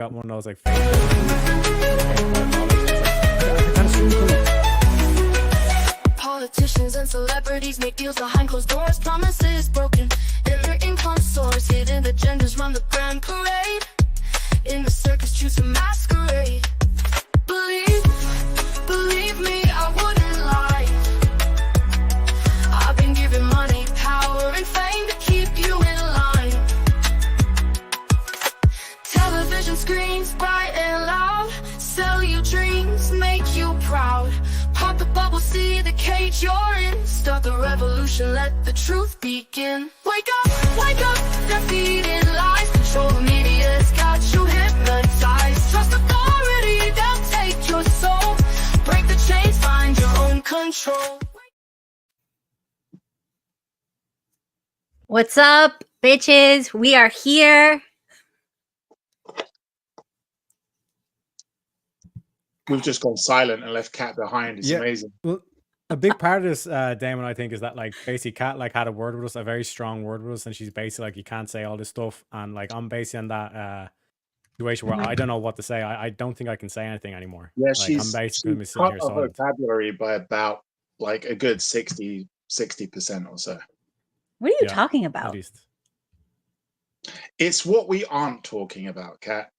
Got one of those like fake. Kind of stream cool. Politicians and celebrities make deals behind closed doors, promises broken, and their income soars. Hidden agendas run the grand parade. In the circus, choose a masquerade. Believe me, I wouldn't lie. I've been given money, power, and fame to keep you in line. Television screens bright and loud, sell you dreams, make you proud. Pop the bubble, see the cage you're in. Start the revolution, let the truth begin. Wake up, defeated lies. Control the media's got you hypnotized. Trust authority, they'll take your soul. Break the chains, find your own control. What's up, bitches? We are here. We've just gone silent and left Kat behind. It's amazing. Well, a big part of this, Daemon, I think, is that like basically Kat like had a word with us, a very strong word with us, and she's basically like, you can't say all this stuff, and like I'm basically in that situation where I don't know what to say. I don't think I can say anything anymore. Yeah, like, I'm basically she's sitting cut here her silent. vocabulary by about like a good 60% or so. What are you talking At about? least. It's what we aren't talking about, Kat.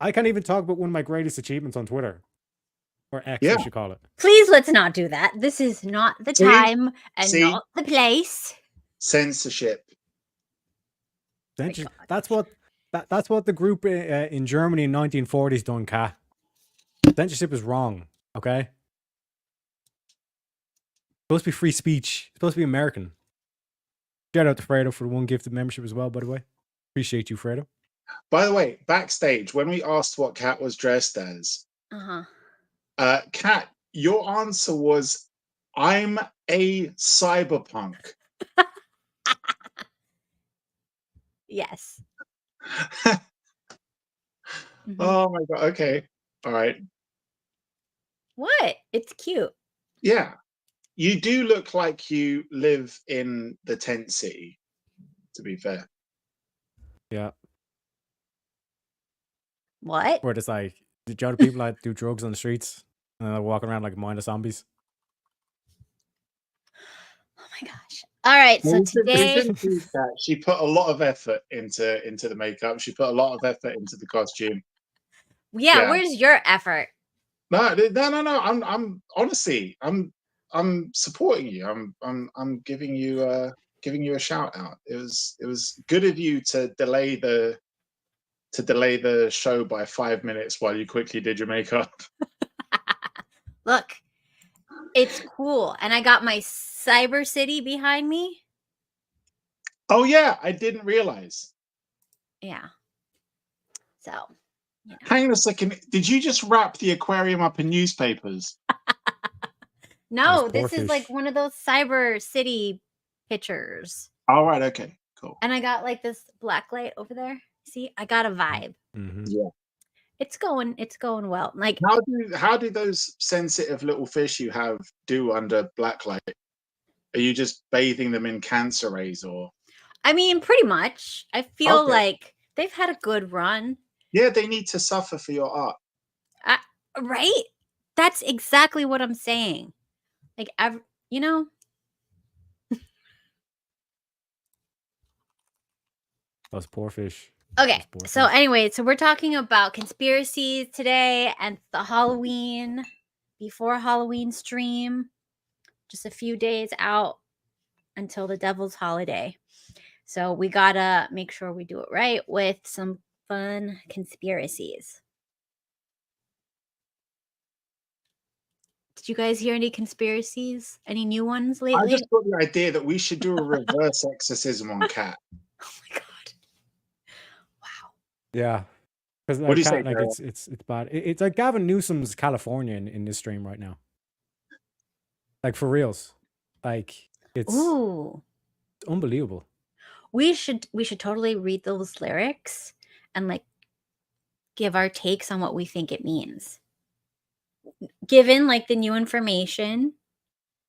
I can't even talk about one of my greatest achievements on Twitter. Or X, we should call it. Please, let's not do that. This is not the time and not the place. Censorship. That's what the group in Germany in 1940s done, Kat. Censorship is wrong, okay? It's supposed to be free speech. It's supposed to be American. Shout out to Fredo for the one gifted membership as well, by the way. Appreciate you, Fredo. By the way, backstage, when we asked what Kat was dressed as, Kat, your answer was, I'm a cyberpunk. Yes. Oh my God. Okay. All right. What? It's cute. Yeah. You do look like you live in the tent city, to be fair. Yeah. What? Where there's like, the other people that do drugs on the streets and they're walking around like mindless zombies. Oh my gosh. All right, so today she put a lot of effort into the makeup. She put a lot of effort into the costume. Yeah, where's your effort? No. I'm honestly, I'm supporting you. I'm giving you a shout out. It was good of you to delay the show by 5 minutes while you quickly did your makeup. Look, it's cool. And I got my Cyber City behind me. Oh yeah, I didn't realize. Yeah. So, you know. Hang on a second. Did you just wrap the aquarium up in newspapers? No, this is like one of those Cyber City pictures. All right, okay, cool. And I got like this black light over there. See, I got a vibe. Yeah. It's going well. Like how do those sensitive little fish you have do under black light? Are you just bathing them in cancer rays or? I mean, pretty much. I feel like they've had a good run. Yeah, they need to suffer for your art. Right? That's exactly what I'm saying. Like, you know. Those poor fish. Okay, so anyway, so we're talking about conspiracies today and the Halloween, before Halloween stream. Just a few days out until the devil's holiday. So we gotta make sure we do it right with some fun conspiracies. Did you guys hear any conspiracies? Any new ones lately? I just got the idea that we should do a reverse exorcism on Kat. Oh my God. Yeah, because what do you say? Like it's bad. It's like Gavin Newsom's California in this stream right now. Like for reals, like it's unbelievable. We should totally read those lyrics and like give our takes on what we think it means. Given like the new information,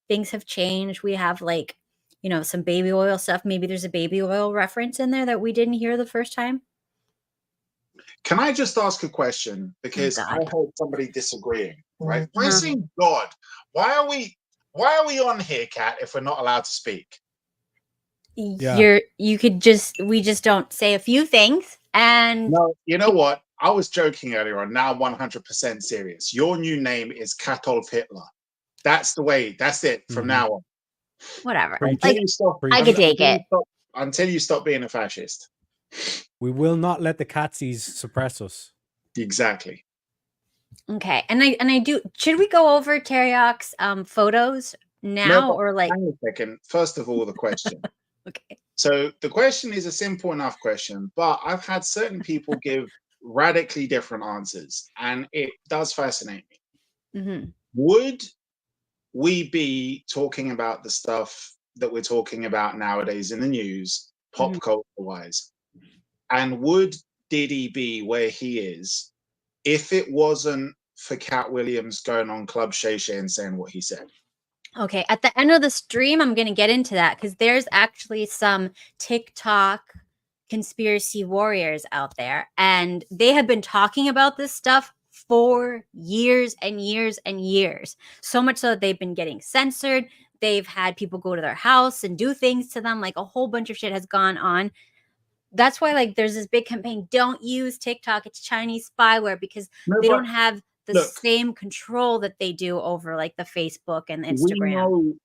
things have changed. We have like, you know, some baby oil stuff. Maybe there's a baby oil reference in there that we didn't hear the first time. Can I just ask a question? Because I God. heard somebody disagreeing, right? Why Uh-huh. saying God? Why are we on here, Kat, if we're not allowed to speak? Yeah. We just don't say a few things, and No, you know what? I was joking earlier on. Now 100% serious. Your new name is Katolf Hitler. That's the way. That's it from Mhm. now on. whatever. Preach. Until Like, you stop. I could take it. Until you stop being a fascist. We will not let the Catsies suppress us. Exactly. Okay, and I do. Should we go over Teriak's photos No, now, but or like? hang a second. First of all, the question. Okay. So the question is a simple enough question, but I've had certain people give radically different answers, and it does fascinate me. hmm Would we be talking about the stuff that we're talking about nowadays in the news, hmm pop culture wise? And would Diddy be where he is if it wasn't for Cat Williams going on Club Shay Shay and saying what he said? Okay, at the end of the stream, I'm gonna get into that because there's actually some TikTok conspiracy warriors out there, and they have been talking about this stuff for years and years and years. So much so that they've been getting censored. They've had people go to their house and do things to them. Like a whole bunch of shit has gone on. That's why, like, there's this big campaign. Don't use TikTok. It's Chinese spyware because No, they but don't have the look, same control that they do over like the Facebook and we Instagram.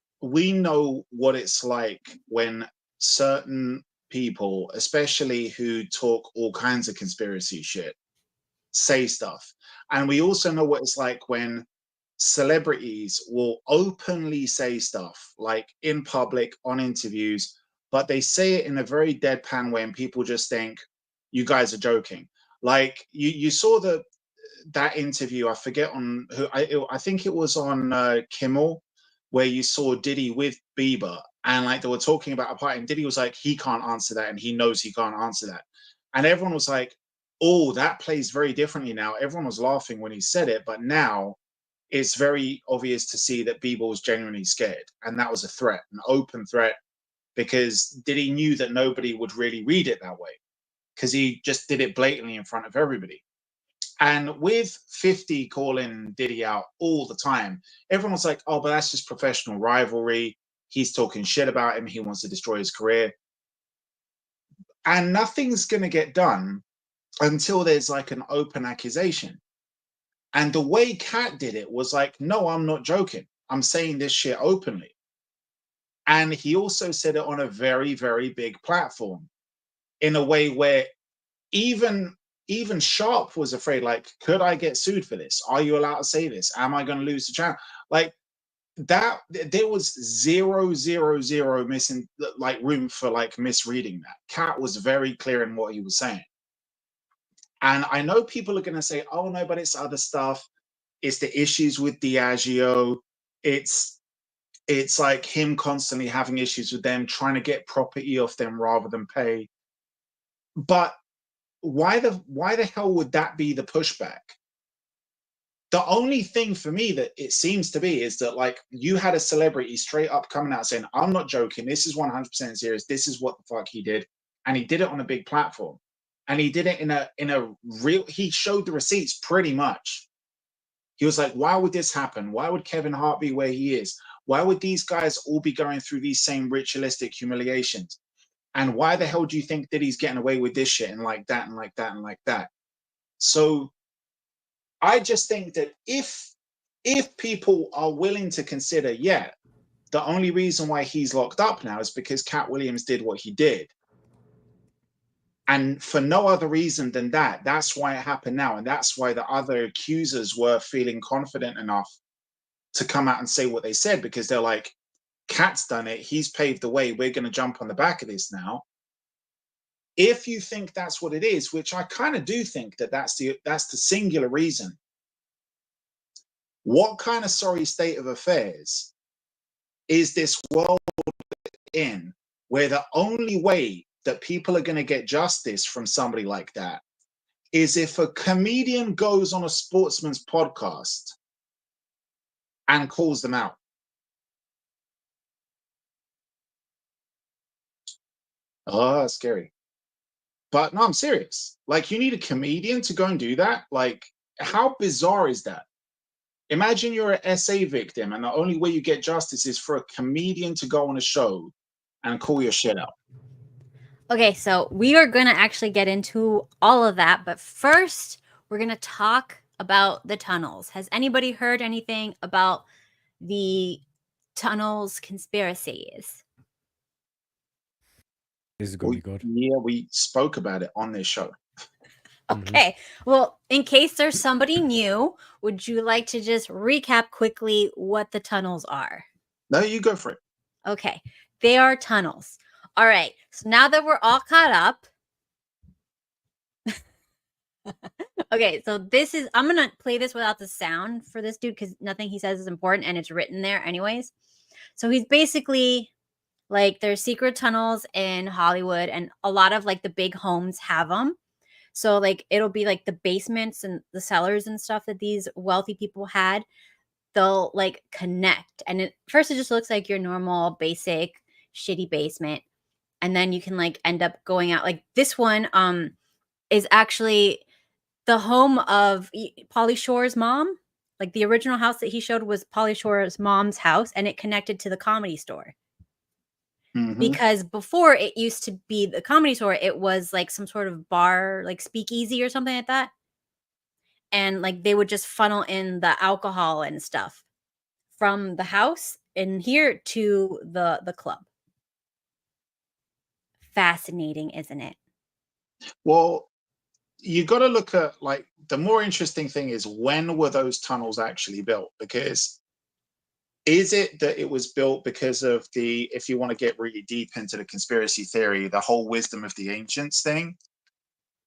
know what it's like when certain people, especially who talk all kinds of conspiracy shit, say stuff. And we also know what it's like when celebrities will openly say stuff like in public on interviews, but they say it in a very deadpan way and people just think you guys are joking. Like you saw that interview, I forget on who, I think it was on Kimmel, where you saw Diddy with Bieber, and like they were talking about a party, and Diddy was like, he can't answer that, and he knows he can't answer that, and everyone was like, oh, that plays very differently now. Everyone was laughing when he said it, but now it's very obvious to see that Bieber was genuinely scared, and that was a threat, an open threat, because Diddy knew that nobody would really read it that way, because he just did it blatantly in front of everybody. And with 50 calling Diddy out all the time, everyone was like, oh, but that's just professional rivalry. He's talking shit about him. He wants to destroy his career. And nothing's going to get done until there's like an open accusation. And the way Kat did it was like, no, I'm not joking. I'm saying this shit openly. And he also said it on a very, very big platform in a way where even Sharp was afraid, like, could I get sued for this? Are you allowed to say this? Am I going to lose the channel? Like that, there was zero missing, like, room for like misreading that. Cat was very clear in what he was saying. And I know people are going to say, oh no, but it's other stuff. It's the issues with Diageo. It's like him constantly having issues with them, trying to get property off them rather than pay. But why the hell would that be the pushback? The only thing for me that it seems to be is that, like, you had a celebrity straight up coming out saying, I'm not joking, this is 100% serious, this is what the fuck he did, and he did it on a big platform, and he did it in a real, he showed the receipts pretty much. He was like, why would this happen? Why would Kevin Hart be where he is? Why would these guys all be going through these same ritualistic humiliations? And why the hell do you think that he's getting away with this shit and like that and like that and like that? So I just think that if people are willing to consider, yeah, the only reason why he's locked up now is because Cat Williams did what he did, and for no other reason than that, that's why it happened now, and that's why the other accusers were feeling confident enough to come out and say what they said, because they're like, Cat's done it, he's paved the way, we're going to jump on the back of this now. If you think that's what it is, which I kind of do think that that's the singular reason, what kind of sorry state of affairs is this world in, where the only way that people are going to get justice from somebody like that is if a comedian goes on a sportsman's podcast and calls them out? Oh, scary. But no, I'm serious. Like, you need a comedian to go and do that. Like, how bizarre is that? Imagine you're an SA victim, and the only way you get justice is for a comedian to go on a show and call your shit out. Okay, so we are going to actually get into all of that, but first we're going to talk about the tunnels. Has anybody heard anything about the tunnels conspiracies? This is gonna be good. Yeah, we spoke about it on this show. Okay, well, in case there's somebody new, would you like to just recap quickly what the tunnels are? No, you go for it. Okay, they are tunnels. All right, so now that we're all caught up. Okay, so this is, I'm going to play this without the sound for this dude because nothing he says is important and it's written there anyways. So he's basically like, there's secret tunnels in Hollywood and a lot of like the big homes have them. So like, it'll be like the basements and the cellars and stuff that these wealthy people had. They'll like connect. And at first it just looks like your normal, basic, shitty basement. And then you can like end up going out. Like this one is actually the home of Pauly Shore's mom. Like the original house that he showed was Pauly Shore's mom's house, and it connected to the Comedy Store. Because before it used to be the Comedy Store, it was like some sort of bar, like speakeasy or something like that. And like they would just funnel in the alcohol and stuff from the house in here to the club. Fascinating, isn't it? Well, you got to look at, like, the more interesting thing is, when were those tunnels actually built? Because is it that it was built because of the, if you want to get really deep into the conspiracy theory, the whole wisdom of the ancients thing?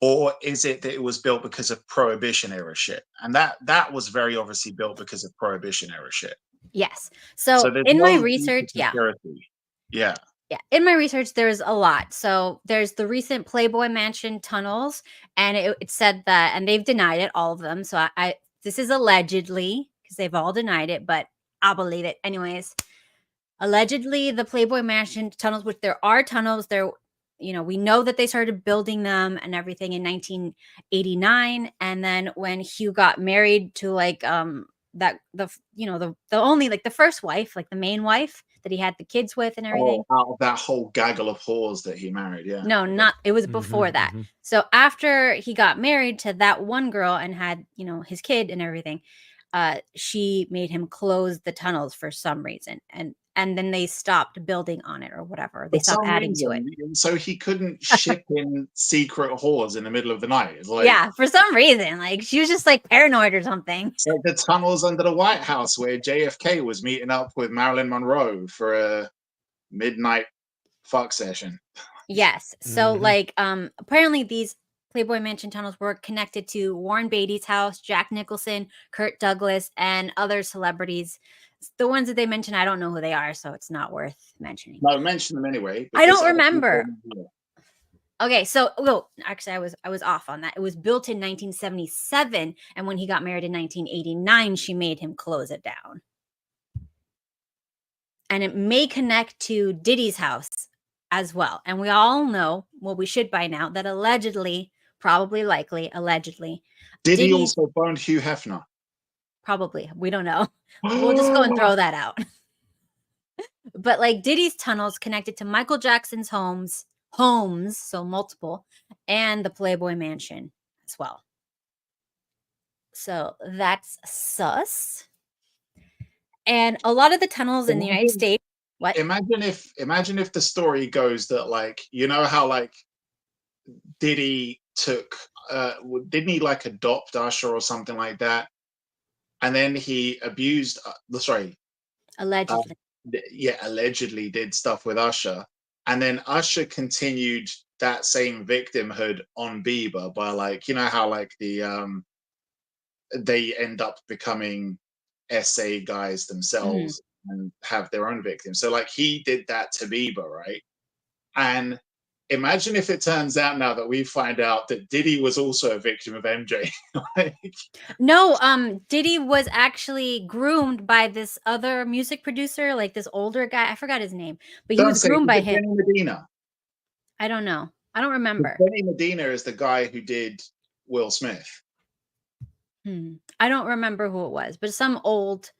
Or is it that it was built because of Prohibition era shit? And that was very obviously built because of Prohibition era shit. Yes. So there's in my no research, yeah. conspiracy. Yeah. Yeah, in my research, there's a lot. So there's the recent Playboy Mansion tunnels, and it said that, and they've denied it, all of them. So I this is allegedly, because they've all denied it, but I'll believe it anyways. Allegedly, the Playboy Mansion tunnels, which there are tunnels, there, you know, we know that they started building them and everything in 1989, and then when Hugh got married to like that the only like the first wife, like the main wife that he had the kids with and everything. Oh, out of that whole gaggle of whores that he married, yeah. No, not, it was before that. So after he got married to that one girl and had, you know, his kid and everything, she made him close the tunnels for some reason. And then they stopped building on it or whatever. They stopped adding to it. So he couldn't ship in secret whores in the middle of the night. It's like, yeah, for some reason. Like she was just like paranoid or something. It's like the tunnels under the White House where JFK was meeting up with Marilyn Monroe for a midnight fuck session. Yes. So like apparently these Playboy Mansion tunnels were connected to Warren Beatty's house, Jack Nicholson, Kirk Douglas, and other celebrities. The ones that they mentioned, I don't know who they are, so it's not worth mentioning. No, mention them anyway. I don't remember. Okay, so actually, I was off on that. It was built in 1977, and when he got married in 1989, she made him close it down. And it may connect to Diddy's house as well. And we all know, well, we should by now, that allegedly, probably, likely, allegedly, Diddy also boned Hugh Hefner. Probably. We don't know. We'll just go and throw that out. But like Diddy's tunnels connected to Michael Jackson's homes, so multiple, and the Playboy Mansion as well. So that's sus. And a lot of the tunnels in the United States. What? Imagine if the story goes that, like, you know how like Diddy took didn't he like adopt Usher or something like that? And then he abused, allegedly. Allegedly did stuff with Usher. And then Usher continued that same victimhood on Bieber by, like, you know how like the they end up becoming SA guys themselves and have their own victims. So like he did that to Bieber, right? And imagine if it turns out now that we find out that Diddy was also a victim of MJ. No, Diddy was actually groomed by this other music producer, like this older guy. I forgot his name, but he was groomed by him. Medina. I don't know. I don't remember. Benny Medina is the guy who did Will Smith. I don't remember who it was, but some old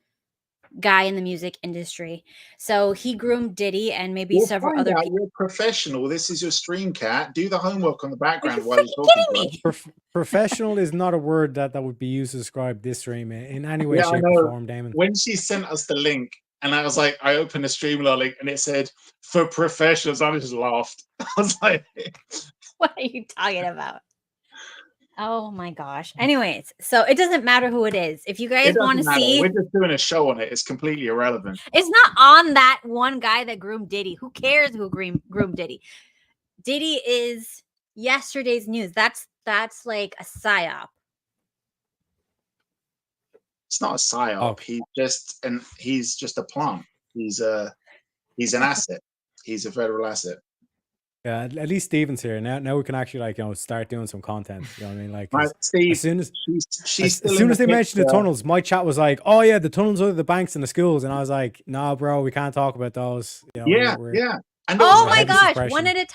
guy in the music industry. So he groomed Diddy and maybe We'll several find other out. people. You're a professional. This is your stream, Cat. Do the homework on the Are background you while you're freaking talking kidding to us. me? Professional is not a word that would be used to describe this stream in any way, Yeah, I shape, know. or form, Damon. When she sent us the link, and I was like, I opened the Streamlabs link, and it said for professionals. I just laughed. I was like, What are you talking about? Oh my gosh. Anyways, so it doesn't matter who it is. If you guys it want to doesn't matter. see, We're just doing a show on it. It's completely irrelevant. it's not on that one guy that groomed Diddy. Who cares who groomed Diddy? Diddy is yesterday's news. That's like a psyop. It's not a psyop. Oh. He's just a plant. He's an asset. He's a federal asset. Yeah, at least Steven's here now. We can actually start doing some content. You know what I mean? Like, 'cause Right, Steve. as soon as she's as soon as they mentioned the tunnels, my chat was like, "Oh yeah, the tunnels are the banks and the schools," and I was like, "No, bro, we can't talk about those." You know, yeah. And Oh my heavy gosh, suppression. one at a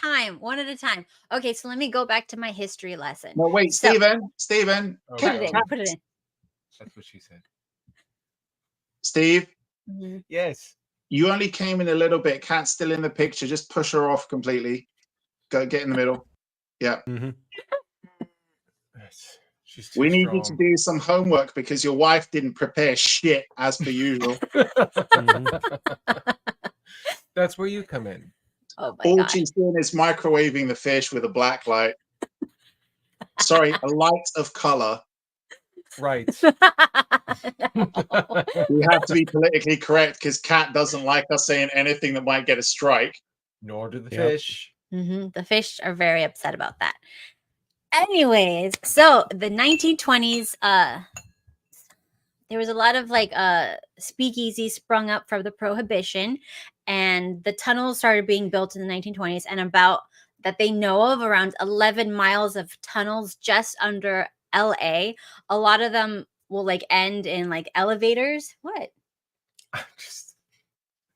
time. Okay, so let me go back to my history lesson. No, wait, So- Steven. Put it in. Put it in. That's what she said. Steve, Mhm. Yes. you only came in a little bit. Cat's still in the picture. Just push her off completely. Go get in the middle. Yeah. Mhm. Yes. She's too We need you to strong. do some homework because your wife didn't prepare shit as per usual. That's where you come in. Oh my All god. she's doing is microwaving the fish with a black light. Sorry, a light of color. Right. We have to be politically correct because Cat doesn't like us saying anything that might get a strike. Nor do the Yep. fish. The fish are very upset about that. Anyways, so the 1920s, there was a lot of speakeasy sprung up from the Prohibition, and the tunnels started being built in the 1920s, and about that they know of around 11 miles of tunnels just under LA. A lot of them will end in elevators. What? Just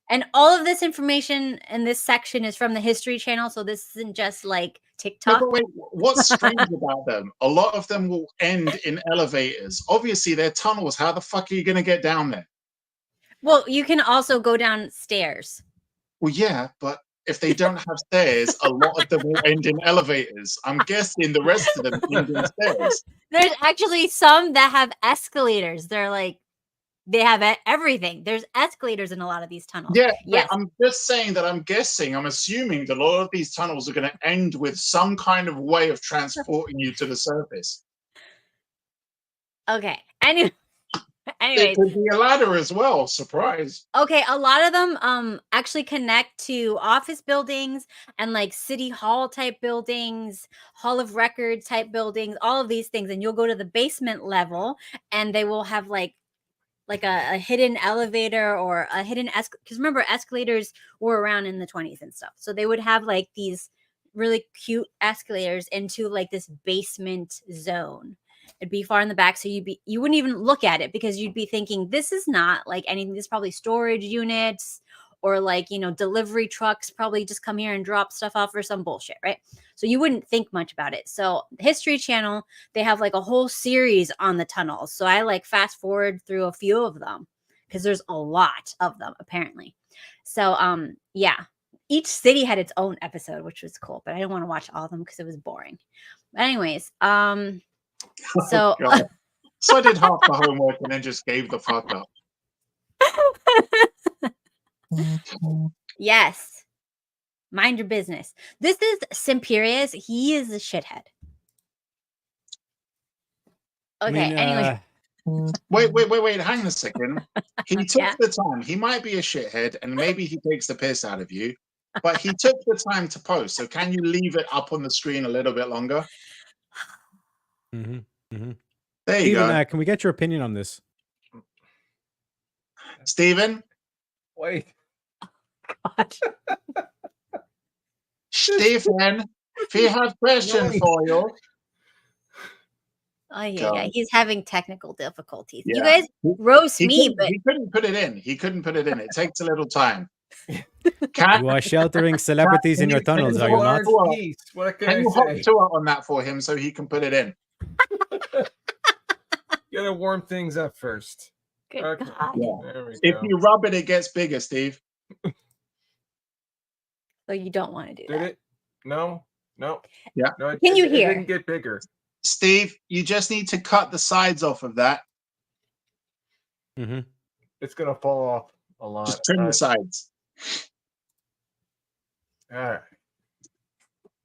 And all of this information in this section is from the History Channel, so this isn't just No, TikTok. but wait, what's strange about them? A lot of them will end in elevators. Obviously, they're tunnels. How the fuck are you going to get down there? Well, you can also go downstairs. Well, yeah, but if they don't have stairs, a lot of them will end in elevators. I'm guessing the rest of them end in stairs. There's actually some that have escalators. They're they have everything. There's escalators in a lot of these tunnels. Yeah, Yes. I'm just saying that I'm assuming that a lot of these tunnels are going to end with some kind of way of transporting you to the surface. Okay. It Anyways, could be a ladder as well. Surprise. okay, a lot of them actually connect to office buildings and city hall type buildings, hall of records type buildings, all of these things. And you'll go to the basement level and they will have a hidden elevator or a hidden because remember, escalators were around in the 20s and stuff. So they would have these really cute escalators into this basement zone. It'd be far in the back, so you wouldn't even look at it because you'd be thinking this is not anything. This is probably storage units or delivery trucks probably just come here and drop stuff off or some bullshit, right? So you wouldn't think much about it. So History Channel, they have a whole series on the tunnels. So I fast forward through a few of them because there's a lot of them apparently. So yeah, each city had its own episode, which was cool, but I didn't want to watch all of them because it was boring. But anyways, so God. So I did half the homework and then just gave the fuck up. yes, mind your business. This is Simperius. He is a shithead. Okay, anyway. Wait, hang on a second. He took Yeah. the time. He might be a shithead and maybe he takes the piss out of you, but he took the time to post. So can you leave it up on the screen a little bit longer? Mhm. Mhm. There you Steven, go. can we get your opinion on this? Stephen? wait. God. Stephen, we have question for you. Oh yeah, God. he's having technical difficulties. You Yeah. guys roast me, but He couldn't put it in. He couldn't put it in. It takes a little time. Cat, You are sheltering celebrities in your tunnels, are you not? Large piece. What can can I you hop say? to it on that for him so he can put it in? You gotta warm things up first. Good Okay. God. Yeah. There we If go. you rub it, it gets bigger, Steve. So you don't want to do Did that. it? No. No. Yeah. No. Can you it hear? didn't get bigger. Steve, you just need to cut the sides off of that. Mm-hmm. It's gonna fall off a lot. Just trim the sides. All right.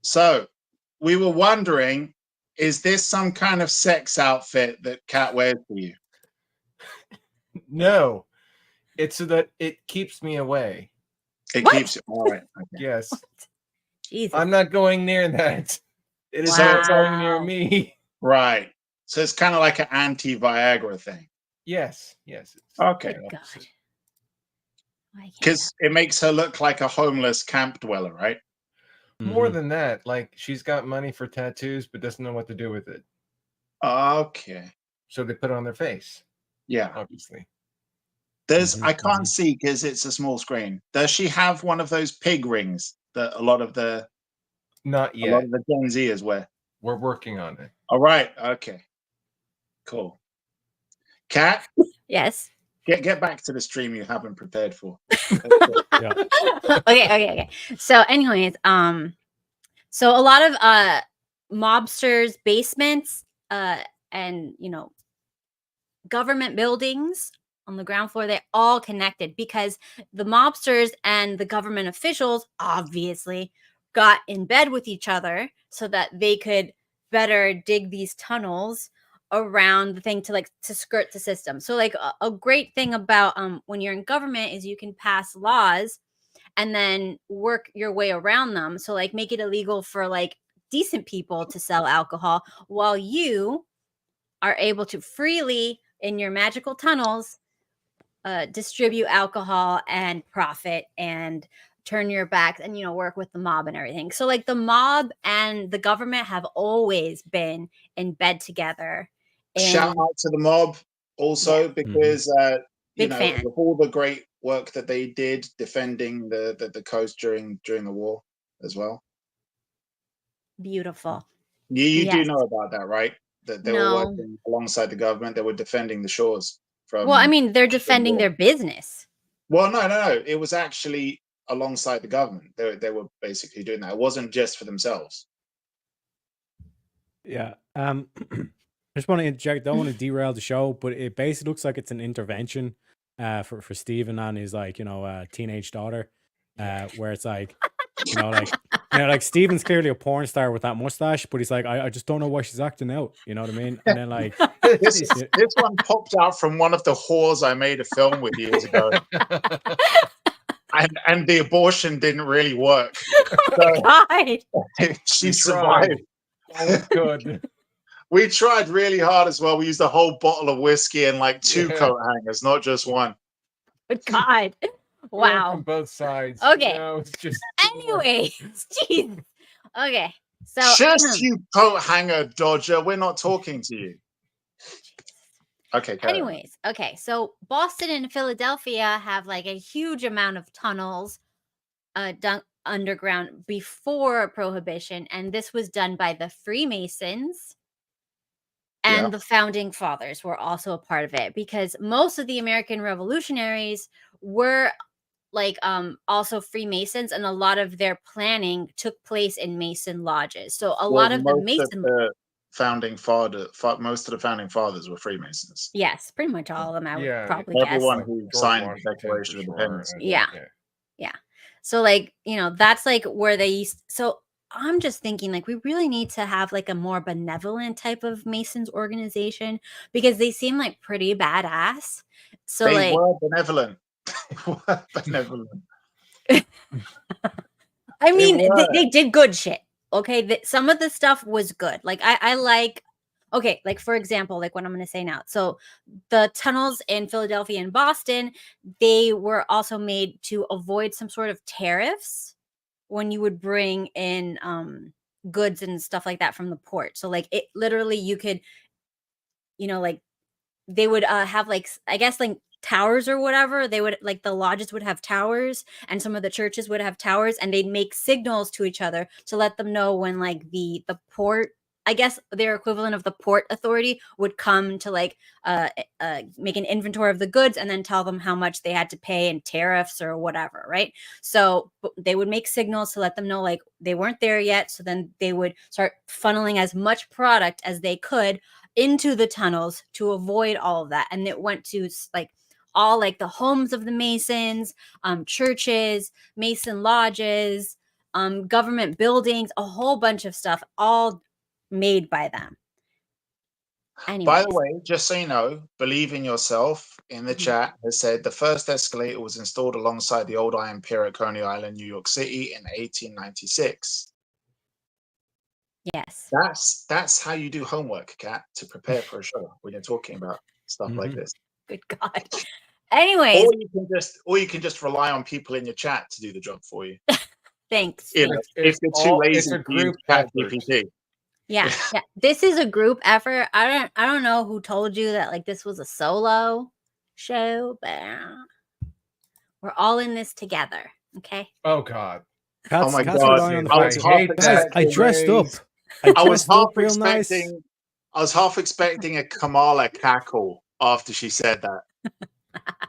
So we were wondering, is this some kind of sex outfit that Cat wears for you? No, it's so that it keeps me away. It What? keeps it all right. Okay. Yes, Jesus. I'm not going near that. It is Wow. not going near me. Right. So it's kind of like an anti-Viagra thing. Yes. Yes. it's Okay. the God. opposite. Why can't Because it makes her look like a homeless camp dweller, right? More Mm-hmm. than that, like she's got money for tattoos, but doesn't know what to do with it. Okay. So they put it on their face, Yeah. obviously. There's Mhm, I can't mhm. see because it's a small screen. Does she have one of those pig rings that a lot of the Not a lot yet. of the Gen Zers wear? We're working on it. All right. Okay. Cool. Cat, Yes. get back to the stream you haven't prepared for. Yeah. Okay. So, anyways, so a lot of mobsters' basements, and government buildings on the ground floor, they all connected because the mobsters and the government officials obviously got in bed with each other so that they could better dig these tunnels around the thing to skirt the system. So like a great thing about when you're in government is you can pass laws and then work your way around them. So like make it illegal for like decent people to sell alcohol while you are able to freely in your magical tunnels distribute alcohol and profit and turn your backs and work with the mob and everything. So like the mob and the government have always been in bed together. Shout And out to the mob also because big fan. with all the great work that they did defending the coast during the war as well. Beautiful. You do Yes. know about that, right? That they were No. working alongside the government. They were defending the shores from. Well, I mean, they're defending war. their business. Well, no. It was actually alongside the government. They were basically doing that. It wasn't just for themselves. Yeah. I just want to interject. Don't want to derail the show, but it basically looks like it's an intervention for Stephen and his teenage daughter, where it's like like Stephen's clearly a porn star with that mustache, but he's like, I just don't know why she's acting out. You know what I mean? And then like This one popped out from one of the whores I made a film with years ago. And the abortion didn't really work. God. She You survived. Oh, good. We tried really hard as well. We used a whole bottle of whiskey and like 2 Yeah. coat hangers, not just one. God. Went Wow. from both sides. Okay. No, it's just Anyways, jeez. Okay. So Just you coat hanger dodger. We're not talking to you. Okay. carry on. anyways, okay. So Boston and Philadelphia have like a huge amount of tunnels done underground before Prohibition, and this was done by the Freemasons. And Yeah. the founding fathers were also a part of it because most of the American revolutionaries were like also Freemasons, and a lot of their planning took place in Mason lodges. So a lot of the Mason most of the founding fathers were Freemasons. yes, pretty much all of them, I would Yeah, probably guess. Everyone who George signed Washington, the Declaration of for Independence. sure. Yeah. Yeah. So like, that's like where they used. So I'm just thinking like we really need to have like a more benevolent type of Masons organization because they seem like pretty badass. So They like were benevolent. They were benevolent. I mean, were. they did good shit. Okay. Some of the stuff was good. Like I like, okay. Like for example, like what I'm going to say now. So the tunnels in Philadelphia and Boston, they were also made to avoid some sort of tariffs when you would bring in goods and stuff like that from the port. So like it literally, you could, like they would have like, I guess like towers or whatever. They would like the lodges would have towers, and some of the churches would have towers, and they'd make signals to each other to let them know when like the port, I guess their equivalent of the port authority, would come to like make an inventory of the goods and then tell them how much they had to pay in tariffs or whatever, right? So they would make signals to let them know like they weren't there yet. So then they would start funneling as much product as they could into the tunnels to avoid all of that. And it went to like all like the homes of the Masons, churches, Mason lodges, government buildings, a whole bunch of stuff, all made by them. Anyways. By the way, just so you know, Believe in Yourself in the Mhm. chat has said the first escalator was installed alongside the old Iron Pier at Coney Island, New York City in 1896. Yes. That's how you do homework, Kat, to prepare for a show when you're talking about stuff like this. Good God. Anyways. Or you can just rely on people in your chat to do the job for you. Thanks. You know, if you're too lazy it's a to use group effort. ChatGPT. Yeah. This is a group effort. I don't know who told you that like this was a solo show, but we're all in this together. Okay. Oh God. Oh my Cats God. are lying on the I floor. hate Guys, that I dressed up. phrase. I was half real nice. expecting a Kamala cackle after she said that.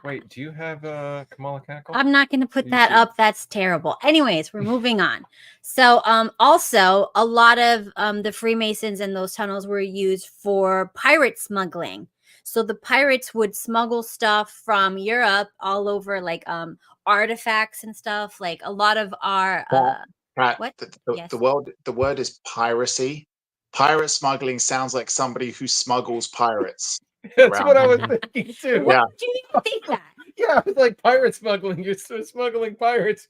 Wait, do you have Kamala cackle? I'm not going to put You that should. up. That's terrible. Anyways, we're moving on. So, also a lot of the Freemasons in those tunnels were used for pirate smuggling. So the pirates would smuggle stuff from Europe all over, like artifacts and stuff. Like a lot of our Pat, what? the word is piracy. Pirate smuggling sounds like somebody who smuggles pirates. That's what I was around. thinking too. What Yeah. do you even think that? Yeah, it's like pirate smuggling. You're smuggling pirates.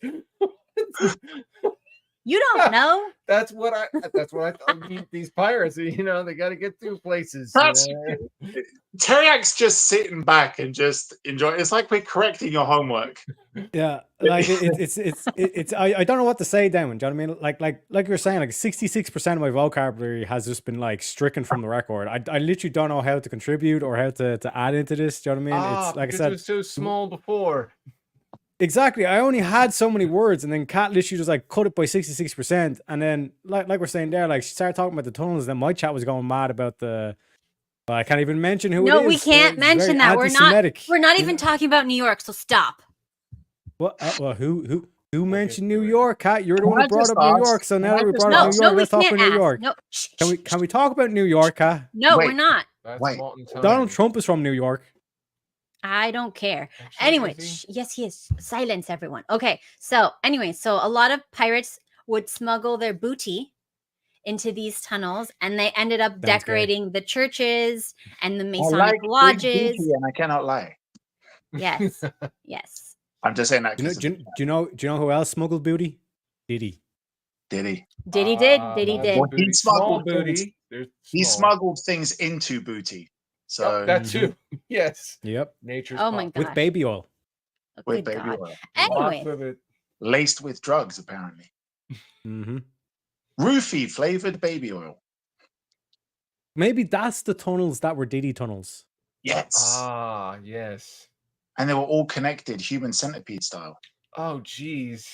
You don't know. That's what I thought. These pirates, you know, they got to get through places. That's you know? Teriak's just sitting back and just enjoy. It's like we're correcting your homework. Yeah, like it's I don't know what to say, Daemon. Do you know what I mean? Like you're saying, like 66% of my vocabulary has just been like stricken from the record. I literally don't know how to contribute or how to add into this. Do you know what I mean? It's like I because said, it was so small before. exactly. I only had so many words, and then Kat literally just like cut it by 66%, and then like we're saying there, like she started talking about the tunnels. Then my chat was going mad about the. I can't even mention who it is. No, we can't It's very mention that. We're anti-Semitic. not even talking about New York. So stop. What? Well, who mentioned New York, Kat? You're the Can one I who brought just up New ask- York. So can now I that we just brought No, up ask- New York, we let's talk can't about New ask. York. No, Can we talk about New York, Kat? no, Wait. we're not. That's Wait. molten time. Donald Trump is from New York. I don't care. Actually, Anyway, is he? yes, he is. Silence, everyone. Okay, so anyway, so a lot of pirates would smuggle their booty into these tunnels, and they ended up Sounds gay. decorating the churches and the I Masonic like big lodges. booty and I cannot lie. Yes, yes. I'm just saying that. Do you know who else smuggled booty? Diddy. Diddy. Diddy did. Ah, Diddy my did. Well, booty. he Small smuggled things. booty. There's He small. smuggled things into booty. So Yep, that too. Yes. Yep. Nature's Oh my pop. With Gosh. baby oil. Oh, with good baby God. oil, Anyway, Lots of it. laced with drugs, apparently. Mm-hmm. Roofie flavored baby oil. Maybe that's the tunnels that were Diddy tunnels. Yes. Ah, yes. And they were all connected, human centipede style. Oh, geez.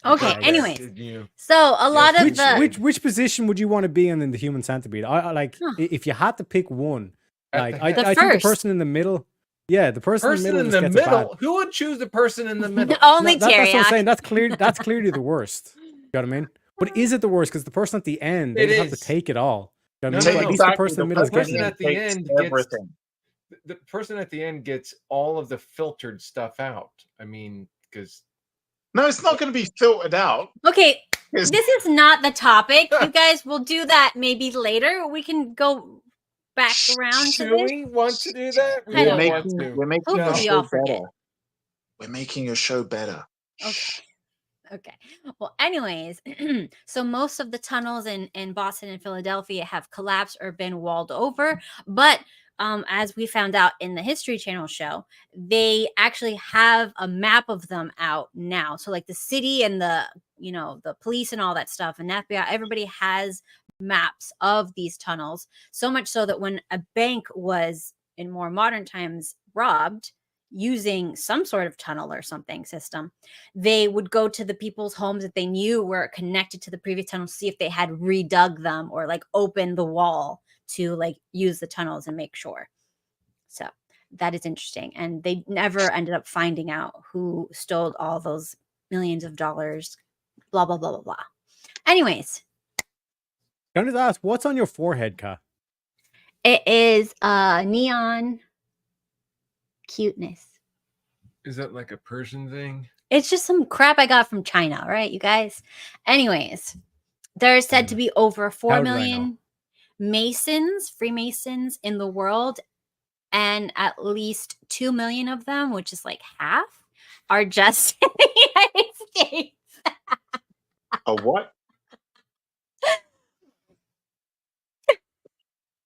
okay. Yeah, Anyways, Did you? so a lot of Which the which position would you want to be in the human centipede? I like Huh. if you had to pick one. At Like the I head. The think the first. person in the middle. Yeah, the person in the middle. in just the gets it bad. middle. Who would choose the person in the middle? only No, that's what I'm Teriak. saying. That's clearly the worst. You know what I mean? But is it the worst? Because the person at the end, they It just have to is. take it all. You know what I No, mean? no, But no. at least the Exactly, person in the the middle is person getting at it. the takes end gets everything. the person at the end gets all of the filtered stuff out. I mean, because No, it's not going to be filtered out. Okay, It's- this is not the topic. You guys will do that maybe later. We can go back around to do this. we want to do that? I We're don't know. making, we're making your Hopefully show y'all forget. better. We're making your show better. Okay. Okay. Well, anyways, so most of the tunnels in Boston and Philadelphia have collapsed or been walled over. But as we found out in the History Channel show, they actually have a map of them out now. So like the city and the police and all that stuff and FBI, everybody has maps of these tunnels. So much so that when a bank was in more modern times robbed, using some sort of tunnel or something system, they would go to the people's homes that they knew were connected to the previous tunnel to see if they had redug them or like opened the wall to like use the tunnels and make sure. So that is interesting. And they never ended up finding out who stole all those millions of dollars, blah, blah, blah, blah, blah. Anyways. Can I just ask, what's on your forehead, Kat? It is neon cuteness. Is that like a Persian thing? It's just some crap I got from China, right, you guys? Anyways, there is said to be over 4 million Masons, Freemasons in the world, and at least 2 million of them, which is like half, are just in the United States. A what?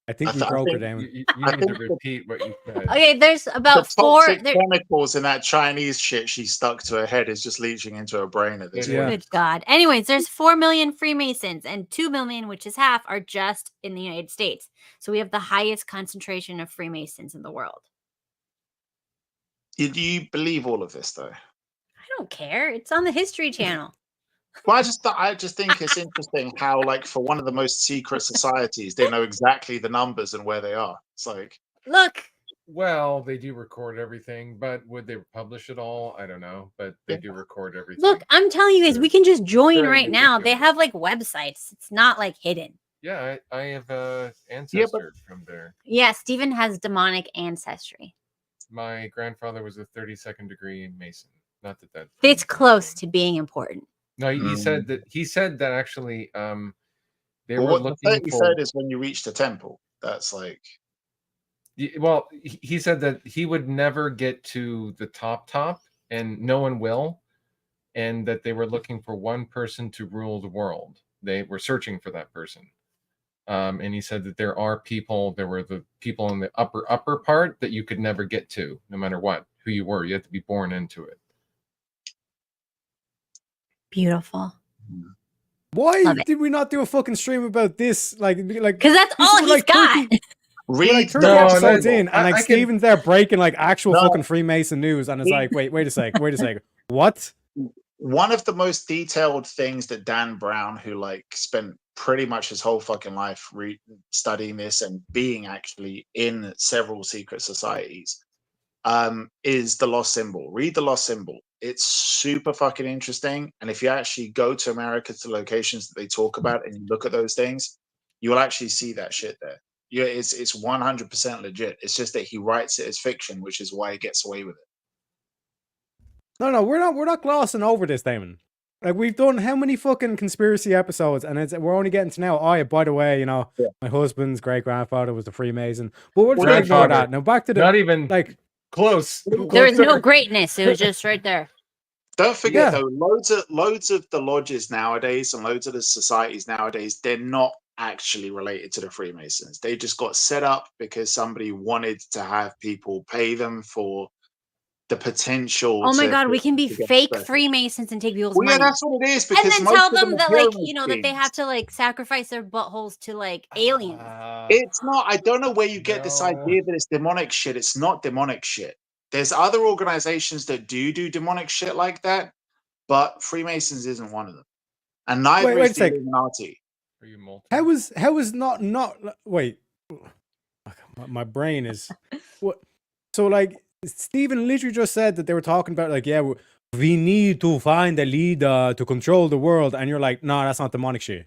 I think you broke it, Daemon. You need to repeat what you said. Okay, there's about the 4 toxic chemicals in that Chinese shit she stuck to her head is just leaching into her brain at this Yeah. point. Good God. Anyways, there's 4 million Freemasons and 2 million, which is half, are just in the United States. So we have the highest concentration of Freemasons in the world. Do you believe all of this though? I don't care. It's on the History Channel. Well, I just think it's interesting how, like, for one of the most secret societies, they know exactly the numbers and where they are. It's like, Look. Well, they do record everything, but would they publish it all? I don't know, but they do record everything. Look, I'm telling you guys, we can just join Very right now. ridiculous. They have like websites. It's not like hidden. Yeah, I have a ancestor from there. Yeah, Stephen has demonic ancestry. My grandfather was a 32nd degree Mason. Not that It's close to being important. No, he said that actually they well, were what looking the for. 33rd is when you reach the temple. That's like, Well, he said that he would never get to the top, and no one will, and that they were looking for one person to rule the world. They were searching for that person. And he said that there were the people in the upper part that you could never get to, no matter who you were. You had to be born into it. Beautiful. Why did we not do a fucking stream about this? Like, because that's all he's got. We're like 30 episodes in, and like Steven's there breaking like actual fucking Freemason news, and it's like, wait a sec, what? One of the most detailed things that Dan Brown, who like spent pretty much his whole fucking life studying this and being actually in several secret societies, is the lost symbol. Read the lost symbol. It's super fucking interesting. And if you actually go to America to locations that they talk about and you look at those things, you will actually see that shit there. Yeah, it's 100% legit. It's just that he writes it as fiction, which is why he gets away with it. No, we're not glossing over this, Daemon. Like, we've done how many fucking conspiracy episodes, and we're only getting to now. Oh yeah, by the way, you know, my husband's great grandfather was a Freemason. But we're trying to ignore that. Now back to the not even like close. There was no greatness. It was just right there. Don't forget though, loads of the lodges nowadays and loads of the societies nowadays, they're not actually related to the Freemasons. They just got set up because somebody wanted to have people pay them for the potential. Oh my God, we can be fake Freemasons and take people's money. Yeah, that's what it is. And then tell them that, like, you know, that they have to like sacrifice their buttholes to like aliens. It's not. I don't know where you get this idea that it's demonic shit. It's not demonic shit. There's other organizations that do demonic shit like that, but Freemasons isn't one of them. And neither is the Illuminati. Are you multi? How is not wait? My brain is what? So like Stephen literally just said that they were talking about like, yeah, we need to find a leader to control the world, and you're like, no, that's not demonic shit.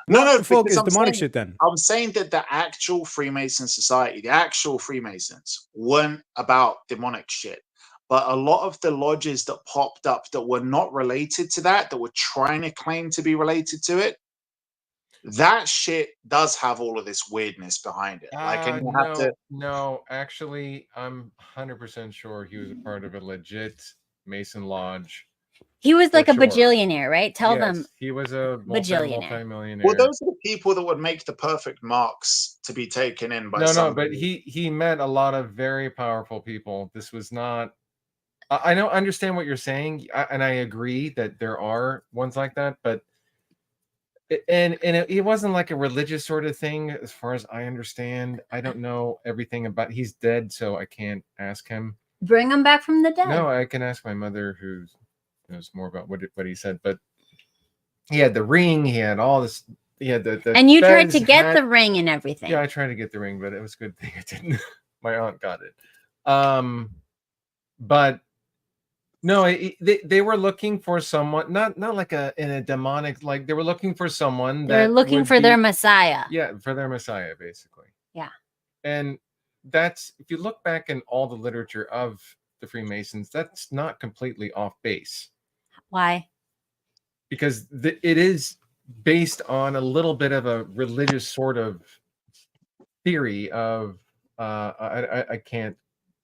No, the fuck is demonic shit then? I'm saying that the actual Freemason society, the actual Freemasons, weren't about demonic shit. But a lot of the lodges that popped up that were not related to that were trying to claim to be related to it, that shit does have all of this weirdness behind it. Like, and you have to. No, actually, I'm 100% sure he was a part of a legit Mason lodge. He was like a bajillionaire, right? Tell them he was a multi-millionaire. Well, those are the people that would make the perfect marks to be taken in by somebody. No, but he met a lot of very powerful people. This was not. I don't understand what you're saying, and I agree that there are ones like that, but it wasn't like a religious sort of thing, as far as I understand. I don't know everything about. He's dead, so I can't ask him. Bring him back from the dead. No, I can ask my mother, who knows more about what he said. But he had the ring. He had all this. He had the and you tried fez to get hat. the ring and everything. Yeah, I tried to get the ring, but it was a good thing I didn't. My aunt got it. But no, they were looking for someone, not like in a demonic, like they were looking for someone. They're looking for their Messiah. Yeah, for their Messiah, basically. Yeah. And that's, if you look back in all the literature of the Freemasons, that's not completely off base. Why? Because it is based on a little bit of a religious sort of theory of I can't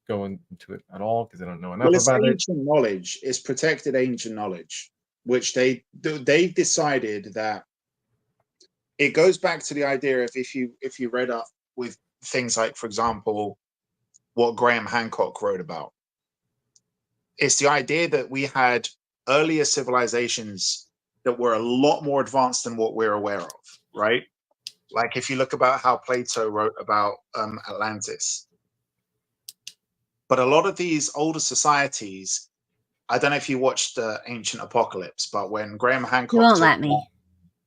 go into it at all because I don't know enough about it. Ancient knowledge is protected ancient knowledge, which they've decided that it goes back to the idea of if you read up with things like, for example, what Graham Hancock wrote about. It's the idea that we had earlier civilizations that were a lot more advanced than what we're aware of, right? Like if you look about how Plato wrote about Atlantis. But a lot of these older societies, I don't know if you watched Ancient Apocalypse, but when Graham Hancock... He won't let me.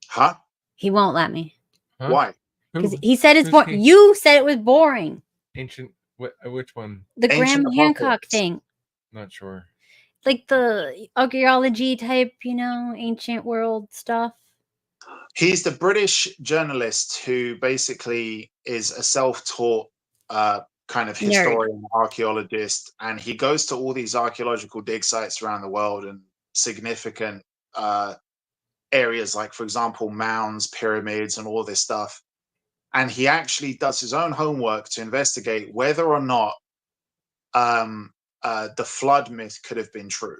Huh? He won't let me. Huh? Why? Because he said it's boring. You said it was boring. Ancient... Which one? The Graham Hancock thing. Not sure. Like the archaeology type, ancient world stuff. He's the British journalist who basically is a self-taught kind of historian, archaeologist, and he goes to all these archaeological dig sites around the world and significant areas, like, for example, mounds, pyramids, and all this stuff. And he actually does his own homework to investigate whether or not the flood myth could have been true,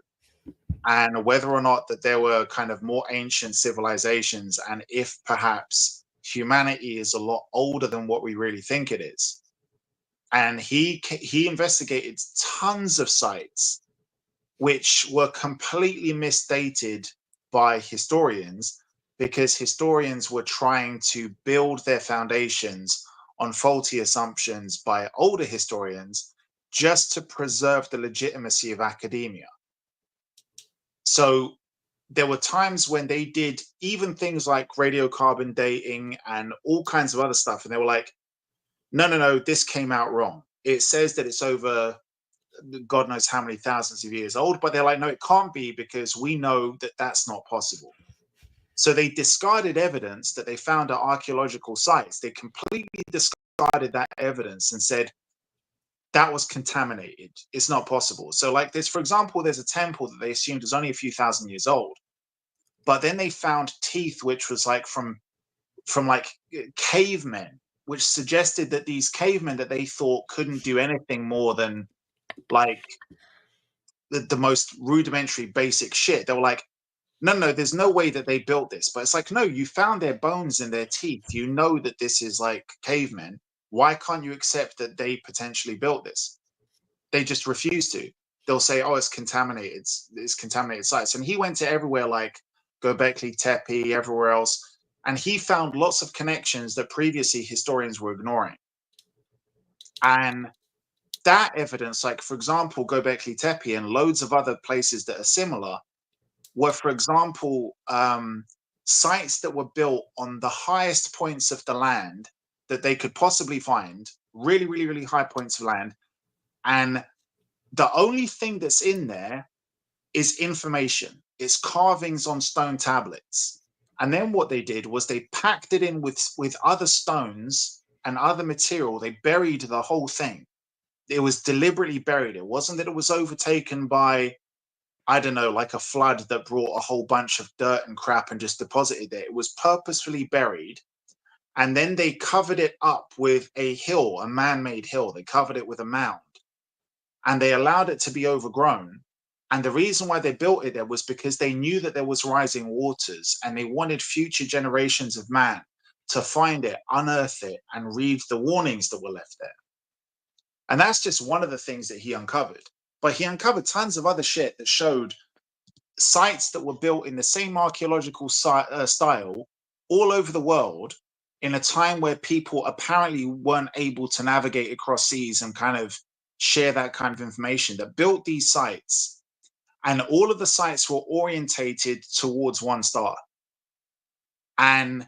and whether or not that there were kind of more ancient civilizations, and if perhaps humanity is a lot older than what we really think it is. And he investigated tons of sites which were completely misdated by historians, because historians were trying to build their foundations on faulty assumptions by older historians just to preserve the legitimacy of academia. So there were times when they did even things like radiocarbon dating and all kinds of other stuff, and they were like, no, this came out wrong. It says that it's over God knows how many thousands of years old, but they're like, no, it can't be, because we know that that's not possible. So they discarded evidence that they found at archaeological sites. They completely discarded that evidence and said that was contaminated. It's not possible. So like this, for example, there's a temple that they assumed was only a few thousand years old, but then they found teeth which was like from like cavemen, which suggested that these cavemen that they thought couldn't do anything more than like the most rudimentary basic shit. They were like, no, there's no way that they built this. But it's like, no, you found their bones and their teeth. You know that this is like cavemen. Why can't you accept that they potentially built this? They just refuse to. They'll say, oh, it's contaminated. It's contaminated sites. And he went to everywhere like Göbekli Tepe, everywhere else. And he found lots of connections that previously historians were ignoring. And that evidence, like, for example, Göbekli Tepe and loads of other places that are similar, were, for example, sites that were built on the highest points of the land that they could possibly find, really, really, really high points of land. And the only thing that's in there is information. It's carvings on stone tablets. And then what they did was they packed it in with other stones and other material. They buried the whole thing. It was deliberately buried. It wasn't that it was overtaken by, I don't know, like a flood that brought a whole bunch of dirt and crap and just deposited there. It was purposefully buried. And then they covered it up with a hill, a man-made hill. They covered it with a mound. And they allowed it to be overgrown. And the reason why they built it there was because they knew that there was rising waters, and they wanted future generations of man to find it, unearth it, and read the warnings that were left there. And that's just one of the things that he uncovered. But he uncovered tons of other shit that showed sites that were built in the same archaeological style all over the world in a time where people apparently weren't able to navigate across seas and kind of share that kind of information, that built these sites, and all of the sites were orientated towards one star. And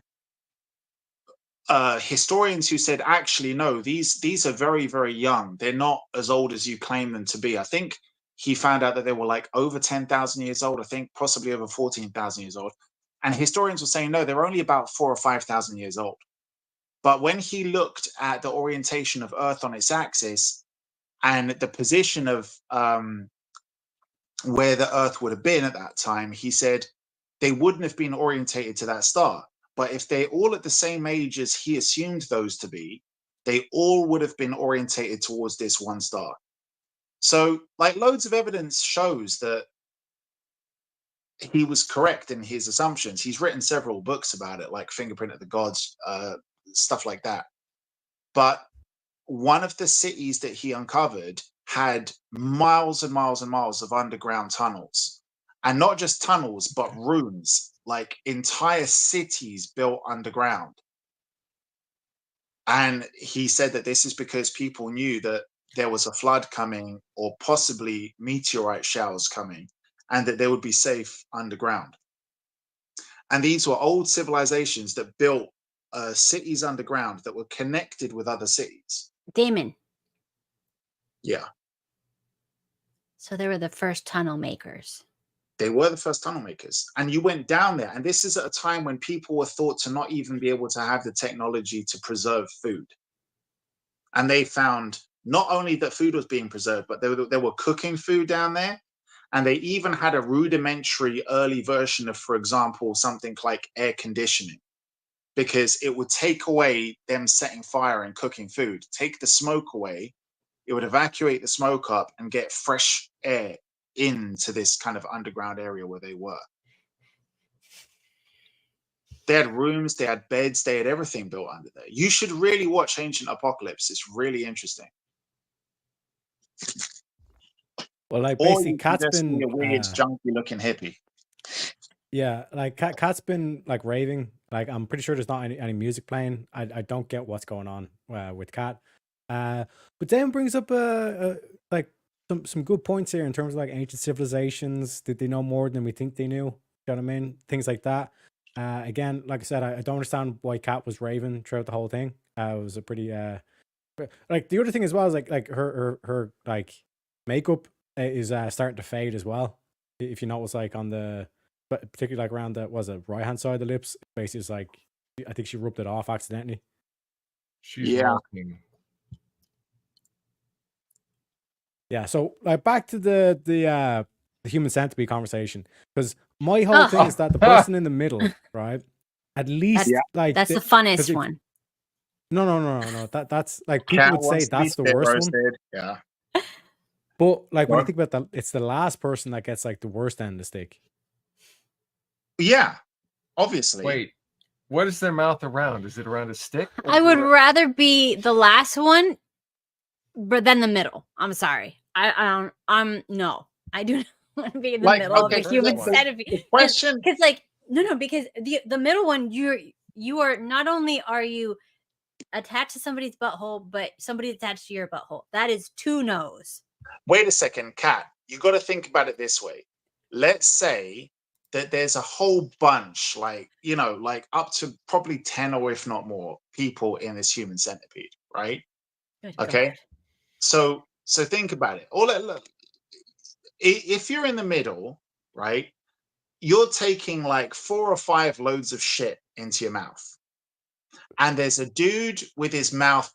historians who said, actually, no, these are very, very young. They're not as old as you claim them to be. I think he found out that they were like over 10,000 years old, I think possibly over 14,000 years old. And historians were saying, no, they're only about 4,000 or 5,000 years old. But when he looked at the orientation of Earth on its axis and the position of where the Earth would have been at that time, he said they wouldn't have been orientated to that star. But if they're all at the same age as he assumed those to be, they all would have been orientated towards this one star. So, like, loads of evidence shows that he was correct in his assumptions. He's written several books about it, like Fingerprint of the Gods, stuff like that. But one of the cities that he uncovered had miles and miles and miles of underground tunnels. And not just tunnels, but rooms, like entire cities built underground. And he said that this is because people knew that there was a flood coming or possibly meteorite showers coming, and that they would be safe underground. And these were old civilizations that built cities underground that were connected with other cities. Daemon. Yeah. So they were the first tunnel makers. They were the first tunnel makers. And you went down there. And this is at a time when people were thought to not even be able to have the technology to preserve food. And they found not only that food was being preserved, but they were cooking food down there. And they even had a rudimentary early version of, for example, something like air conditioning, because it would take away them setting fire and cooking food, take the smoke away. It would evacuate the smoke up and get fresh air into this kind of underground area where they were. They had rooms, they had beds, they had everything built under there. You should really watch Ancient Apocalypse. It's really interesting. Well, like Or basically, you can Cat's just been be a weird, junky looking hippie. yeah, like Cat's been like raving. Like I'm pretty sure there's not any music playing. I don't get what's going on with Cat. But then brings up like some good points here in terms of like ancient civilizations. Did they know more than we think they knew? You know what I mean? Things like that. Again, like I said, I don't understand why Cat was raving throughout the whole thing. It was a pretty like the other thing as well is like her like makeup is starting to fade as well. If you notice, like on the, but particularly like around the right hand side of the lips, basically it's like I think she rubbed it off accidentally. She's walking. Yeah, so like back to the human centipede conversation, because my whole thing is that the person in the middle, right? At least like that's the funnest one. No. That's like people would say that's the worst one. Yeah. But like when you think about that, it's the last person that gets like the worst end of the stick. Yeah, obviously. Wait, what is their mouth around? Is it around a stick? I would rather be the last one, but then the middle. I'm sorry. No, I do not want to be in the middle of a human centipede. Question, because like no, because the middle one, you are not only are you attached to somebody's butthole, but somebody's attached to your butthole. That is two no's. Wait a second, Kat. You got to think about it this way. Let's say that there's a whole bunch, like, you know, like up to probably 10 or if not more people in this human centipede, right? Good okay. God. So think about it. If you're in the middle, right, you're taking like 4 or 5 loads of shit into your mouth. And there's a dude with his mouth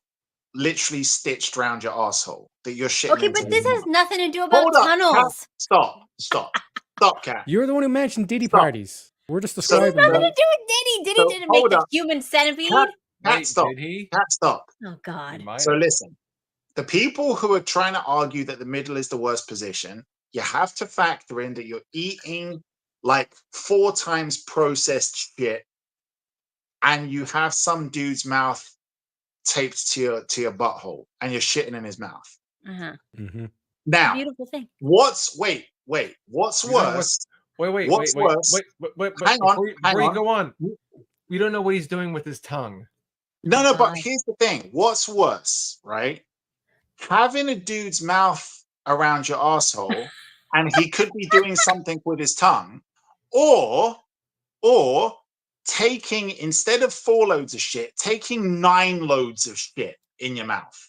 literally stitched around your asshole that you're shitting. Okay, but this has nothing to do about tunnels. Stop, Kat. You're the one who mentioned Diddy parties. We're just describing. Nothing to do with Diddy. Diddy didn't make the human centipede. Kat, stop. Did he? Kat, stop. Oh God. So listen, the people who are trying to argue that the middle is the worst position, you have to factor in that you're eating like 4 times processed shit, and you have some dude's mouth taped to your butthole, and you're shitting in his mouth. Mm-hmm. Now, beautiful thing. What's worse? Wait. What's worse? Hang on. Before you go on, we don't know what he's doing with his tongue. No, but here's the thing. What's worse, right? having a dude's mouth around your asshole, and he could be doing something with his tongue, or taking, instead of 4 loads of shit, taking 9 loads of shit in your mouth.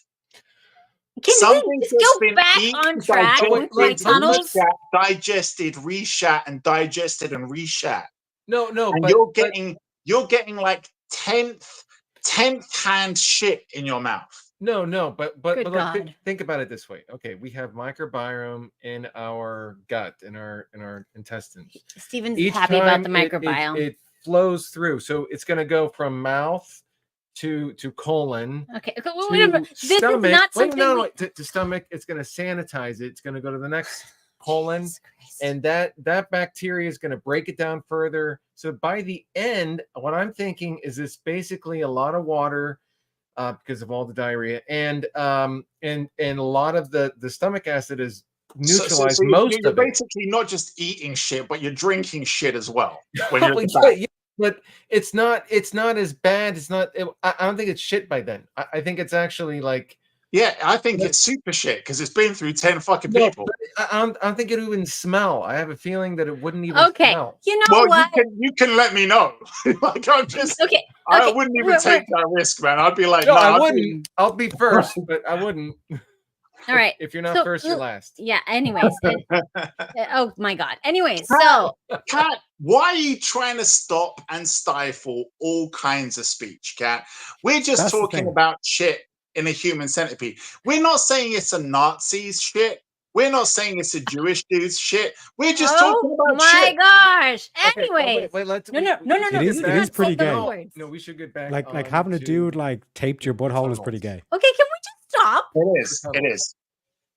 Can Something we just that's go been back eaten, on track with my digested, tunnels? digested, reshat, and digested and reshat. No, And but you're getting like 10th hand shit in your mouth. No, but Good like, God. think about it this way. Okay, we have microbiome in our gut, in our intestines. Steven's Each happy about time the microbiome. it flows through, so it's going to go from mouth to colon. Okay, wait a minute. This stomach. is not something. To stomach. It's going to sanitize it. It's going to go to the next colon, Jesus Christ. and that bacteria is going to break it down further. So by the end, what I'm thinking is it's basically a lot of water. Because of all the diarrhea, and a lot of the stomach acid is neutralized. So most you're of it. basically not just eating shit, but you're drinking shit as well. When Well, you're at the back. yeah, but it's not as bad. It's not. I don't think it's shit by then. I think it's actually like. Yeah, I think it's super shit because it's been through 10 fucking No, people. but I don't think it would even smell. I have a feeling that it wouldn't even Okay, smell. you know Well, what? you can let me know. Like I'm just, Okay, I okay, wouldn't even take that risk, man. I'd be like, No, nah, I I'd wouldn't. I'll be first, but I wouldn't. all right. If you're not So, first, you're last. Yeah. Anyways. Oh my God. Anyways, Kat, so Kat, why are you trying to stop and stifle all kinds of speech, Kat? We're just That's the talking thing. about shit in a human centipede. We're not saying it's a Nazi's shit. We're not saying it's a Jewish dude's shit. We're just talking oh about my shit. gosh. Okay, Anyways, wait, let's. no. It is- do it not is pretty say those gay. words. No, we should get back. Like having a dude like taped your butthole is pretty gay. Okay, can we just stop? It is. It is.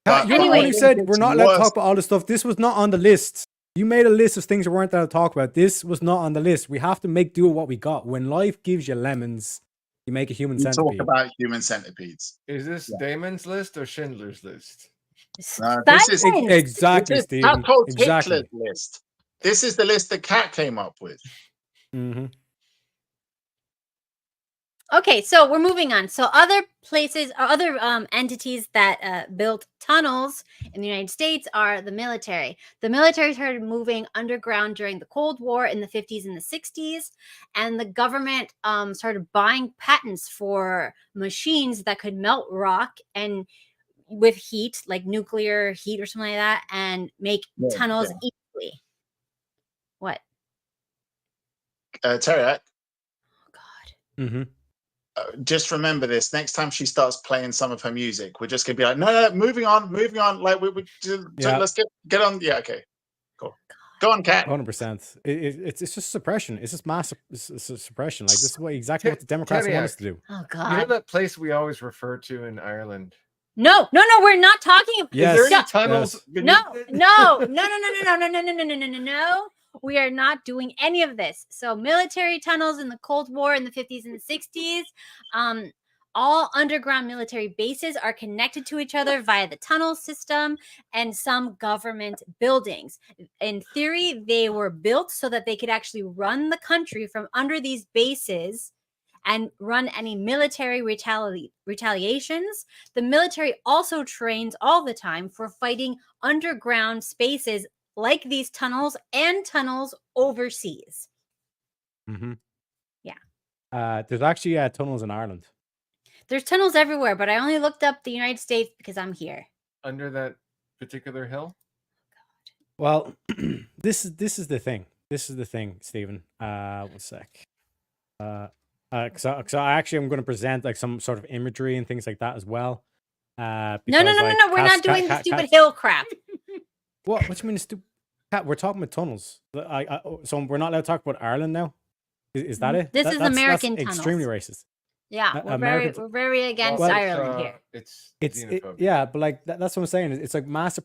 Kat, But you're the one Anyway. who said we're not allowed to talk about all this stuff. This was not on the list. You made a list of things we weren't allowed to talk about. This was not on the list. We have to make do with what we got. When life gives you lemons, you make a human We talk centipede. about human centipedes. Is this Damon's list or Schindler's List? This is Silence. Exactly, this is Stephen. Adolf Exactly. Hitler's list. This is the list that Kat came up with. Mm-hmm. Okay, so we're moving on. So other places, or other entities that built tunnels in the United States are the military. The military started moving underground during the Cold War in the 50s and the 60s, and the government started buying patents for machines that could melt rock and with heat, like nuclear heat or something like that, and make tunnels easily. What? Teriak, Oh God. Mm-hmm. just remember this. Next time she starts playing some of her music, we're just gonna be like, no, moving on. Like Yeah. let's get on. Yeah, okay, cool. Go on, Kat. 100%. It's just suppression. It's just mass suppression. Like this is exactly what the Democrats want us to do. Oh You know God. that place we always refer to in Ireland? No, we're not talking about Yes. Is there any Yes. tunnels? No. beneath it? No. We are not doing any of this. So military tunnels in the Cold War in the 50s and the 60s. All underground military bases are connected to each other via the tunnel system and some government buildings. In theory, they were built so that they could actually run the country from under these bases and run any military retaliations. The military also trains all the time for fighting underground spaces like these tunnels and tunnels overseas. Mm-hmm. Yeah. There's actually tunnels in Ireland. There's tunnels everywhere, but I only looked up the United States because I'm here. Under that particular hill? Well, this is the thing. This is the thing, Stephen. 1 sec. So I actually am going to present like some sort of imagery and things like that as well. No. Because, We're not doing the stupid hill crap. What do you mean stupid? Kat, we're talking about tunnels. So we're not allowed to talk about Ireland now. Is that it? This is American tunnels. Extremely racist. Yeah, we're very against Well, Ireland here. It's It's yeah, but like that's what I'm saying. It's like mass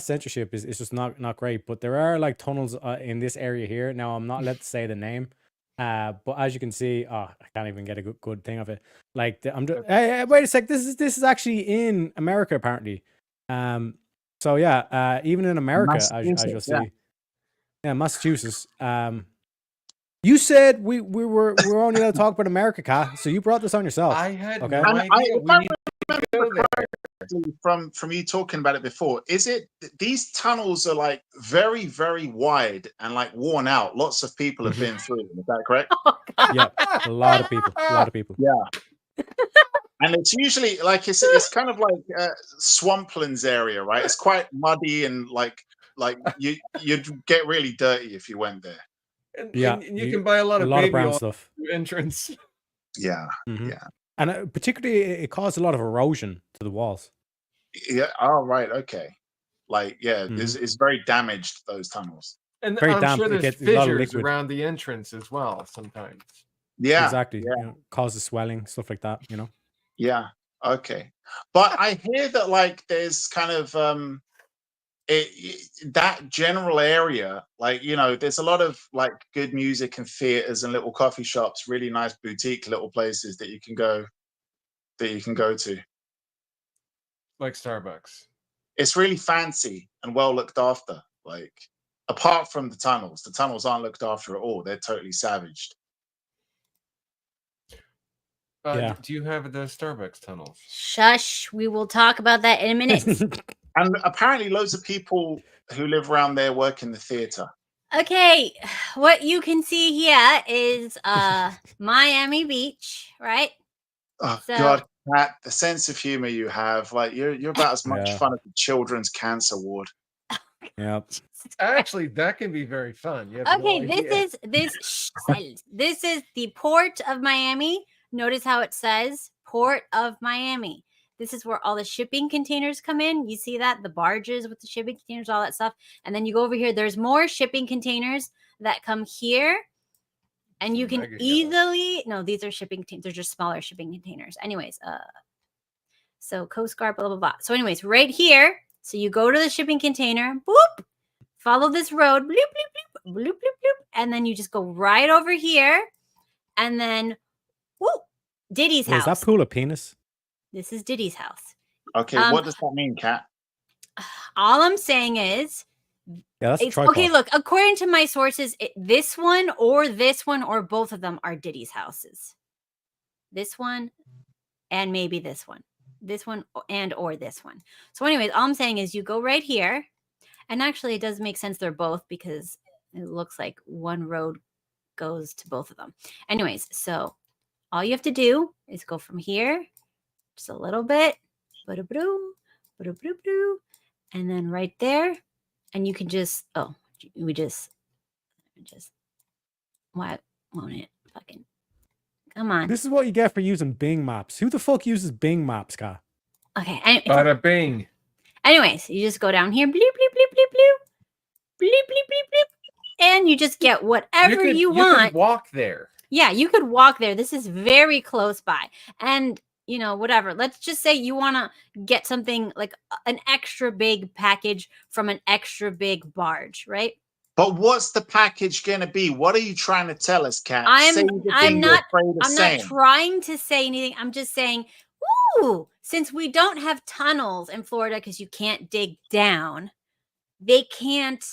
censorship is just not great. But there are like tunnels in this area here. Now I'm not allowed to say the name, but as you can see, I can't even get a good thing of it. Like I'm just, hey, wait a sec. This is actually in America apparently. So yeah, even in America, as you'll see, yeah, Massachusetts. You said we're only allowed to talk about America, Kat. So you brought this on yourself. I had Okay. no idea. We need go there. From you talking about it before, is it these tunnels are like very, very wide and like worn out? Lots of people have been through them. Is that correct? Yeah, a lot of people. A lot of people. Yeah. And it's usually like it's kind of like swamplands area, right? It's quite muddy and like you'd get really dirty if you went there. And, Yeah, and you can buy a lot of baby brown oil stuff. entrance. Yeah, Mhm. yeah, And particularly, it caused a lot of erosion to the walls. yeah. Oh, right, okay. Like, yeah, Mhm. it's very damaged, those tunnels. And Very I'm damp. sure It there's gets a lot of fissures liquid. around the entrance as well sometimes. Yeah, Exactly. yeah, You know, causes swelling, stuff like that. You know. yeah. Okay, but I hear that like there's kind of that general area, like there's a lot of like good music and theaters and little coffee shops, really nice boutique little places that you can go to. Like Starbucks. It's really fancy and well looked after. Like apart from the tunnels aren't looked after at all. They're totally savaged. Yeah. Do you have the Starbucks tunnels? Shush. We will talk about that in a minute. And apparently loads of people who live around there work in the theater. Okay, what you can see here is Miami Beach, right? Oh So- God, Pat, the sense of humor you have, like you're about as much Yeah. fun as the Children's Cancer Ward. Yeah. Actually, that can be very fun. You have no Okay, idea. silence. This is the Port of Miami. Notice how it says Port of Miami. This is where all the shipping containers come in. You see that? The barges with the shipping containers, all that stuff. And then you go over here. There's more shipping containers that come here. And you can Mega easily... No, these are shipping containers. They're just smaller shipping containers. Anyways, so Coast Guard, blah, blah, blah. So anyways, right here. So you go to the shipping container. Boop. Follow this road. Bloop, bloop, bloop, bloop, bloop, bloop. And then you just go right over here. And then, whoop, Diddy's Wait, is house. that pool of penis? This is Diddy's house. Okay, what does that mean, Kat? All I'm saying is, Yeah, that's a it's, tripod. okay, look, according to my sources, this one or both of them are Diddy's houses. This one and maybe this one. This one and or this one. So anyways, all I'm saying is you go right here. And actually, it does make sense they're both because it looks like one road goes to both of them. Anyways, so all you have to do is go from here just a little bit, and then right there, and you can just why won't it fucking come on? This is what you get for using Bing Maps. Who the fuck uses Bing Maps, Kat? Okay, Bada bing. anyways, you just go down here, bloop bloop bloop bloop bloop, bloop bloop bloop bloop, and you just get whatever you want. Could walk there. Yeah, you could walk there. This is very close by. And, whatever. Let's just say you want to get something like an extra big package from an extra big barge, right? But what's the package going to be? What are you trying to tell us, Kat? I'm not saying. trying to say anything. I'm just saying, since we don't have tunnels in Florida because you can't dig down, they can't,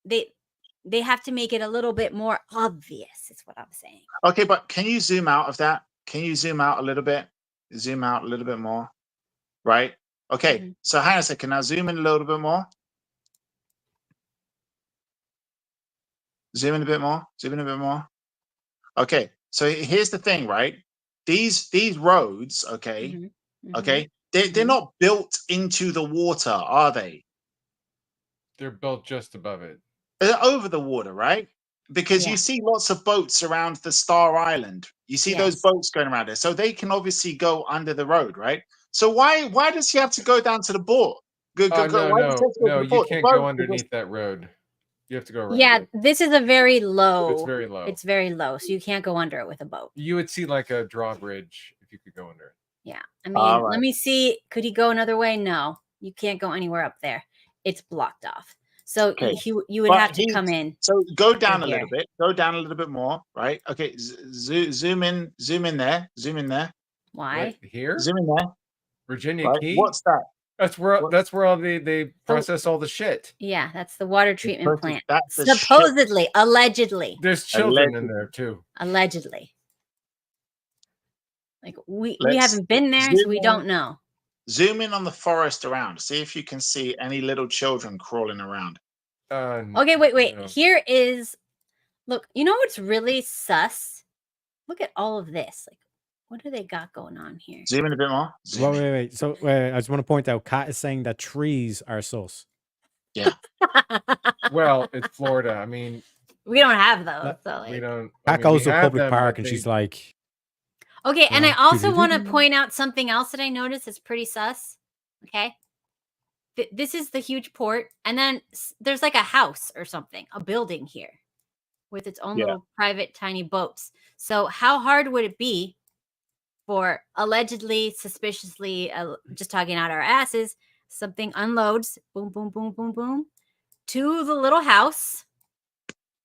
they have to make it a little bit more obvious, is what I'm saying. Okay, but can you zoom out of that? Can you zoom out a little bit? Zoom out a little bit more. Right? Okay, so hang on a second. Now zoom in a little bit more. Zoom in a bit more. Zoom in a bit more. Okay, so here's the thing, right? These roads, okay, okay, they're not built into the water, are they? They're built just above it. They're over the water, right? Because you see lots of boats around the Star Island. You see those boats going around there. So they can obviously go under the road, right? So why does he have to go down to the boat? No, you can't go underneath that road. You have to go around. Yeah, this is a very low. It's very low. It's very low, so you can't go under it with a boat. You would see like a drawbridge if you could go under it. Yeah, I mean, let me see. Could he go another way? No, you can't go anywhere up there. It's blocked off. So you would have to come in. So go down a little bit. Go down a little bit more, right? Okay, zoom in there. Zoom in there. Why? What, here? Zoom in there. Virginia Key? What's that? That's where all they process all the shit. Yeah, that's the water treatment plant. That's the supposedly, allegedly. There's children in there too. Allegedly. Like we Let's haven't been there, so zoom we in. don't know. Zoom in on the forest around. See if you can see any little children crawling around. Okay, wait. No. Here is, look, you know what's really sus? Look at all of this. Like, what do they got going on here? Zoom in a bit more. Zoom in. Wait. So I just want to point out, Kat is saying that trees are sus. Yeah. Well, it's Florida. I mean, We don't have those. That- So like, we don't. Kat I mean, goes we to a have public them, park but and they- she's like, okay, and I No. also want to point out something else that I noticed is pretty sus. Okay. This is the huge port, and then there's like a house or something, a building here with its own Yeah. little private tiny boats. So how hard would it be for allegedly, suspiciously, just talking out our asses, something unloads, boom, boom, boom, boom, boom, to the little house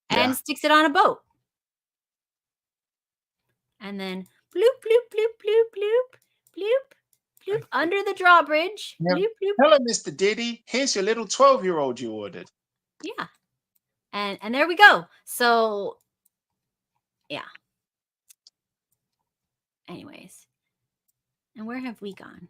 and Yeah. sticks it on a boat. And then bloop, bloop, bloop, bloop, bloop, bloop, bloop, under the drawbridge. Yeah. Bloop, bloop. Hello, Mr. Diddy. Here's your little 12-year-old you ordered. Yeah. And there we go. So yeah. Anyways. And where have we gone?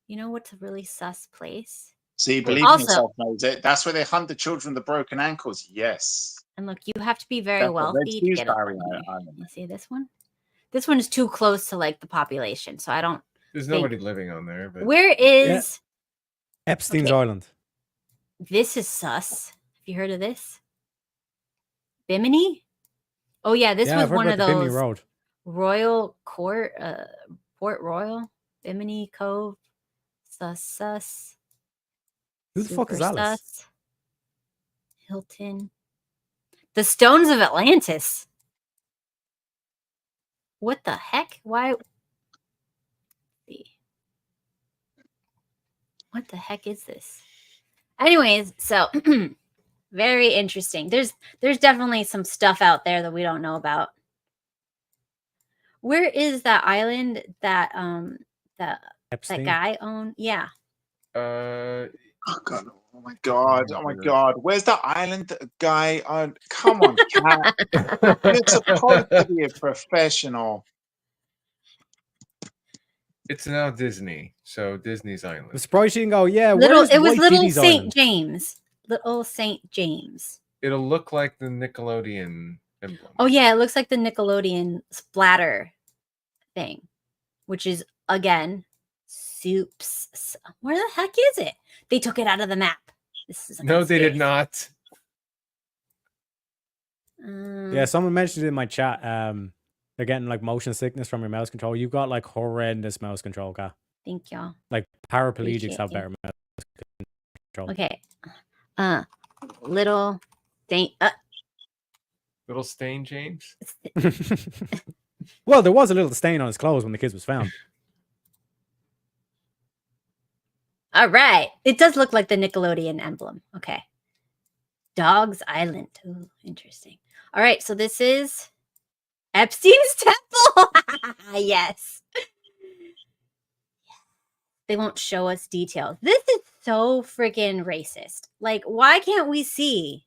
You know what's a really sus place? See, believe Also- in yourself, knows it. That's where they hunt the children with the broken ankles. Yes. And look, you have to be very That's a Red wealthy to Shoes get up Diary on here. island. You see this one? This one is too close to like the population, so I don't. There's think- nobody living on there. But Where is Epstein's Okay. Island. this? Is sus? Have you heard of this? Bimini? Oh yeah, this yeah, was I've heard one of about the Bimini those Road. Royal Court, Port Royal, Bimini Cove, sus. Who the fuck is super Alice? sus, Hilton. The Stones of Atlantis. What the heck? Why? What the heck is this? Anyways, so very interesting. There's definitely some stuff out there that we don't know about. Where is that island that that Epstein. guy owned? Yeah. Oh god! Oh my god! Oh my god! Where's the island guy? Come on, Kat. You're supposed to be a professional. it's now Disney, so Disney's I'm Island. surprised she didn't go, yeah, Little. where's It was White Little Diddy's Saint Island? James. Little Saint James. It'll look like the Nickelodeon emblem. Oh yeah, it looks like the Nickelodeon splatter thing, which is again soups. Where the heck is it? They took it out of the map. This is a No, they did conspiracy. not. Yeah, someone mentioned it in my chat. They're getting like motion sickness from your mouse control. You've got like horrendous mouse control, Kat. Thank y'all. Like paraplegics Appreciate have you. better mouse control. Okay. Little thing. Little stain, James. Well, there was a little stain on his clothes when the kids was found. All right. It does look like the Nickelodeon emblem. Okay. Dog's Island. Ooh, interesting. All right. So this is Epstein's Temple. Yes. They won't show us details. This is so freaking racist. Like, why can't we see?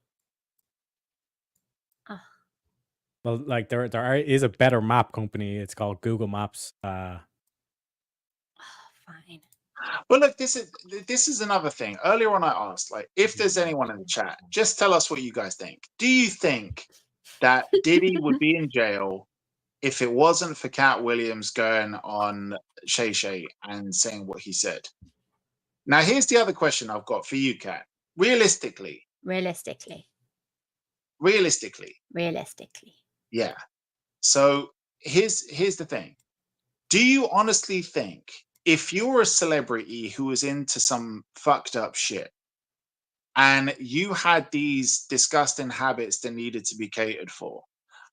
Well, like there is a better map company. It's called Google Maps. Fine. But look, this is another thing. Earlier on, I asked, like, if there's anyone in the chat, just tell us what you guys think. Do you think that Diddy would be in jail if it wasn't for Cat Williams going on Shay Shay and saying what he said? Now, here's the other question I've got for you, Kat. Realistically. Yeah. So here's the thing. Do you honestly think if you're a celebrity who was into some fucked up shit and you had these disgusting habits that needed to be catered for,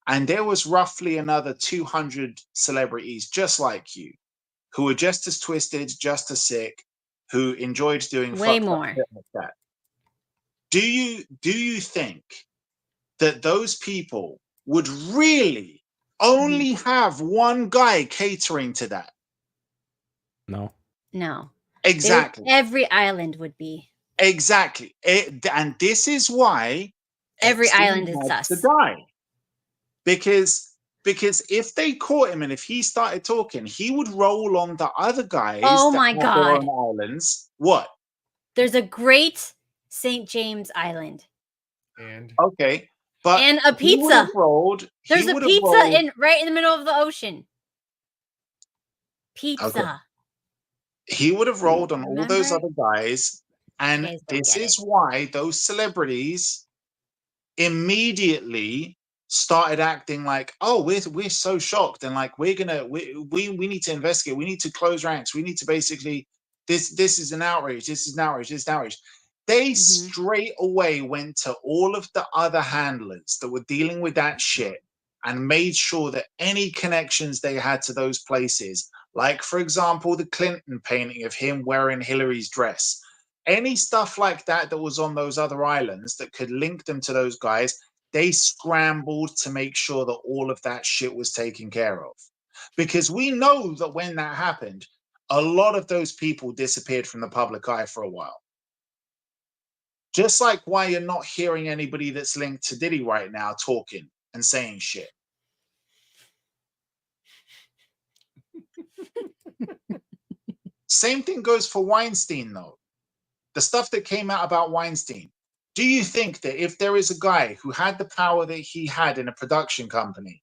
and there was roughly another 200 celebrities just like you who were just as twisted, just as sick, who enjoyed doing Way fucked up more. shit like that, do you think that those people would really only have one guy catering to that? No. No. Exactly. Every island would be. Exactly. And this is why Every Epstein island is had sus. to die. Because because if they caught him and if he started talking, he would roll on the other guys Oh that my have their God. own islands. What? There's a great St. James Island. And Okay, but And a he would have pizza. rolled. There's he a would have pizza rolled, right in the middle of the ocean. Pizza. Okay. He would have rolled on all those Remember? other guys, and guys don't this get is why those celebrities immediately started acting like, oh, we're so shocked, and like we need to investigate, we need to close ranks, we need to basically this is an outrage, this is an outrage, this is an outrage. They straight away went to all of the other handlers that were dealing with that shit and made sure that any connections they had to those places, like for example the Clinton painting of him wearing Hillary's dress, any stuff like that that was on those other islands that could link them to those guys, they scrambled to make sure that all of that shit was taken care of. Because we know that when that happened, a lot of those people disappeared from the public eye for a while. Just like why you're not hearing anybody that's linked to Diddy right now talking and saying shit. Same thing goes for Weinstein, though. The stuff that came out about Weinstein. Do you think that if there is a guy who had the power that he had in a production company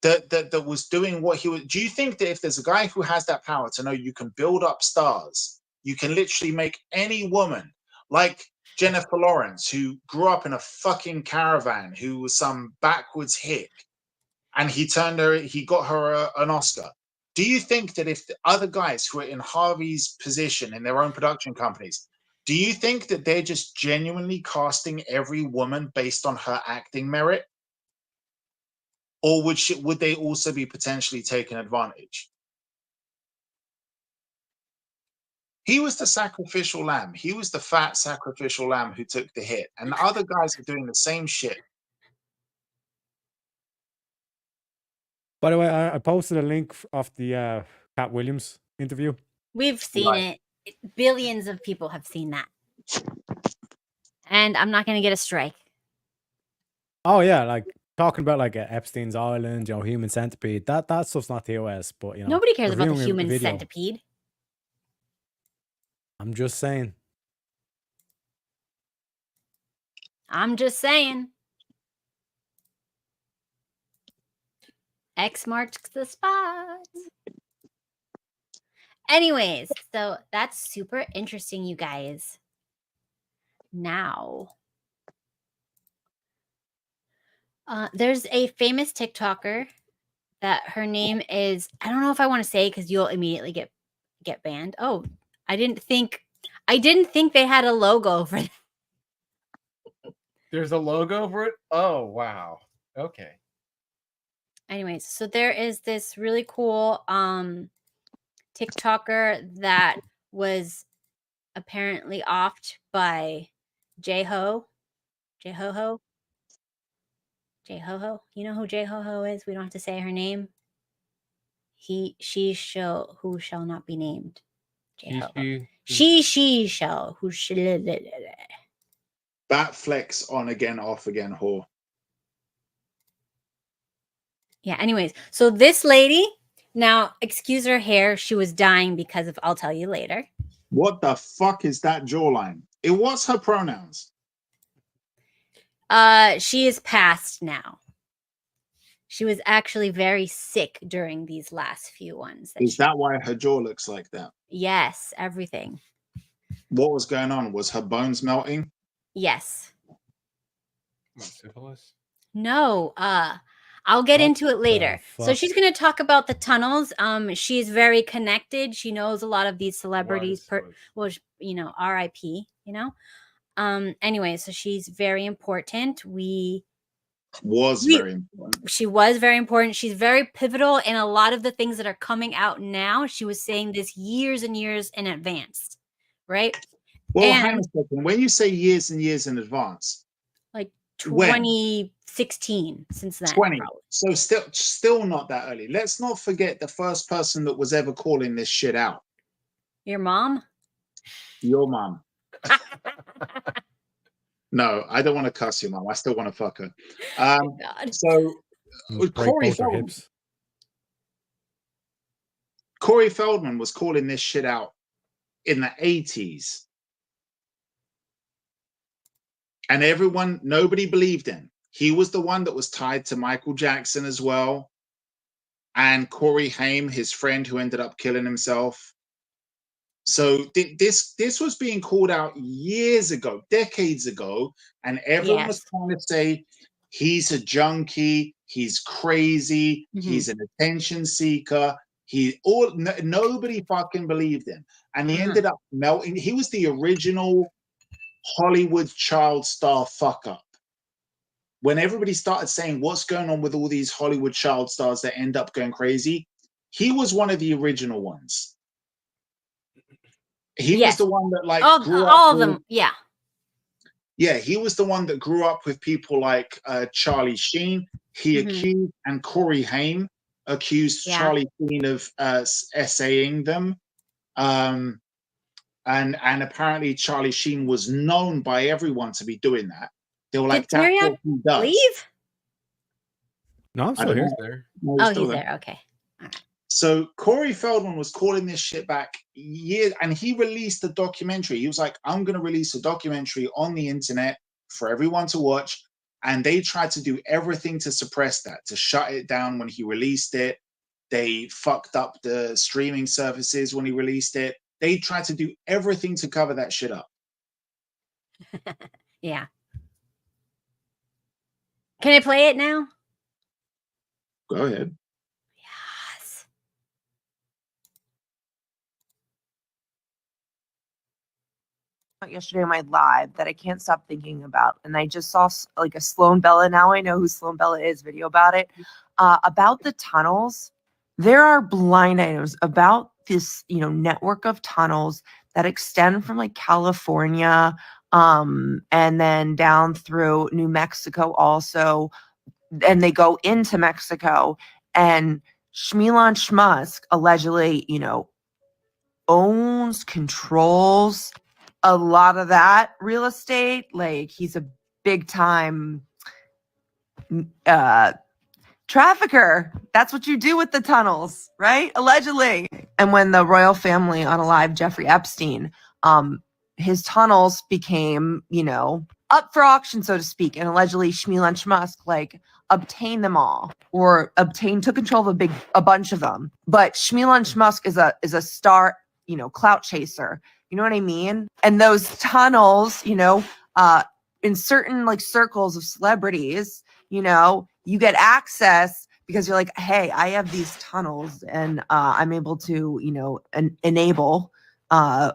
that was doing what he was, do you think that if there's a guy who has that power to know you can build up stars, you can literally make any woman like Jennifer Lawrence, who grew up in a fucking caravan, who was some backwards hick, and he got her an Oscar. Do you think that if the other guys who are in Harvey's position in their own production companies, do you think that they're just genuinely casting every woman based on her acting merit? Or would they also be potentially taking advantage? He was the sacrificial lamb. He was the fat sacrificial lamb who took the hit. And the other guys are doing the same shit. By the way, I posted a link of the Cat Williams interview. We've seen it. Billions of people have seen that. And I'm not going to get a strike. Oh yeah, like talking about like Epstein's Island, you know, Human Centipede. That stuff's not TOS, but you know, Nobody cares about the reviewing a human video. centipede. I'm just saying. I'm just saying. X marks the spot. Anyways, so that's super interesting, you guys. Now, there's a famous TikToker that her name is, I don't know if I want to say because you'll immediately get banned. Oh, I didn't think they had a logo for that. there's a logo for it. Oh wow. Okay. Anyways, so there is this really cool TikToker that was apparently offed by J-Ho. J-Ho-Ho. J-Ho-Ho. You know who J-Ho-Ho is? We don't have to say her name. She shall who shall not be named. J-Ho-Ho. She shall who shall. Bat flex on again, off again, whore. Yeah, anyways, so this lady, now excuse her hair, she was dying because of, I'll tell you later. What the fuck is that jawline? What's her pronouns? She is past now. She was actually very sick during these last few ones. Is that why her jaw looks like that? Yes, everything. What was going on? Was her bones melting? Yes. Syphilis? No, I'll get into it later. So she's going to talk about the tunnels. She's very connected. She knows a lot of these celebrities. Well, you know, RIP, you know. Anyway, so she's very important. Very important. She was very important. She's very pivotal in a lot of the things that are coming out now. She was saying this years and years in advance, right? Well, hang on a second. When you say years and years in advance, like 2016, since then. 20. Probably. So still not that early. Let's not forget the first person that was ever calling this shit out. Your mom? Your mom. No, I don't want to cuss your mom. I still want to fuck her. So break Corey both their Feldman. hips. Corey Feldman was calling this shit out in the 80s. And nobody believed him. He was the one that was tied to Michael Jackson as well. And Corey Haim, his friend who ended up killing himself. So this was being called out years ago, decades ago. And everyone was trying to say, he's a junkie, he's crazy, he's an attention seeker. Nobody fucking believed him. And he ended up melting. He was the original Hollywood child star fuck up. When everybody started saying what's going on with all these Hollywood child stars that end up going crazy, he was one of the original ones. He was the one that grew up all of them. Yeah. Yeah, he was the one that grew up with people like Charlie Sheen. He accused, and Corey Haim accused Charlie Sheen of essaying them. And apparently Charlie Sheen was known by everyone to be doing that. They were like, that's what he does. Leave? No, I'm still here. No, he's there. Okay. All right. So Corey Feldman was calling this shit back years, and he released a documentary. He was like, I'm going to release a documentary on the internet for everyone to watch. And they tried to do everything to suppress that, to shut it down when he released it. They fucked up the streaming services when he released it. They tried to do everything to cover that shit up. Yeah. Can I play it now? Go ahead. Yes. Yesterday on my live that I can't stop thinking about, and I just saw like a Sloan Bella. Now I know who Sloan Bella is. Video about it, about the tunnels. There are blind items about this, network of tunnels that extend from like California, and then down through New Mexico also, and they go into Mexico. And Shmilan Shmusk allegedly, owns, controls a lot of that real estate. Like, he's a big time trafficker. That's what you do with the tunnels, right? Allegedly. And when the royal family on Alive, Jeffrey Epstein, his tunnels became, up for auction, so to speak. And allegedly Shmilan Shmusk obtained them all, or took control of a bunch of them. But Shmilan Shmusk is a star, clout chaser. You know what I mean? And those tunnels, in certain circles of celebrities, you get access because you're like, hey, I have these tunnels and I'm able to, enable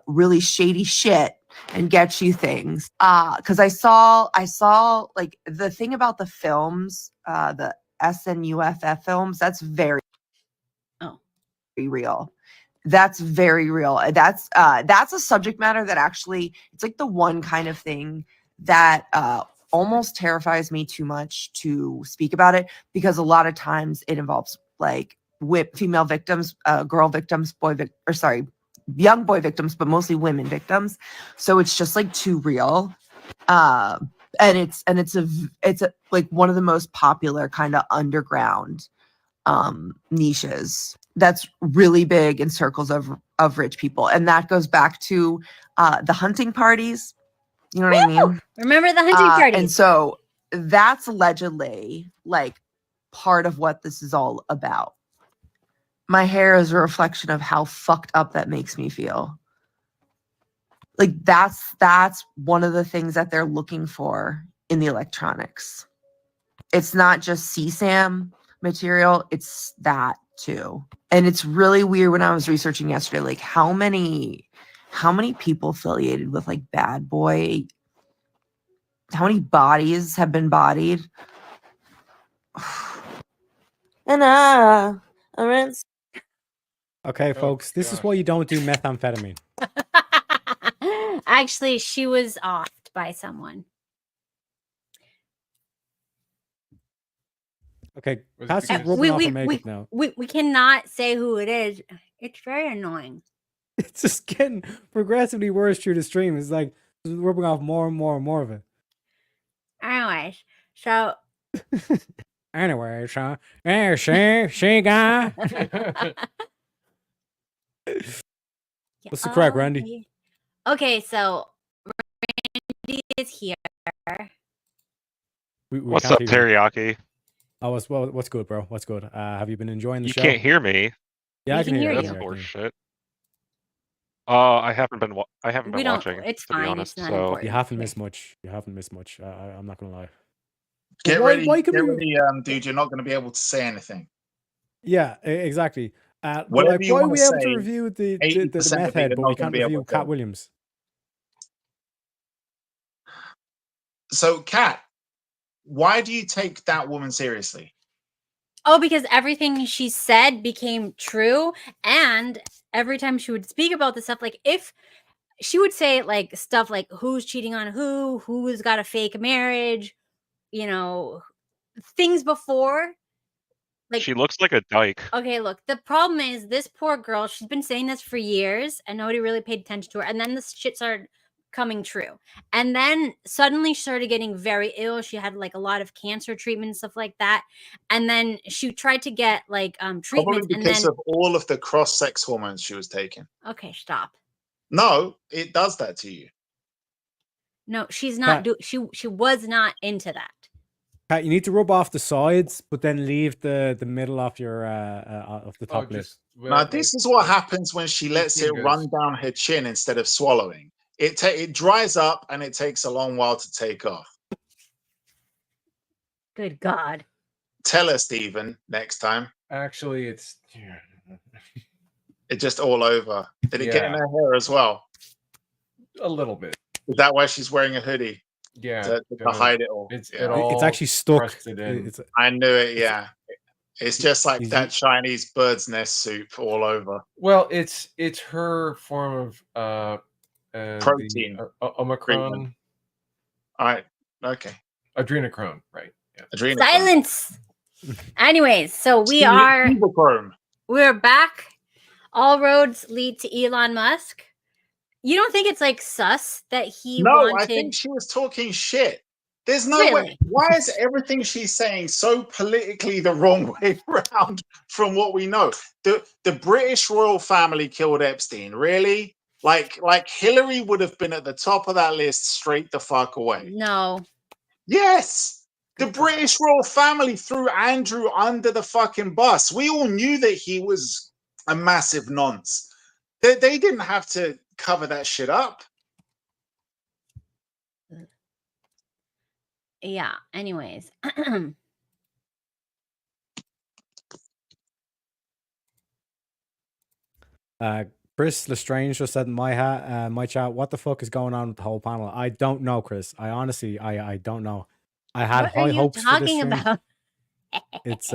really shady shit and get you things. Because I saw like the thing about the films, the SNUFF films, that's very real. That's very real. That's a subject matter that actually, it's like the one kind of thing that almost terrifies me too much to speak about it, because a lot of times it involves female victims, girl victims, young boy victims, but mostly women victims. So it's just too real. And it's one of the most popular kind of underground niches that's really big in circles of rich people. And that goes back to the hunting parties. You know what I mean? Remember the hunting parties? And so that's allegedly part of what this is all about. My hair is a reflection of how fucked up that makes me feel. That's one of the things that they're looking for in the electronics. It's not just CSAM material, it's that too. And it's really weird when I was researching yesterday, how many people affiliated with Bad Boy, how many bodies have been bodied. And Okay, folks, this is why you don't do methamphetamine. Actually, she was offed by someone. Okay, Patsy's rubbing off her makeup now. We cannot say who it is. It's very annoying. It's just getting progressively worse through the stream. It's like rubbing off more and more and more of it. Anyways, so Anyway, so yeah, see, guy. What's the crack, Randy? Okay, so Randy is here. We What's can't up, hear you. Teriyaki? Oh, what's good, bro? What's good? Have you been enjoying the You show? can't hear me. Yeah, We I can can hear hear you. you. That's I can hear you. horseshit. I haven't been. We don't. Watching. It's to be fine. honest, It's not so You important. haven't missed much. You haven't missed much. I'm not gonna lie. Get Why- ready, why can get we- ready, dude. You're not going to be able to say anything. Yeah, exactly. But Whatever like, you why are wanna we able to say, review the 80% meth of it head, you're but not we gonna can't be able review to Cat say. Williams? So, Kat, why do you take that woman seriously? Oh, because everything she said became true, and every time she would speak about this stuff, like if she would say like stuff like who's cheating on who's got a fake marriage, you know, things before. Like, she looks like a dyke. okay, look, the problem is this poor girl, she's been saying this for years and nobody really paid attention to her. And then this shit started coming true. And then suddenly she started getting very ill. She had like a lot of cancer treatment and stuff like that. And then she tried to get like Probably treatments and because then of all of the cross-sex hormones she was taking. okay, stop. No, it does that to you. No, she's not Kat, she was not into that. Kat, you need to rub off the sides, but then leave the middle of your of the top lip. Now, this is what happens when she lets it fingers. run down her chin instead of swallowing. It dries up and it takes a long while to take off. Good God. Tell her, Stephen, next time. Actually, it's It just all over. Did it get in Yeah. her hair as well? a little bit. Is that why she's wearing a hoodie? Yeah, To hide it all. It's Yeah. it all It's actually stuck. crusted in. It's I knew it, yeah. It's just like Is that it- Chinese bird's nest soup all over. Well, it's her form of Protein. the, Omicron All right. Okay. adrenochrome, right? Yeah. Adrenochrome. Silence. Anyways, so we're back. All roads lead to Elon Musk. You don't think it's like sus that he No, wanted? I think she was talking shit. There's no way. Really? Why is everything she's saying so politically the wrong way around from what we know? The British royal family killed Epstein. Really? Like Hillary would have been at the top of that list straight the fuck away. No. Yes. The British royal family threw Andrew under the fucking bus. We all knew that he was a massive nonce. They didn't have to cover that shit up. Yeah. Anyways. Chris Lestrange just said in my chat, what the fuck is going on with the whole panel? I don't know, Chris. I honestly, I don't know. I had What high are you hopes for this talking stream. about? It's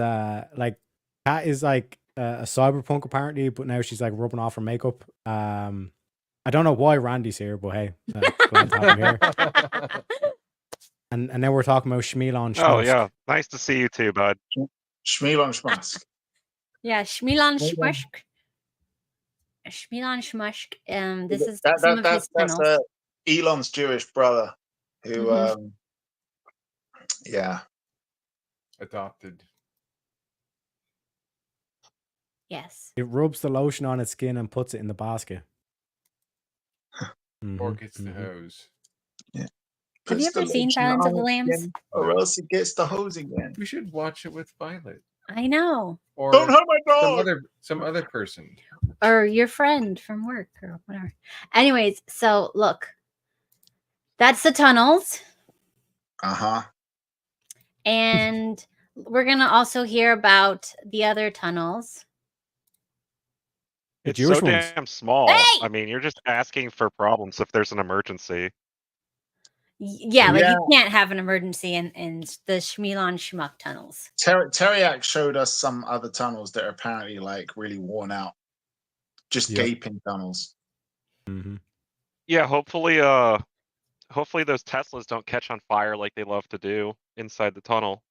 like Kat is like a cyberpunk apparently, but now she's like rubbing off her makeup. I don't know why Randy's here, but hey, glad to have him here. And now we're talking about Shmilon. Oh yeah, nice to see you too, bud. Shmilon Shmask. Yeah, Shmilon Shmilon. Shmushk. Shmilon Shmushk. This is That- some of that's his tunnels. Elon's Jewish brother who Mhm. yeah. Adopted. Yes. It rubs the lotion on its skin and puts it in the basket. Or Mhm, gets the mhm. hose. Have you Puts ever the seen lotion Silence of on the his Lambs? skin, or else he gets the hose again. We should watch it with Violet I know. or Don't hurt my dog. some other person. Or your friend from work or whatever. Anyways, so look. That's the tunnels. Uh-huh. And we're going to also hear about the other tunnels. The It's Jewish so ones. damn small. Hey! I mean, you're just asking for problems if there's an emergency. Yeah, like Yeah. you can't have an emergency in the Shmilon Shmuck tunnels. Teriak showed us some other tunnels that are apparently like really worn out. Just Yep. gaping tunnels. Mhm. Yeah, hopefully those Teslas don't catch on fire like they love to do inside the tunnel.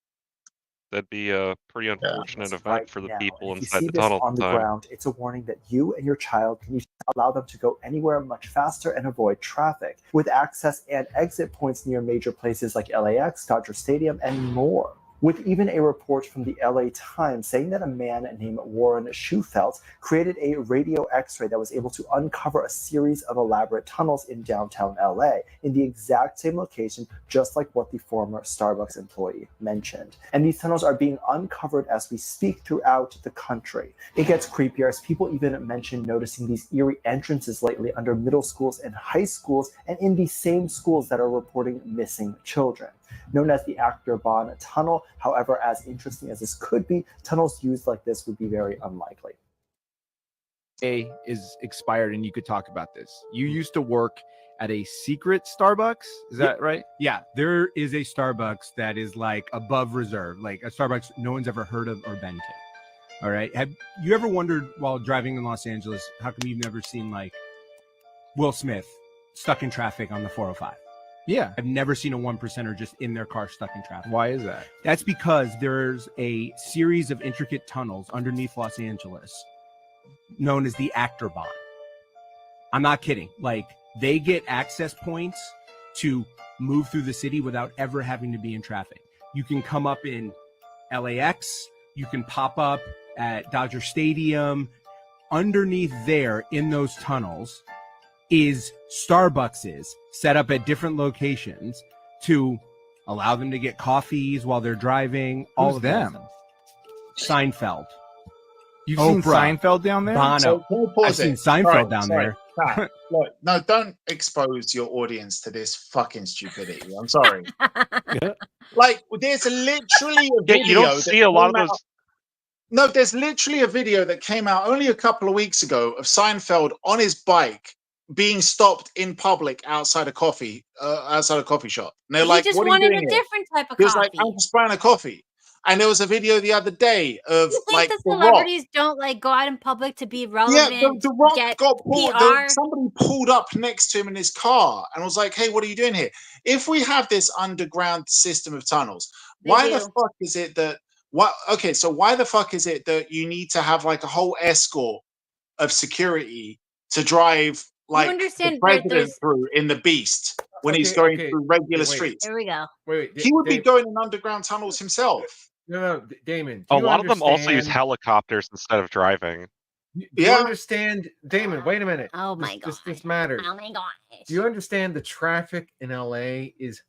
That'd be a pretty unfortunate event right for the now. people And if you inside see the this tunnel on at the the time. ground, it's a warning that you and your child can allow them to go anywhere much faster and avoid traffic, with access and exit points near major places like LAX, Dodger Stadium, and more. with even a report from the LA Times saying that a man named Warren Schufelt created a radio X-ray that was able to uncover a series of elaborate tunnels in downtown LA in the exact same location, just like what the former Starbucks employee mentioned. And these tunnels are being uncovered as we speak throughout the country. It gets creepier as people even mention noticing these eerie entrances lately under middle schools and high schools, and in the same schools that are reporting missing children. Known as the Achterbahn Tunnel, however, as interesting as this could be, tunnels used like this would be very unlikely. Is expired, and you could talk about this. You used to work at a secret Starbucks, is that right? Yeah, there is a Starbucks that is like above reserve, like a Starbucks no one's ever heard of or been to. All right. Have you ever wondered while driving in Los Angeles, how come you've never seen like Will Smith stuck in traffic on the 405? Yeah. I've never seen a 1%er just in their car stuck in traffic. Why is that? That's because there's a series of intricate tunnels underneath Los Angeles known as the Achterbahn. I'm not kidding. Like, they get access points to move through the city without ever having to be in traffic. You can come up in LAX, you can pop up at Dodger Stadium. Underneath there in those tunnels is Starbuckses set up at different locations to allow them to get coffees while they're driving. All Who's of them? Seinfeld. You've seen Oprah. Seinfeld down there? Bono. So can we pause I've seen it? Seinfeld down there. Pat, look, no, don't expose your audience to this fucking stupidity. I'm sorry. Yeah. Like, there's literally a Yeah, video. you don't that see a lot of came out- those. No, there's literally a video that came out only a couple of weeks ago of Seinfeld on his bike being stopped in public outside a coffee shop. And they're He like, just "What are you wanted doing a here?" different type of He was coffee. like, "I'm just buying a coffee." And there was a video the other day of You think like the The Rock. celebrities don't like go out in public to be Yeah, relevant? the Rock get got pulled. PR? Somebody pulled up next to him in his car and was like, "Hey, what are you doing here?" If we have this underground system of tunnels, They why the do. fuck is it that? What? Okay, so why the fuck is it that you need to have like a whole escort of security to drive like the understand that president there's- through in the Beast when he's Okay, going okay, through regular wait. streets? Here we go. Wait, He would be Dave- going in underground tunnels himself. No, Damon. do A you lot of them also use understand- helicopters instead of driving. Do you Yeah. understand, Damon? Wait a minute. Oh my This god. matters. Oh my gosh. Do you understand the traffic in LA is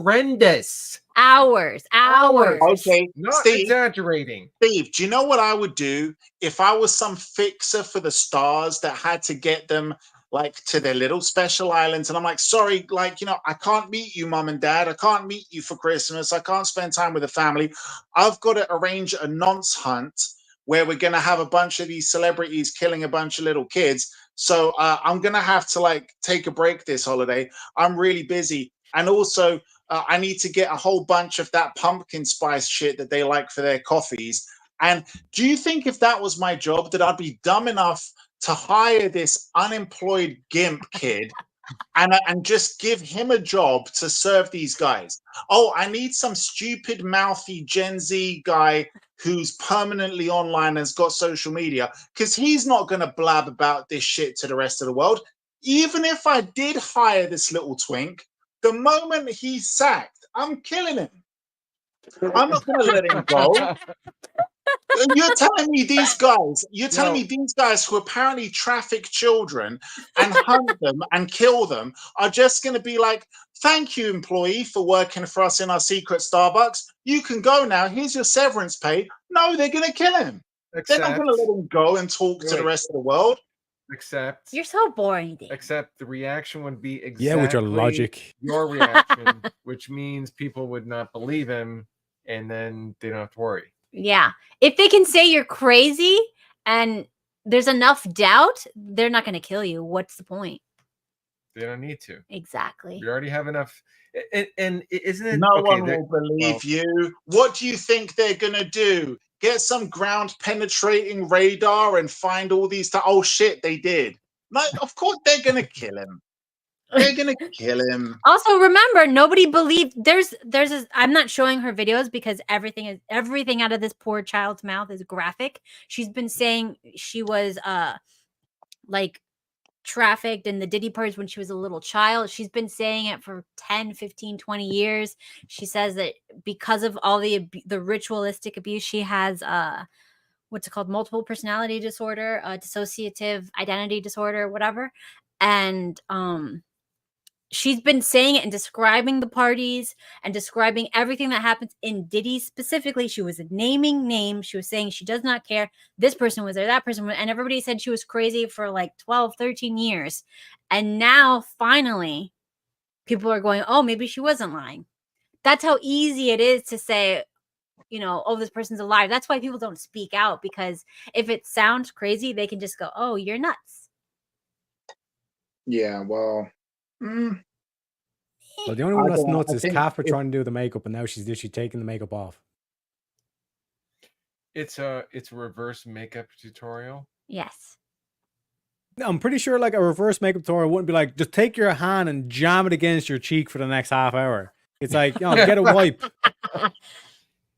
horrendous? Hours. Okay, Not Steve. exaggerating. Steve, do you know what I would do if I was some fixer for the stars that had to get them like to their little special islands? And I'm like, sorry, like, I can't meet you, mom and dad. I can't meet you for Christmas. I can't spend time with the family. I've got to arrange a nonce hunt where we're going to have a bunch of these celebrities killing a bunch of little kids. So I'm going to have to like take a break this holiday. I'm really busy. And also, I need to get a whole bunch of that pumpkin spice shit that they like for their coffees. And do you think if that was my job, that I'd be dumb enough to hire this unemployed gimp kid and just give him a job to serve these guys? Oh, I need some stupid, mouthy Gen Z guy who's permanently online and has got social media, because he's not going to blab about this shit to the rest of the world. Even if I did hire this little twink, the moment he's sacked, I'm killing him. I'm not going to let him go. You're telling me these guys who apparently traffic children and hunt them and kill them are just going to be like, thank you, employee, for working for us in our secret Starbucks. You can go now. Here's your severance pay. No, they're going to kill him. They're not going to let him go and talk to the rest of the world. Except You're so boring, Dave. Except the reaction would be exactly Yeah, with your logic. your reaction, which means people would not believe him, and then they don't have to worry. Yeah. If they can say you're crazy and there's enough doubt, they're not going to kill you. What's the point? They don't need to. Exactly. We already have enough. And isn't it? No okay, one will believe you. What do you think they're going to do? Get some ground penetrating radar and find all these oh shit, they did. Like, of course they're gonna kill him. They're gonna kill him. Also, remember, nobody believed I'm not showing her videos because everything out of this poor child's mouth is graphic. She's been saying she was like trafficked in the Diddy parties when she was a little child. She's been saying it for 10, 15, 20 years. She says that because of all the ritualistic abuse, she has what's it called? Multiple personality disorder, dissociative identity disorder, whatever. And she's been saying it and describing the parties and describing everything that happens in Diddy specifically. She was naming names. She was saying she does not care. This person was there, that person was, and everybody said she was crazy for like 12, 13 years. And now finally people are going, oh, maybe she wasn't lying. That's how easy it is to say, you know, oh, this person's alive. That's why people don't speak out, because if it sounds crazy, they can just go, oh, you're nuts. Yeah, well. Well, the only one that's nuts is think Kat for trying to do the makeup, and now she's literally taking the makeup off. It's a reverse makeup tutorial. Yes. I'm pretty sure like a reverse makeup tutorial wouldn't be like, just take your hand and jam it against your cheek for the next half hour. It's like, you know, get a wipe.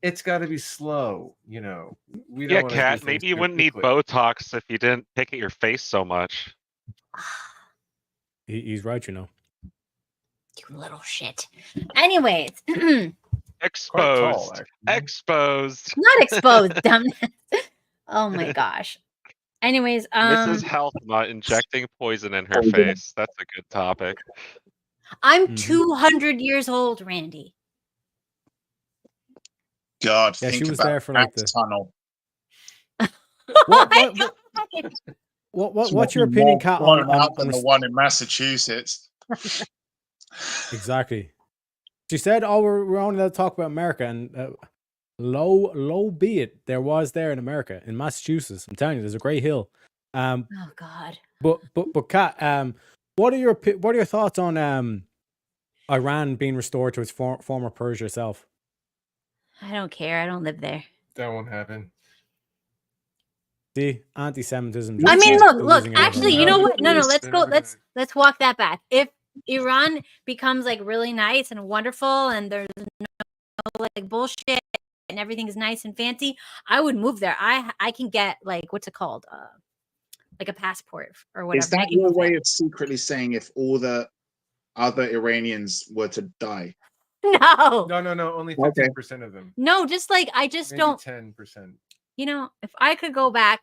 It's got to be slow, you know. We don't Yeah, wanna do Kat, things maybe you too wouldn't need quickly. Botox if you didn't pick at your face so much. He's right, you know. You little shit. Anyways. Exposed. Tall, Exposed. Not exposed, dumbness. Oh my gosh. Anyways, Mrs. Healthma injecting poison in her face. That's a good topic. I'm 200 years old, Randy. God, Yeah, think she was about there for like that the tunnel. What's your opinion, Kat, blown on out than the one in Massachusetts? Exactly. She said, "Oh, we're only allowed to talk about America," and low be it, there was there in America, in Massachusetts. I'm telling you, there's a great hill. Oh God. But Kat, what are your thoughts on Iran being restored to its former Persia self? I don't care. I don't live there. That won't happen. See, anti-Semitism. I just mean, oozing look. everywhere. Actually, you know what? No. Let's They're go. never Let's walk that back. If Iran becomes like really nice and wonderful, and there's no like bullshit, and everything's nice and fancy, I would move there. I can get like, what's it called? Like a passport or whatever. Is that your way of secretly saying if all the other Iranians were to die? No. No. Only Okay. 15% of them. No, just like I just Maybe don't. 10%. You know, if I could go back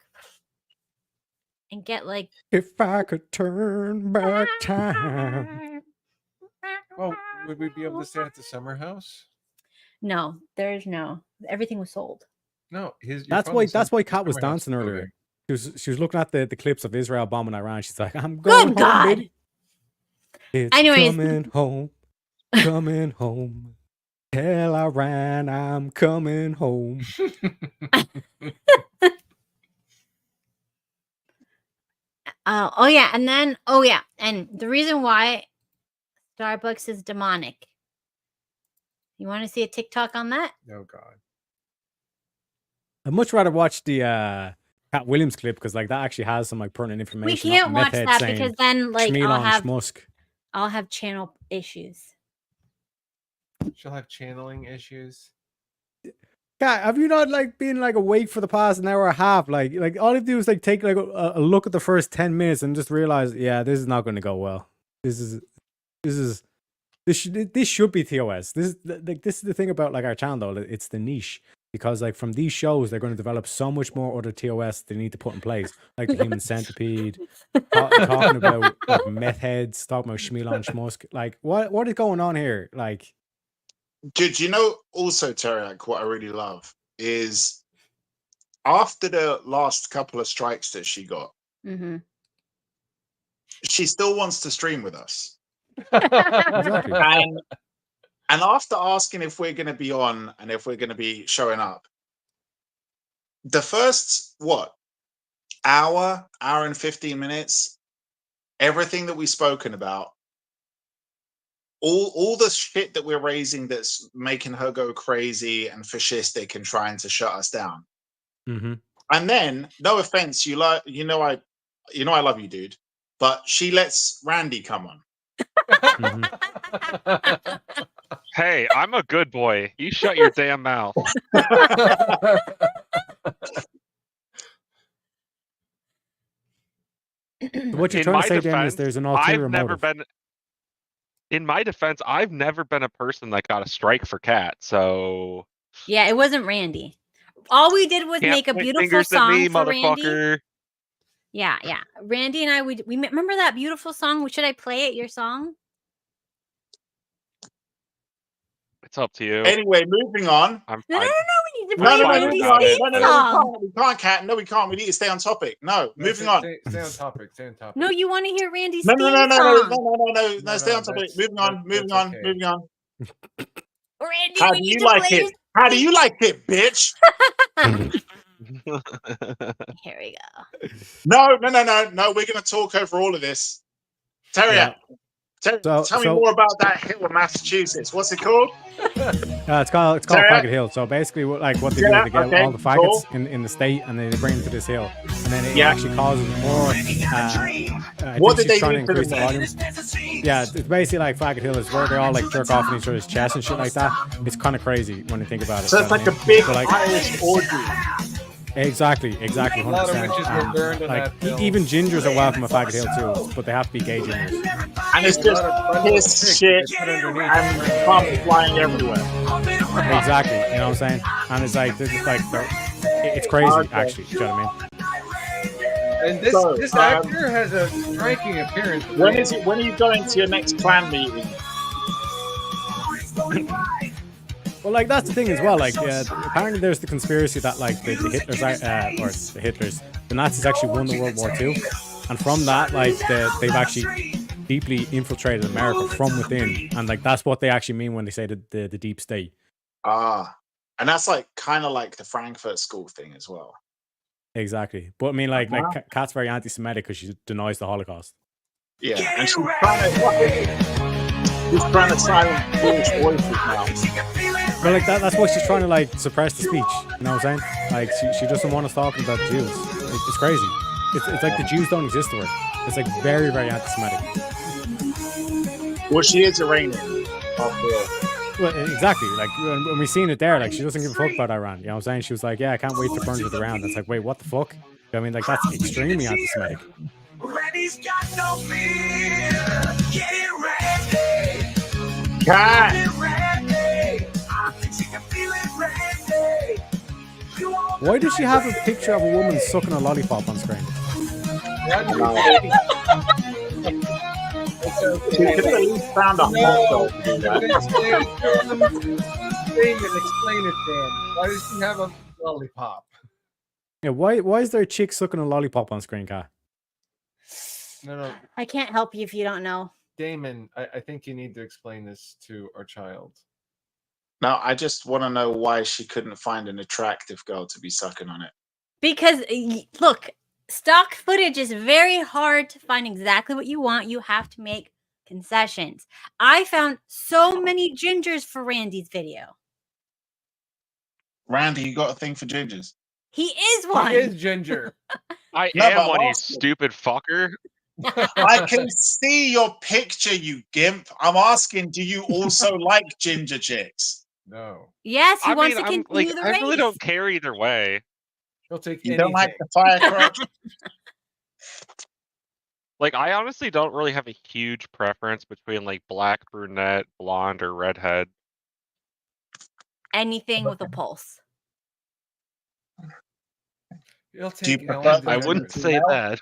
and get like, If I could turn back time. Well, would we be able to stay at the summer house? no, there's no. Everything was sold. No, That's why Kat was dancing earlier. She was looking at the clips of Israel bombing Iran. She's like, I'm going home, God. baby. It's Anyways. coming home. Tell Iran I'm coming home. And the reason why Starbucks is demonic. You want to see a TikTok on that? Oh God. I'd much rather watch the Cat Williams clip, because like that actually has some like pertinent information. We can't not watch meth head that saying, because then like Schmusk. I'll have channel issues. She'll have channeling issues. Kat, have you not like been like awake for the past an hour and a half? Like all you do is like take like a look at the first 10 minutes and just realize, yeah, this is not going to go well. This should be TOS. This is the thing about like our channel though. It's the niche, because like from these shows they're going to develop so much more other TOS they need to put in place, like the Human Centipede, talking about like meth heads, talking about Schmilon Schmusk. Like what is going on here? Like, Do you know also, Teriak, what I really love is after the last couple of strikes that she got, she still wants to stream with us. exactly. And after asking if we're going to be on and if we're going to be showing up, the first, hour and 15 minutes, everything that we've spoken about, all the shit that we're raising that's making her go crazy and fascistic and trying to shut us down. And then, no offense, I love you, dude, but she lets Randy come on. Hey, I'm a good boy. You shut your damn mouth. What you're In trying my to say, Damon, is defense, there's an ulterior I've never motive. been. In my defense, I've never been a person that got a strike for cat. So Yeah, it wasn't Randy. All we did was can't make a point beautiful fingers at song me, for Randy. motherfucker. Yeah. Randy and I, we remember that beautiful song. Should I play it? Your song? It's up to you. Anyway, moving on. I'm No. fine. We need to No, play no, no, Randy's moving on. theme No, song. we can't, Cat. No, we can't. We need to stay on topic. No, moving on. Stay on topic. Stay on topic. No, you want to hear Randy's No, theme no, no, song. no, stay on topic. Moving on, moving on, moving on. Randy, How we do need you to like play it? How do you like it, bitch? Here we go. No. We're gonna talk over all of this. Terry, Yeah. tell me more about that hill in Massachusetts. What's it called? It's called Faggot Hill. So basically, like what they do, they get all the faggots in the state, and then they bring them to this hill, and then it actually causes more. What did they trying do to to increase them? the volume. Yeah, it's basically like Faggot Hill is where they all like jerk off in each other's chest and shit like that. It's kind of crazy when you think about it. So it's like a big Irish orgy. Exactly, 100%. A lot of witches were burned on that hill. Even gingers are welcome at Faggot Hill too, but they have to be gay gingers. And it's just piss, shit, and cum flying everywhere. Exactly, you know what I'm saying? And it's like, it's crazy, actually. Do you know what I mean? And this actor has a striking appearance. When are you going to your next clan meeting? Well, like that's the thing as well. Like, apparently there's the conspiracy that like the Hitlers, the Nazis actually won the World War II, and from that, like they've actually deeply infiltrated America from within, and like that's what they actually mean when they say the deep state. And that's like kind of like the Frankfurt School thing as well. Exactly, but I mean, like Kat's very anti-Semitic because she denies the Holocaust. Yeah, and she's trying to silence Jewish voices now. But like that's why she's trying to like suppress the speech. You know what I'm saying? Like she doesn't want us talking about Jews. It's crazy. It's like the Jews don't exist to her. It's like very, very anti-Semitic. Well, she is Iranian. Well, exactly. Like when we seen it there, like she doesn't give a fuck about Iran. You know what I'm saying? She was like, "Yeah, I can't wait to burn to the ground." It's like, wait, what the fuck? You know what I mean, like that's extremely anti-Semitic. Why does she have a picture of a woman sucking a lollipop on screen? She could have at least found a hot dog to do that. Explain it, Dan. Why does she have a lollipop? Yeah, why is there a chick sucking a lollipop on screen, Kat? No. I can't help you if you don't know. Damon, I think you need to explain this to our child. No, I just want to know why she couldn't find an attractive girl to be sucking on it. Because, look, stock footage is very hard to find exactly what you want. You have to make concessions. I found so many gingers for Randy's video. Randy, you got a thing for gingers? He is one. He is ginger. I am one, you stupid fucker. I can see your picture, you gimp. I'm asking, do you also like ginger chicks? No. Yes, he wants to continue the I race. really don't care either way. He'll take You anything. don't like the fire crotch? Like, I honestly don't really have a huge preference between like black, brunette, blonde, or redhead. Anything with a pulse. He'll Do you take prefer- Ellen I DeGeneres. wouldn't say that.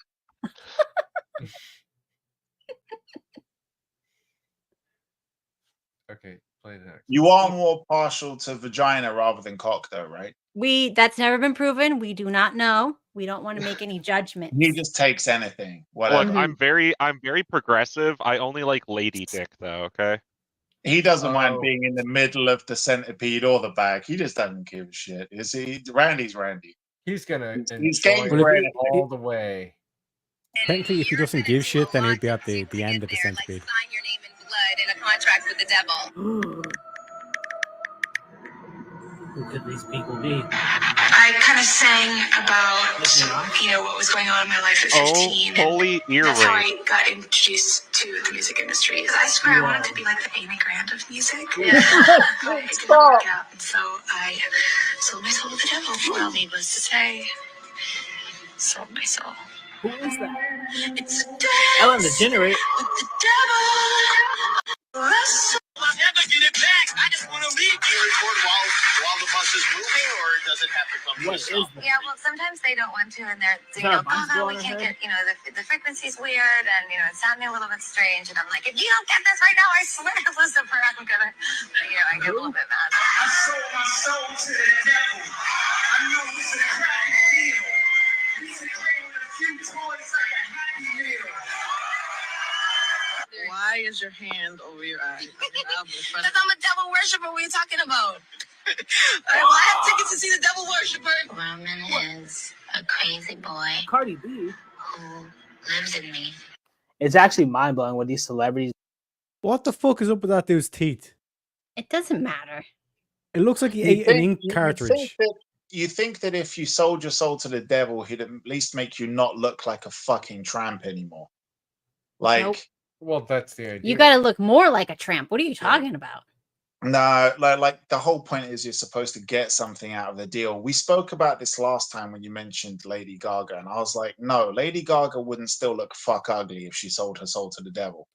Okay, play next. You are more partial to vagina rather than cock, though, right? That's never been proven. We do not know. We don't want to make any judgments. He just takes anything, whatever. Look, I'm very progressive. I only like lady dick, though. Okay. He doesn't mind being in the middle of the centipede or the bag. He just doesn't give a shit. Is he? Randy's Randy. He's gonna He's enjoy game it for it. all the way. Technically, if he doesn't give shit, then he'd be at the end of the centipede. Sign your name in blood in a contract with the devil. Who could these people be? I kind of sang about, what was going on in my life at 15. Oh, holy ear That's how rape. I got introduced to the music industry. I swear I wanted to be like the Amy Grant of music. Yeah. It didn't work out, and so I sold my soul to the devil. Well, needless to say, sold my soul. Who is that? It's a Ellen dance DeGenerate. with the devil. Wrestle. I'll never get it back. I just want to leave. Do you record while the bus is moving, or does it have to come to a stop? Yeah, well, sometimes they don't want to, and they're, Is you that know, a bunch we going can't ahead? get, you know, the frequency's weird, and, you know, it's sounding a little bit strange, and I'm like, if you don't get this right now, I swear to Lucifer, I'm gonna, you know, I get a little bit mad. I sold my soul to the devil. I know it's a crappy deal. He's a great with a few toys like a happy meal. Why is your hand over your eye? Because I'm a devil worshiper. What are you talking about? All right, well, I have tickets to see the devil worshiper. Roman is a crazy boy Cardi B. who lives in me. It's actually mind blowing what these celebrities. What the fuck is up with that dude's teeth? It doesn't matter. It looks like he You ate an think, ink you think cartridge. that you think that if you sold your soul to the devil, he'd at least make you not look like a fucking tramp anymore. Like, Nope. Well, that's the idea. You got to look more like a tramp. What are you talking about? no, like the whole point is you're supposed to get something out of the deal. We spoke about this last time when you mentioned Lady Gaga, and I was like, no, Lady Gaga wouldn't still look fuck ugly if she sold her soul to the devil.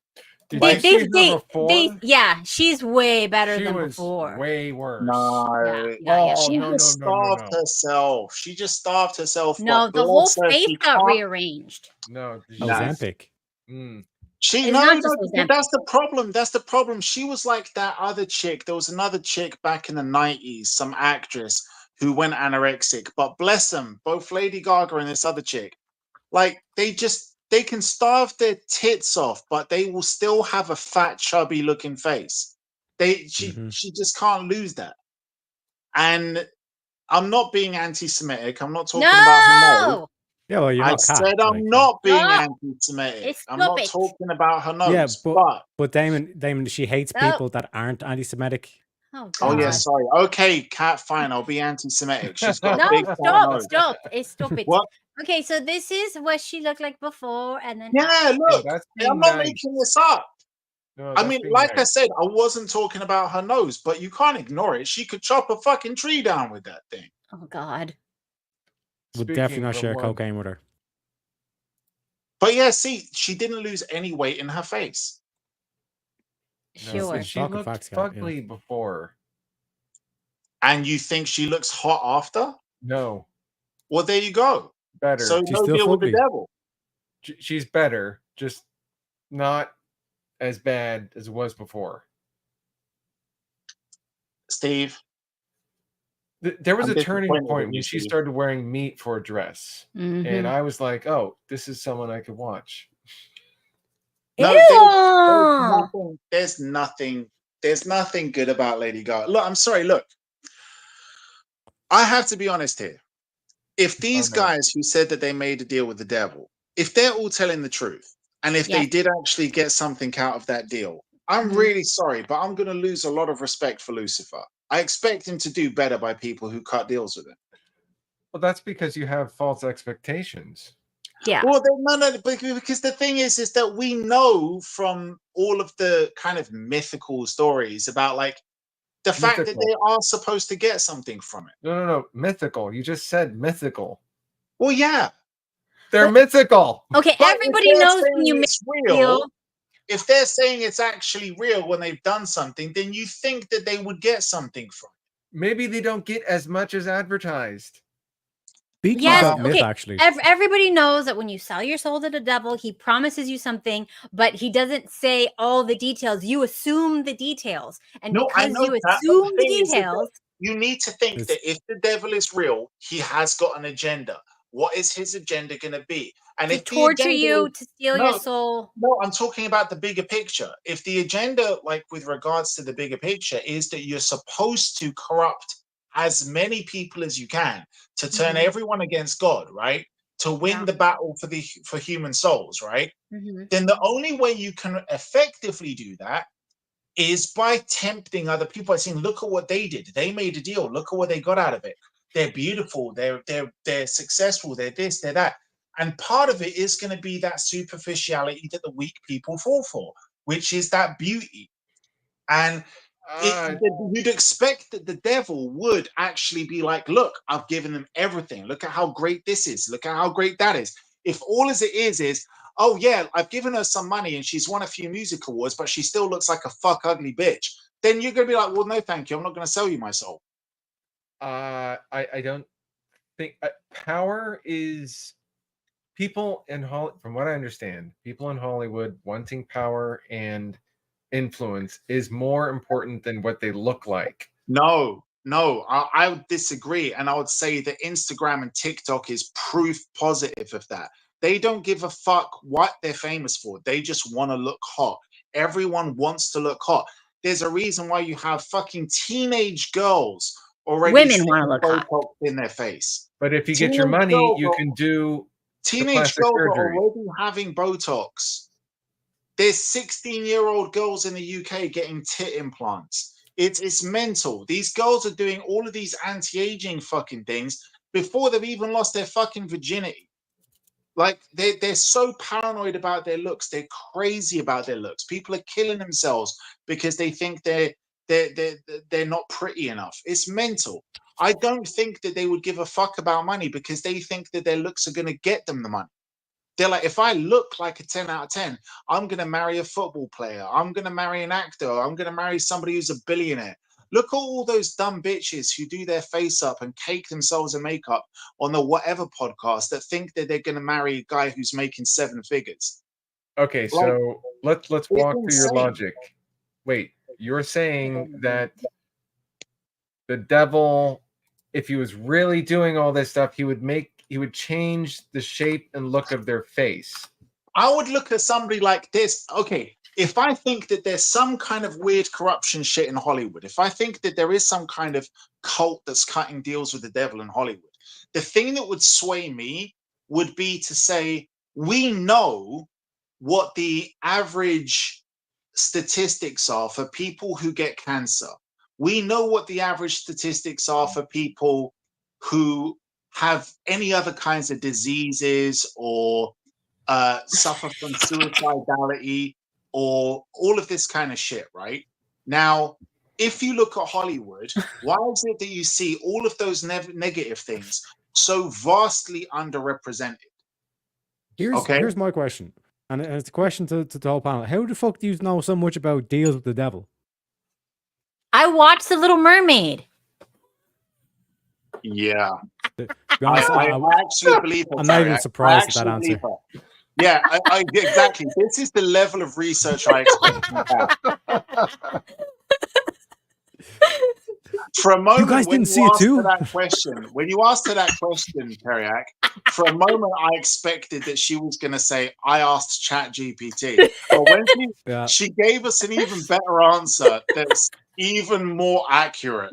Did They, you see her they, before? yeah, she's way better She than was before. way worse. No, Yeah, Oh, she no, just no, no, no, starved no. herself. She just starved herself. No, But the whole bless her, face she got can't. rearranged. No. Ozempic. Mm. She It's no, not just no, Ozempic. that's the problem. That's the problem. She was like that other chick. There was another chick back in the 90s, some actress who went anorexic. But bless them, both Lady Gaga and this other chick, like they can starve their tits off, but they will still have a fat, chubby looking face. She just can't lose that. And I'm not being anti-Semitic. I'm not talking about her nose. No! Yeah, well, you're I not cat. said I'm like, not being No. anti-Semitic. I'm not Stop it. talking about her Yeah, nose. But Damon, she hates No. people that aren't anti-Semitic. Oh, oh yeah, God. sorry. Okay, Kat, fine. I'll be anti-Semitic. She's got a No, big fat nose. stop it. What? Okay, so this is what she looked like before, and then Yeah, after. look. that's I'm being not nice. making this up. No, I that's mean, being like I nice. said, I wasn't talking about her nose, but you can't ignore it. She could chop a fucking tree down with that thing. Oh, God. Would Speaking definitely not from share one- cocaine with her. But yeah, see, she didn't lose any weight in her face. No, Sure. she Talking looked facts, Kat, yeah. fugly before. And you think she looks hot after? No, Well, there you go. better. So She's no still deal with the fugly. devil. She's better, just not as bad as it was before. Steve, There was I'm a turning disappointed point in when you, she Steve. started wearing meat for a dress, and Mhm. I was like, "Oh, this is someone I could watch." No, Ew! there's nothing good about Lady Gaga. Look, I'm sorry. Look, I have to be honest here. If these guys who said that they made a deal with the devil, if they're all telling the truth, and if they Yes. did actually get something out of that deal, I'm Mhm. really sorry, but I'm going to lose a lot of respect for Lucifer. I expect him to do better by people who cut deals with him. Well, that's because you have false expectations. Yeah. Well, no, because the thing is that we know from all of the kind of mythical stories about like the fact that Mythical. they are supposed to get something from it. No. Mythical. You just said mythical. Well, yeah. They're mythical. Okay, But everybody if they're knows when saying you make it's a real, deal. if they're saying it's actually real when they've done something, then you think that they would get something from it. Maybe they don't get as much as advertised. Speaking Yes, about myth, okay. actually. Everybody knows that when you sell your soul to the devil, he promises you something, but he doesn't say all the details. You assume the details. And No, I because know you that, but assume the the thing is that details, you need to think that if the devil is real, he has got an agenda. What is his agenda going to be? And to if the torture agenda you, is, to steal your soul. No, I'm talking about the bigger picture. If the agenda, like with regards to the bigger picture, is that you're supposed to corrupt as many people as you can to turn Mhm. everyone against God, right? To win Yeah. the battle for human souls, right? Mhm. Then the only way you can effectively do that is by tempting other people by saying, look at what they did. They made a deal. Look at what they got out of it. They're beautiful. They're successful. They're this, they're that. And part of it is going to be that superficiality that the weak people fall for, which is that beauty. And you'd expect that the devil would actually be like, look, I've given them everything. Look at how great this is. Look at how great that is. If all as it is, oh yeah, I've given her some money and she's won a few music awards, but she still looks like a fuck ugly bitch, then you're gonna be like, well, no, thank you. I'm not gonna sell you my soul. I don't think power is people in Hollywood. From what I understand, people in Hollywood wanting power and influence is more important than what they look like. No, I would disagree. And I would say that Instagram and TikTok is proof positive of that. They don't give a fuck what they're famous for. They just want to look hot. Everyone wants to look hot. There's a reason why you have fucking teenage girls already Women want to look hot Botox in their face. But if you get your money, you can do teenage plastic girls surgery. are already having Botox. There's 16-year-old girls in the UK getting tit implants. It's mental. These girls are doing all of these anti-aging fucking things before they've even lost their fucking virginity. Like they're so paranoid about their looks. They're crazy about their looks. People are killing themselves because they think they're not pretty enough. It's mental. I don't think that they would give a fuck about money because they think that their looks are going to get them the money. They're like, if I look like a 10 out of 10, I'm going to marry a football player. I'm going to marry an actor. I'm going to marry somebody who's a billionaire. Look at all those dumb bitches who do their face up and cake themselves in makeup on the whatever podcast that think that they're going to marry a guy who's making 7 figures. Okay, so let's walk through your insane. logic. Wait, you're saying that the devil, if he was really doing all this stuff, he would change the shape and look of their face. I would look at somebody like this. Okay, if I think that there's some kind of weird corruption shit in Hollywood, if I think that there is some kind of cult that's cutting deals with the devil in Hollywood, the thing that would sway me would be to say, we know what the average statistics are for people who get cancer. We know what the average statistics are for people who have any other kinds of diseases or suffer from suicidality or all of this kind of shit, right? Now, if you look at Hollywood, why is it that you see all of those negative things so vastly underrepresented? Here's my question, and it's a question to the whole panel. How the fuck do you know so much about deals with the devil? I watched The Little Mermaid. Yeah. To be honest, I actually believe her. I'm not even surprised at that answer. Yeah, I exactly. This is the level of research I expect from her. For a moment, you guys didn't see it too. When you asked her that question, Teriak, for a moment I expected that she was going to say, "I asked ChatGPT," but when she gave us an even better answer that's even more accurate.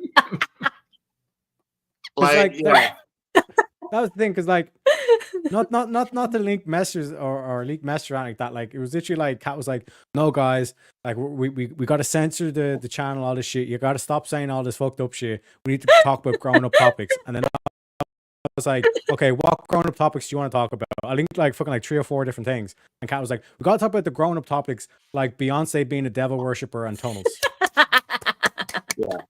That was the thing, because like, not to link messages or leak messages or anything like that. Like, it was literally like, Kat was like, "No, guys, like we got to censor the channel, all this shit. You got to stop saying all this fucked up shit. We need to talk about grown up topics." And then I was like, "Okay, what grown up topics do you want to talk about?" I linked like fucking like 3 or 4 different things, and Kat was like, "We got to talk about the grown up topics, like Beyonce being a devil worshipper and tunnels." Yeah,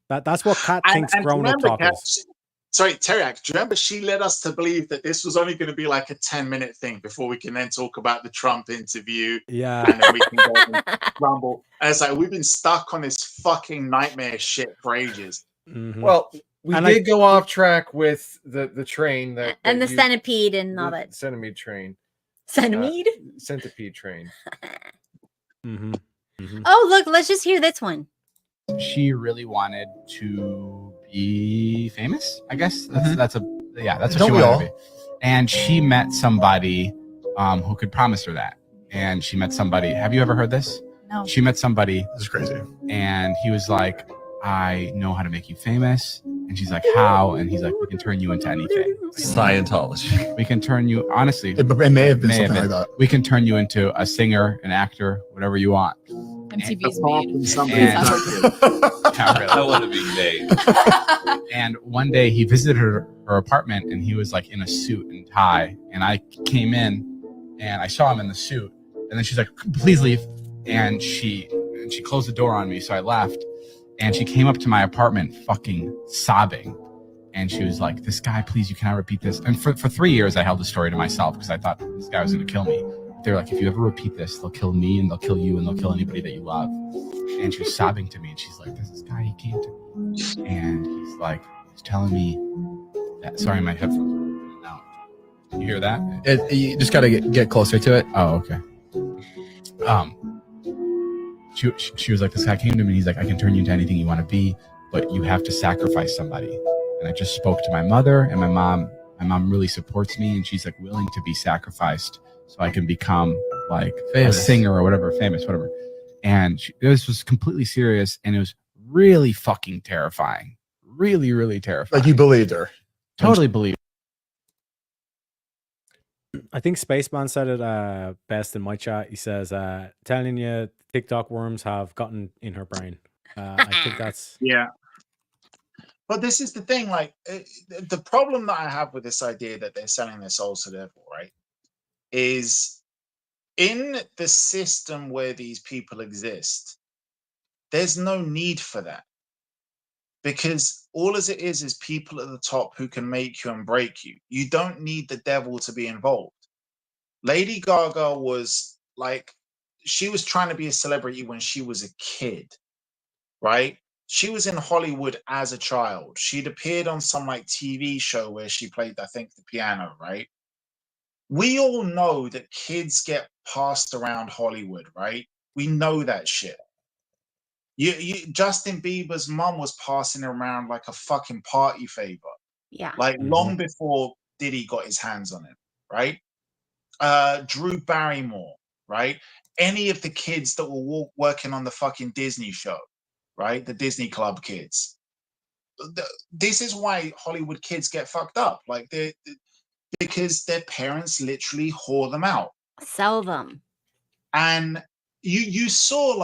that's what Kat thinks grown up topics. Sorry, Teriak, do you remember she led us to believe that this was only going to be like a 10-minute thing before we can then talk about the Trump interview? Yeah. And then we can go and rumble. And it's like, we've been stuck on this fucking nightmare shit for ages. Mm-hmm. Well, we did go off track with the train and the centipede and all that. Centipede train. Centipede? Centipede train. Mm-hmm. Mm-hmm. Oh, look, let's just hear this one. She really wanted to be famous, I guess. That's what she wanted to be. And she met somebody who could promise her that. And she met somebody. Have you ever heard this? No. She met somebody. This is crazy. And he was like, "I know how to make you famous." And she's like, "How?" And he's like, "We can turn you into anything. Scientology. We can turn you, honestly. It may have been something like that. We can turn you into a singer, an actor, whatever you want." MTV's made. I want to be made. And one day he visited her apartment and he was like in a suit and tie. And I came in and I saw him in the suit. And then she's like, "Please leave." And she closed the door on me. So I left. And she came up to my apartment fucking sobbing. And she was like, this guy, please, you cannot repeat this. And for 3 years, I held the story to myself because I thought this guy was going to kill me. They were like, if you ever repeat this, they'll kill me and they'll kill you and they'll kill anybody that you love. And she was sobbing to me. And she's like, there's this guy, he came to me. And he's like, he's telling me that. Sorry, my headphones are in and out. Can you hear that? You just got to get closer to it. Oh, okay. She was like, this guy came to me. He's like, I can turn you into anything you want to be, but you have to sacrifice somebody. And I just spoke to my mother and my mom. My mom really supports me, and she's like willing to be sacrificed so I can become like famous. A singer or whatever, famous, whatever. And this was completely serious, and it was really fucking terrifying. Really, really terrifying. Like you believed her. Totally believed. I think Spaceman said it best in my chat. He says, telling you TikTok worms have gotten in her brain. I think that's... Yeah. But this is the thing, like, the problem that I have with this idea that they're selling their souls to the devil, right, is in the system where these people exist, there's no need for that. Because all as it is people at the top who can make you and break you. You don't need the devil to be involved. Lady Gaga was like, she was trying to be a celebrity when she was a kid, right? She was in Hollywood as a child. She'd appeared on some like TV show where she played, I think, the piano, right? We all know that kids get passed around Hollywood, right? We know that shit. Justin Bieber's mum was passing around like a fucking party favor. Yeah. Like long before Diddy got his hands on him, right? Drew Barrymore, right? Any of the kids that were working on the fucking Disney show, right? The Disney Club kids. This is why Hollywood kids get fucked up. Like because their parents literally whore them out. Sell them. And you saw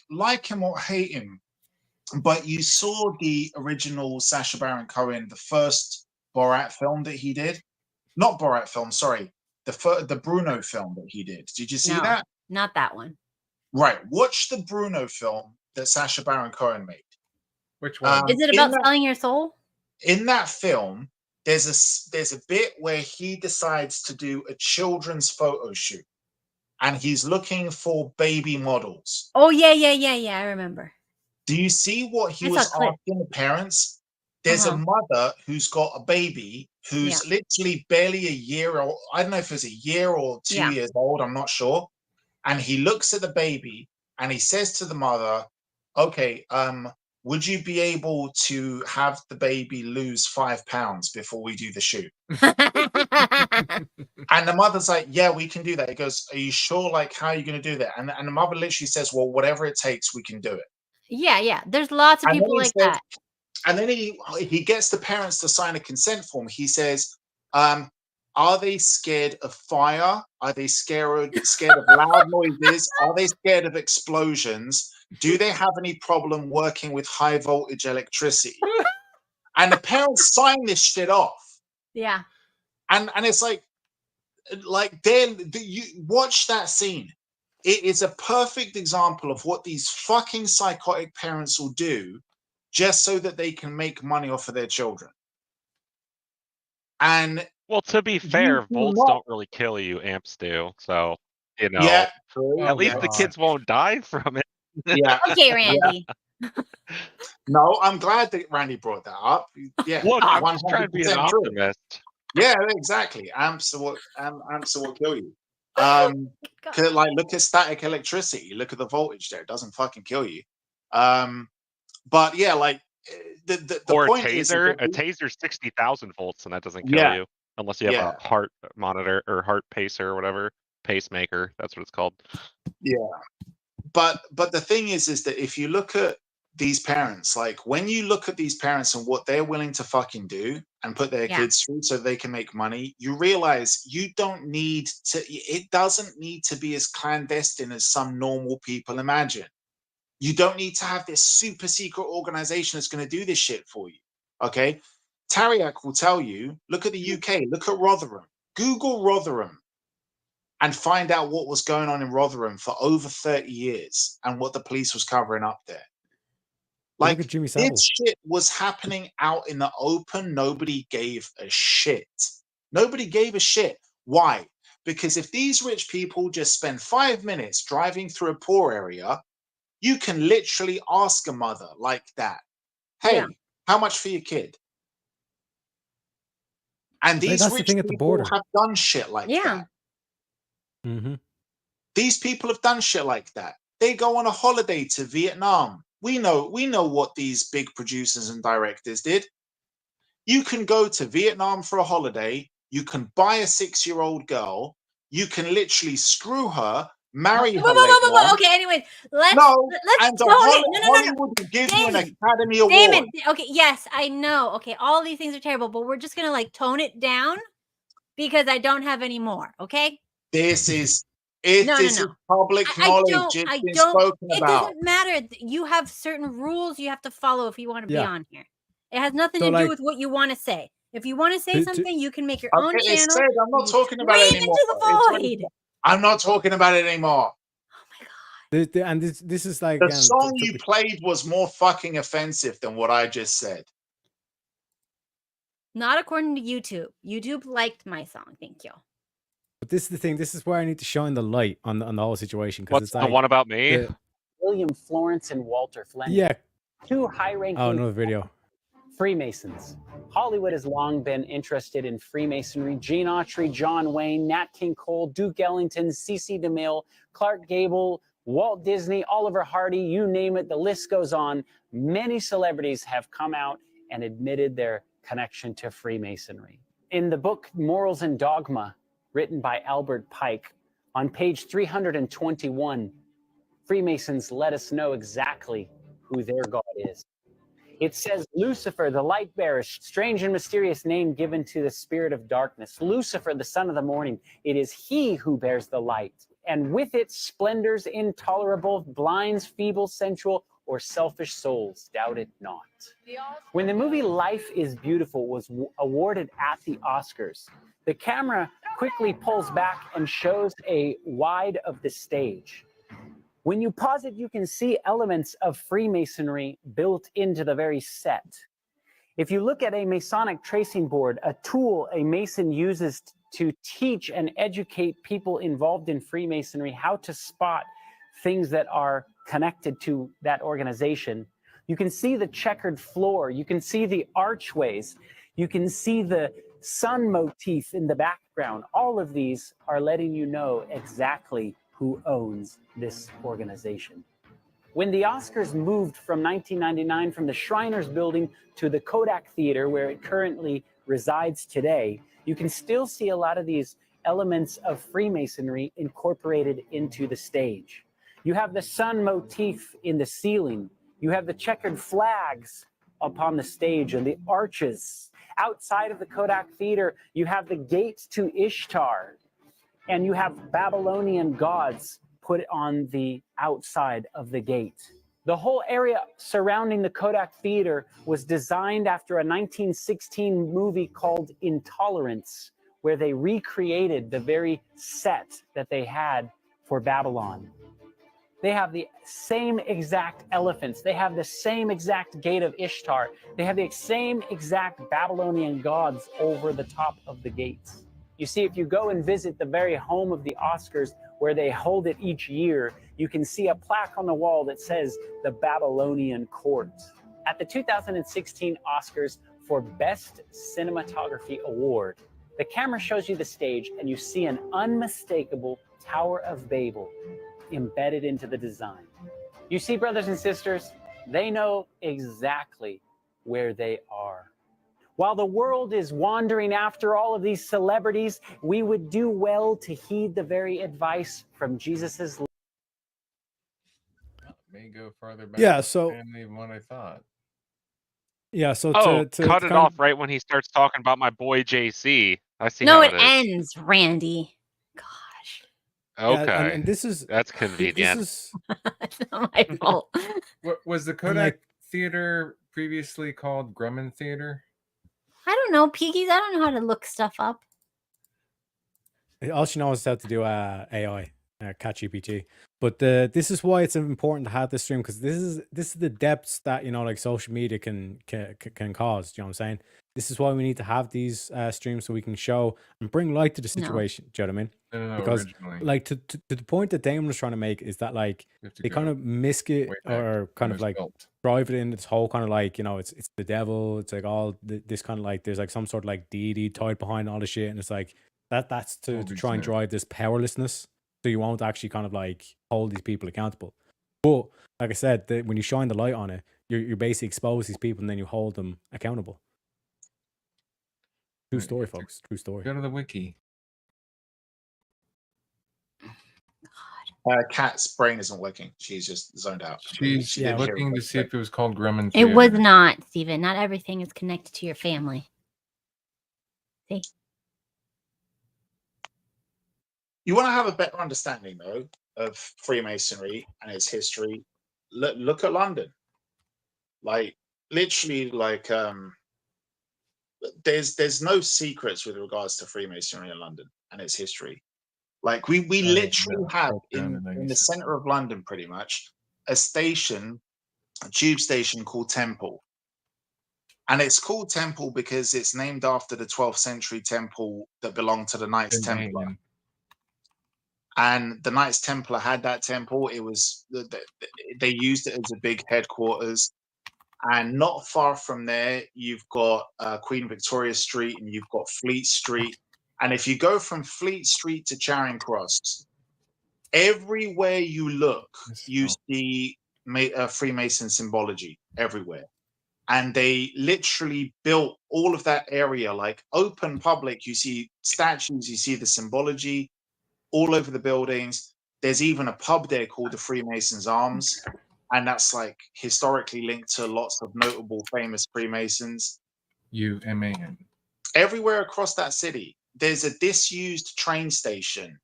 like him or hate him, but you saw the original Sacha Baron Cohen, the first Borat film that he did. Not Borat film, sorry. The Bruno film that he did. Did you see that? Not that one. Right. Watch the Bruno film that Sacha Baron Cohen made. Which one? Is it about selling your soul? In that film, there's a bit where he decides to do a children's photo shoot, and he's looking for baby models. Oh yeah. I remember. Do you see what he was asking the parents? There's a mother who's got a baby who's literally barely a year old. I don't know if it's a year or 2 years old. I'm not sure. And he looks at the baby and he says to the mother, okay, would you be able to have the baby lose 5 pounds before we do the shoot? And the mother's like, yeah, we can do that. He goes, are you sure? Like, how are you going to do that? And the mother literally says, well, whatever it takes, we can do it. Yeah. There's lots of people like that. And then he gets the parents to sign a consent form. He says, are they scared of fire? Are they scared of loud noises? Are they scared of explosions? Do they have any problem working with high voltage electricity? And the parents sign this shit off. Yeah. And it's like then you watch that scene. It is a perfect example of what these fucking psychotic parents will do just so that they can make money off of their children. And well, to be fair, volts don't really kill you, amps do. So, you know, at least the kids won't die from it. Yeah. Okay, Randy. No, I'm glad that Randy brought that up. Yeah. Look, I'm just trying to be an optimist. Yeah, exactly. Amps are what kill you. Like look at static electricity. Look at the voltage there. It doesn't fucking kill you. But yeah, like the or point a taser. is a taser 60,000 volts, and that doesn't kill you unless you have a heart monitor or heart pacer or whatever, pacemaker. That's what it's called. Yeah, but the thing is that if you look at these parents, like when you look at these parents and what they're willing to fucking do and put their kids through so they can make money, you realize you don't need to. It doesn't need to be as clandestine as some normal people imagine. You don't need to have this super secret organization that's going to do this shit for you. Okay. Tariaq will tell you, look at the UK, look at Rotherham, Google Rotherham and find out what was going on in Rotherham for over 30 years and what the police was covering up there. Like, Look at Jimmy Savile. this shit was happening out in the open. Nobody gave a shit. Nobody gave a shit. Why? Because if these rich people just spend 5 minutes driving through a poor area, you can literally ask a mother like that, hey, Yeah. how much for your kid? And these That's the rich thing at the people border. have done shit like Yeah. that. Mm-hmm. These people have done shit like that. They go on a holiday to Vietnam. We know what these big producers and directors did. You can go to Vietnam for a holiday. You can buy a 6-year-old girl. You can literally screw her, marry her later on. Okay, anyway, let's No, let's and the tone it. No. Hollywood will give you an Damon, Academy Award. Damon, okay, yes, I know. Okay, all these things are terrible, but we're just gonna like tone it down because I don't have any more. Okay. This is if No, this is public knowledge. It's I been don't. spoken It about. doesn't matter. You have certain rules you have to follow if you want to be Yeah. on here. It has nothing So, to do like- with what you want to say. If you want to say To- something, you can make your I'll own get it channel. said. I'm not you talking about it scream anymore. into the void. I'm not talking about it anymore. And this is like The song you played was more fucking offensive than what I just said. Not according to YouTube. YouTube liked my song. Thank you. But this is the thing. This is where I need to shine the light on the whole situation because What's it's the like one about me? William Florence and Walter Flynn. Yeah. Two high-ranking Oh, another video. Freemasons. Hollywood has long been interested in Freemasonry. Gene Autry, John Wayne, Nat King Cole, Duke Ellington, C.C. DeMille, Clark Gable, Walt Disney, Oliver Hardy, you name it, the list goes on. Many celebrities have come out and admitted their connection to Freemasonry. In the book Morals and Dogma, written by Albert Pike, on page 321, Freemasons let us know exactly who their God is. It says, Lucifer, the light bearer, strange and mysterious name given to the spirit of darkness. Lucifer, the son of the morning. It is he who bears the light. And with it, splendors intolerable, blinds, feeble, sensual, or selfish souls. Doubt it not. When the movie Life is Beautiful was awarded at the Oscars, the camera quickly pulls back and shows a wide of the stage. When you pause it, you can see elements of Freemasonry built into the very set. If you look at a Masonic tracing board, a tool a Mason uses to teach and educate people involved in Freemasonry how to spot things that are connected to that organization, you can see the checkered floor, you can see the archways, you can see the sun motif in the background. All of these are letting you know exactly who owns this organization. When the Oscars moved from 1999 from the Shriners Building to the Kodak Theater, where it currently resides today, you can still see a lot of these elements of Freemasonry incorporated into the stage. You have the sun motif in the ceiling. You have the checkered flags upon the stage and the arches. Outside of the Kodak Theater, you have the gates to Ishtar. And you have Babylonian gods put on the outside of the gate. The whole area surrounding the Kodak Theater was designed after a 1916 movie called Intolerance, where they recreated the very set that they had for Babylon. They have the same exact elephants. They have the same exact gate of Ishtar. They have the same exact Babylonian gods over the top of the gates. You see, if you go and visit the very home of the Oscars, where they hold it each year, you can see a plaque on the wall that says the Babylonian Court. At the 2016 Oscars for Best Cinematography Award, the camera shows you the stage and you see an unmistakable Tower of Babel embedded into the design. You see, brothers and sisters, they know exactly where they are. While the world is wandering after all of these celebrities, we would do well to heed the very advice from Jesus's. May go farther back. Yeah, in the so- family than what I thought. Yeah, so Oh, to cut it kind off of- right when he starts talking about my boy JC. I see No, how it it is. ends, Randy. Yeah, Okay, and this is that's convenient. This is It's not my fault. Was the Kodak Theater previously called Grumman Theater? I don't know, Piggies. I don't know how to look stuff up. all she knows is how to do AI. ChatGPT. But this is why it's important to have this stream, because this is the depths that like social media can cause. You know what I'm saying? This is why we need to have these streams so we can show and bring light to the No. situation. Do you know what I mean? No, Because originally. like to the point that Damon was trying to make is that like You have to they kind go of misc it way back or kind when it of was like built. drive it in this whole kind of like it's the devil. It's like all this kind of like there's like some sort of like deity tied behind all the shit, and it's like that's to Will be try and soon. drive this powerlessness, so you won't actually kind of like hold these people accountable. But like I said, when you shine the light on it, you basically expose these people and then you hold them accountable. True Right, you story, have to folks. True story. Go to the wiki. Kat's brain isn't working. She's just zoned out. She's She didn't hear looking it. to see if it was called Gremlin It was Theater. not, Steven. Not everything is connected to your family. See? You want to have a better understanding, though, of Freemasonry and its history. Look at London. Like, literally, like, there's no secrets with regards to Freemasonry in London and its history. Like, we literally have in the center of London, pretty much, a tube station called Temple. And it's called Temple because it's named after the 12th century temple that belonged to the Knights Templar. And the Knights Templar had that temple. It was they used it as a big headquarters. And not far from there, you've got Queen Victoria Street and you've got Fleet Street. And if you go from Fleet Street to Charing Cross, everywhere you look, you see Freemason symbology everywhere. And they literally built all of that area like open public. You see statues, you see the symbology all over the buildings. There's even a pub there called the Freemasons' Arms. And that's like historically linked to lots of notable famous Freemasons. UMAN. Everywhere across that city, there's a disused train station,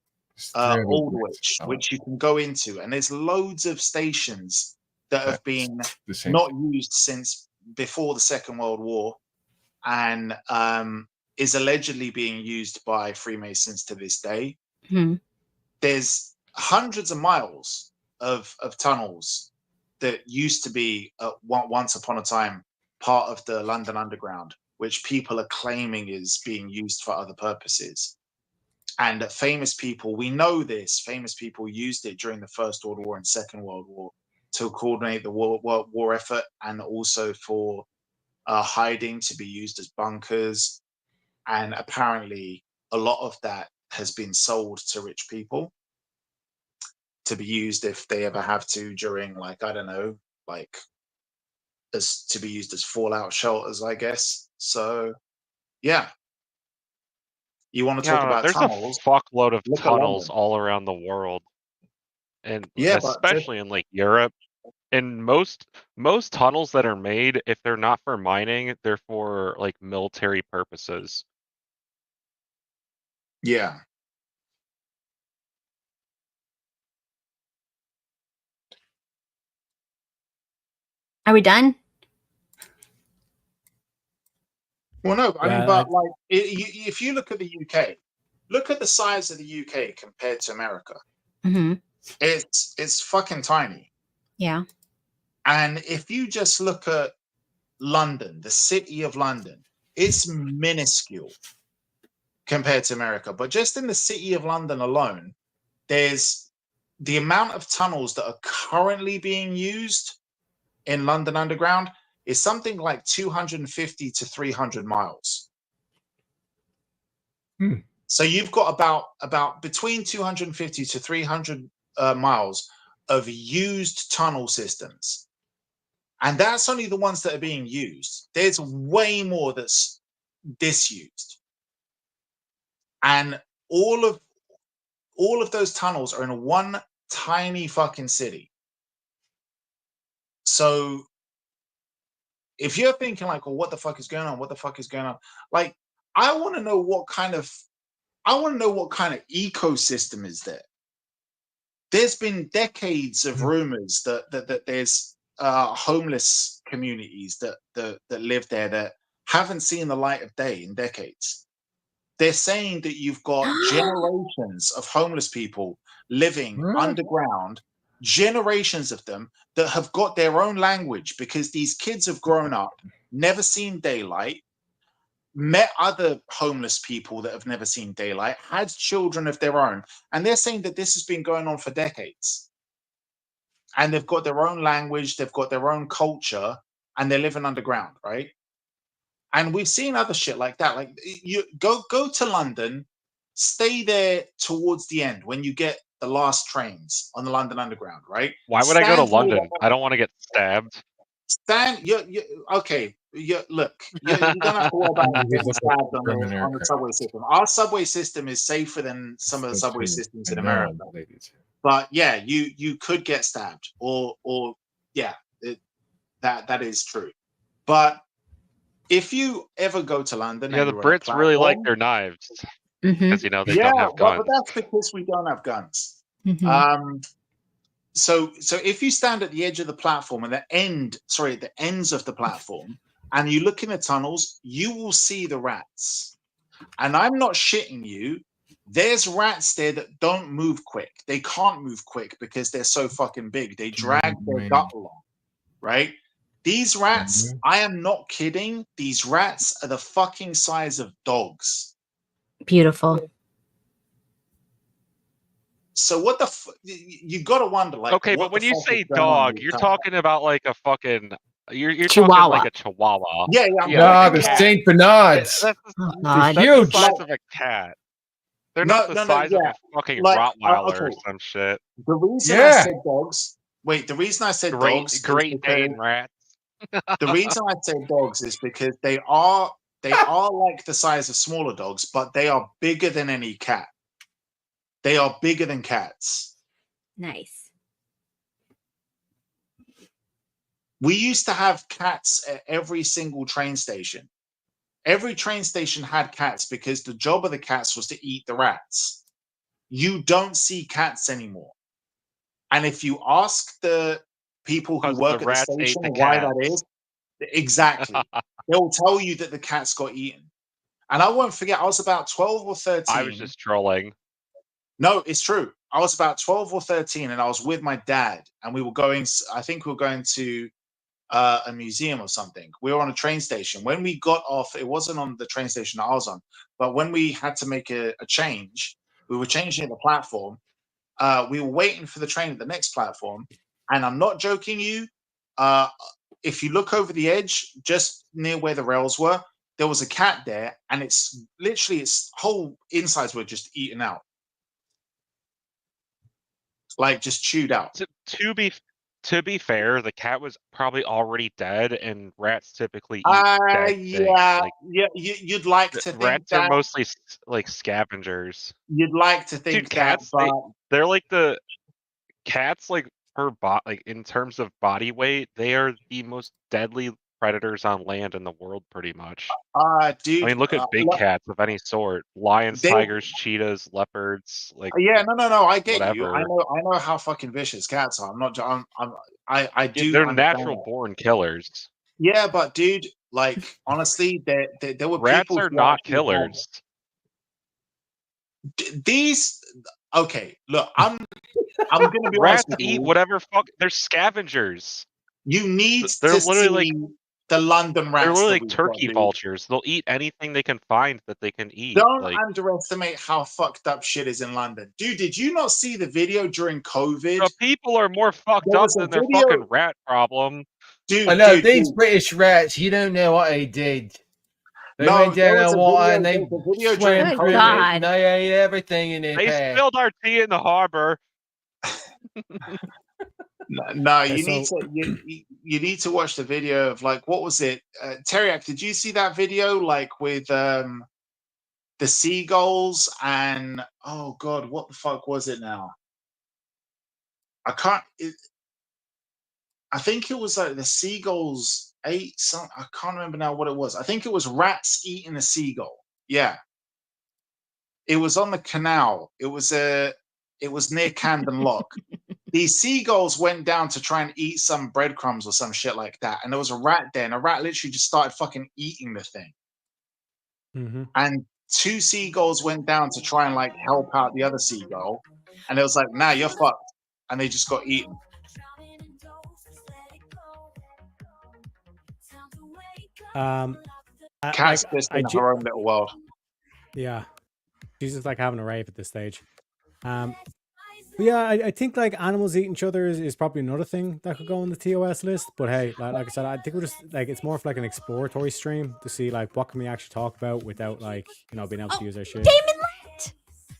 Aldwych, which you can go into. And there's loads of stations that have been not used since before the Second World War, and is allegedly being used by Freemasons to this day. There's hundreds of miles of tunnels that used to be once upon a time part of the London Underground, which people are claiming is being used for other purposes. And famous people, we know this, famous people used it during the First World War and Second World War to coordinate the war effort, and also for hiding, to be used as bunkers. And apparently a lot of that has been sold to rich people to be used if they ever have to during, like, I don't know, like as to be used as fallout shelters, I guess. So yeah, you want to talk about there's tunnels, a fuckload of look at tunnels London. all around the world, and Yeah, but especially in like Europe. And most tunnels that are made, if they're not for mining, they're for like military purposes. Yeah. Are we done? Well, no, I mean, Yeah, but like, if you look at the UK, look at the size of the UK compared to America. Mm-hmm. It's fucking tiny. Yeah. And if you just look at London, the city of London, it's minuscule compared to America. But just in the city of London alone, there's the amount of tunnels that are currently being used in London Underground is something like 250 to 300 miles. So you've got about between 250 to 300 miles of used tunnel systems. And that's only the ones that are being used. There's way more that's disused. And all of those tunnels are in one tiny fucking city. So if you're thinking like, well, what the fuck is going on? What the fuck is going on? Like, I want to know what kind of ecosystem is there. There's been decades of rumors that there's homeless communities that live there that haven't seen the light of day in decades. They're saying that you've got generations of homeless people living underground, generations of them that have got their own language because these kids have grown up, never seen daylight, met other homeless people that have never seen daylight, had children of their own, and they're saying that this has been going on for decades. And they've got their own language, they've got their own culture, and they're living underground, right? And we've seen other shit like that. Like you go to London, stay there towards the end when you get the last trains on the London Underground, right? Why would I go to London? I don't want to get stabbed. Okay. You don't have to worry about getting stabbed on the subway system. Our subway system is safer than some of the subway systems in America. But yeah, you could get stabbed, or yeah, that is true. But if you ever go to London, yeah, the Brits really like their knives because they don't have guns. But that's because we don't have guns. So if you stand at the edge of the platform and the ends of the platform, and you look in the tunnels, you will see the rats. And I'm not shitting you. There's rats there that don't move quick. They can't move quick because they're so fucking big. They drag their gut along, right? These rats, I am not kidding. These rats are the fucking size of dogs. Beautiful. So what the you got to wonder, like, okay, but when you say dog, you're talking about like a fucking you're Chihuahua. talking like a chihuahua. Yeah, like the Saint Bernards. That's Huge. the size of a cat. They're not the size of a fucking Rottweiler or some shit. The reason I said dogs. Wait, the reason I said dogs. Great Dane rats. The reason I say dogs is because they are like the size of smaller dogs, but they are bigger than any cat. They are bigger than cats. Nice. We used to have cats at every single train station. Every train station had cats because the job of the cats was to eat the rats. You don't see cats anymore. And if you ask the people who work at the station why that is, exactly, they'll tell you that the cats got eaten. And I won't forget, I was about 12 or 13. I was just trolling. No, it's true. I was about 12 or 13 and I was with my dad and we were going, I think we were going to a museum or something. We were on a train station. When we got off, it wasn't on the train station that I was on, but when we had to make a change, we were changing at the platform. We were waiting for the train at the next platform. And I'm not joking you. If you look over the edge, just near where the rails were, there was a cat there and it's literally its whole insides were just eaten out. Like just chewed out. To be fair, the cat was probably already dead, and rats typically eat dead things. You'd like to think rats that are mostly like scavengers. You'd like to think cats, that, they're like the cats, like like in terms of body weight, they are the most deadly predators on land in the world, pretty much. Dude, I mean, look at big cats of any sort: lions, tigers, cheetahs, leopards. Like, no, I get whatever. you. I know how fucking vicious cats are. I'm not. I do. They're natural born killers. Yeah, but dude, like honestly, there were rats people are not killers. These. Okay, look, I'm gonna be rats honest with eat you. whatever fuck. They're scavengers. You need they're to literally see the London rats. They're literally like turkey vultures. They'll eat anything they can find that they can eat. Don't like, underestimate how fucked up shit is in London. Dude, did you not see the video during COVID? The people are more fucked up than their fucking rat problem. Dude, I know these British rats, you don't know what they did. They went down the water and they swam through it and they ate everything in their path. They spilled our tea in the harbor. No, you need to watch the video of like, what was it? Teriak, did you see that video like with the seagulls and oh god, what the fuck was it now? I think it was like the seagulls ate some. I can't remember now what it was. I think it was rats eating a seagull. Yeah, it was on the canal. It was near Camden Lock. These seagulls went down to try and eat some breadcrumbs or some shit like that, and there was a rat there, and a rat literally just started fucking eating the thing. Mm-hmm. And 2 seagulls went down to try and like help out the other seagull, and it was like, nah, you're fucked, and they just got eaten. Cat's just in her own little world. Yeah, she's just like having a rave at this stage. But yeah, I think like animals eating each other is probably another thing that could go on the TOS list. But hey, like I said, I think we're just like, it's more of like an exploratory stream to see like what can we actually talk about without like, you know, being able to use our shit. Daemon left.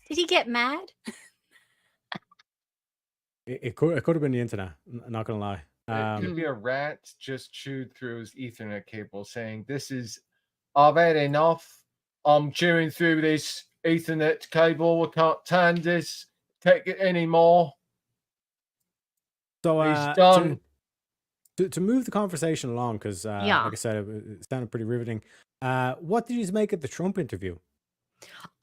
Did he get mad? It could have been the internet. I'm not gonna lie. It could be a rat just chewed through his Ethernet cable saying, I've had enough. I'm chewing through this Ethernet cable. I can't stand this. Take it anymore. So He's done. To move the conversation along, because like I said, it sounded pretty riveting. What did you make of the Trump interview?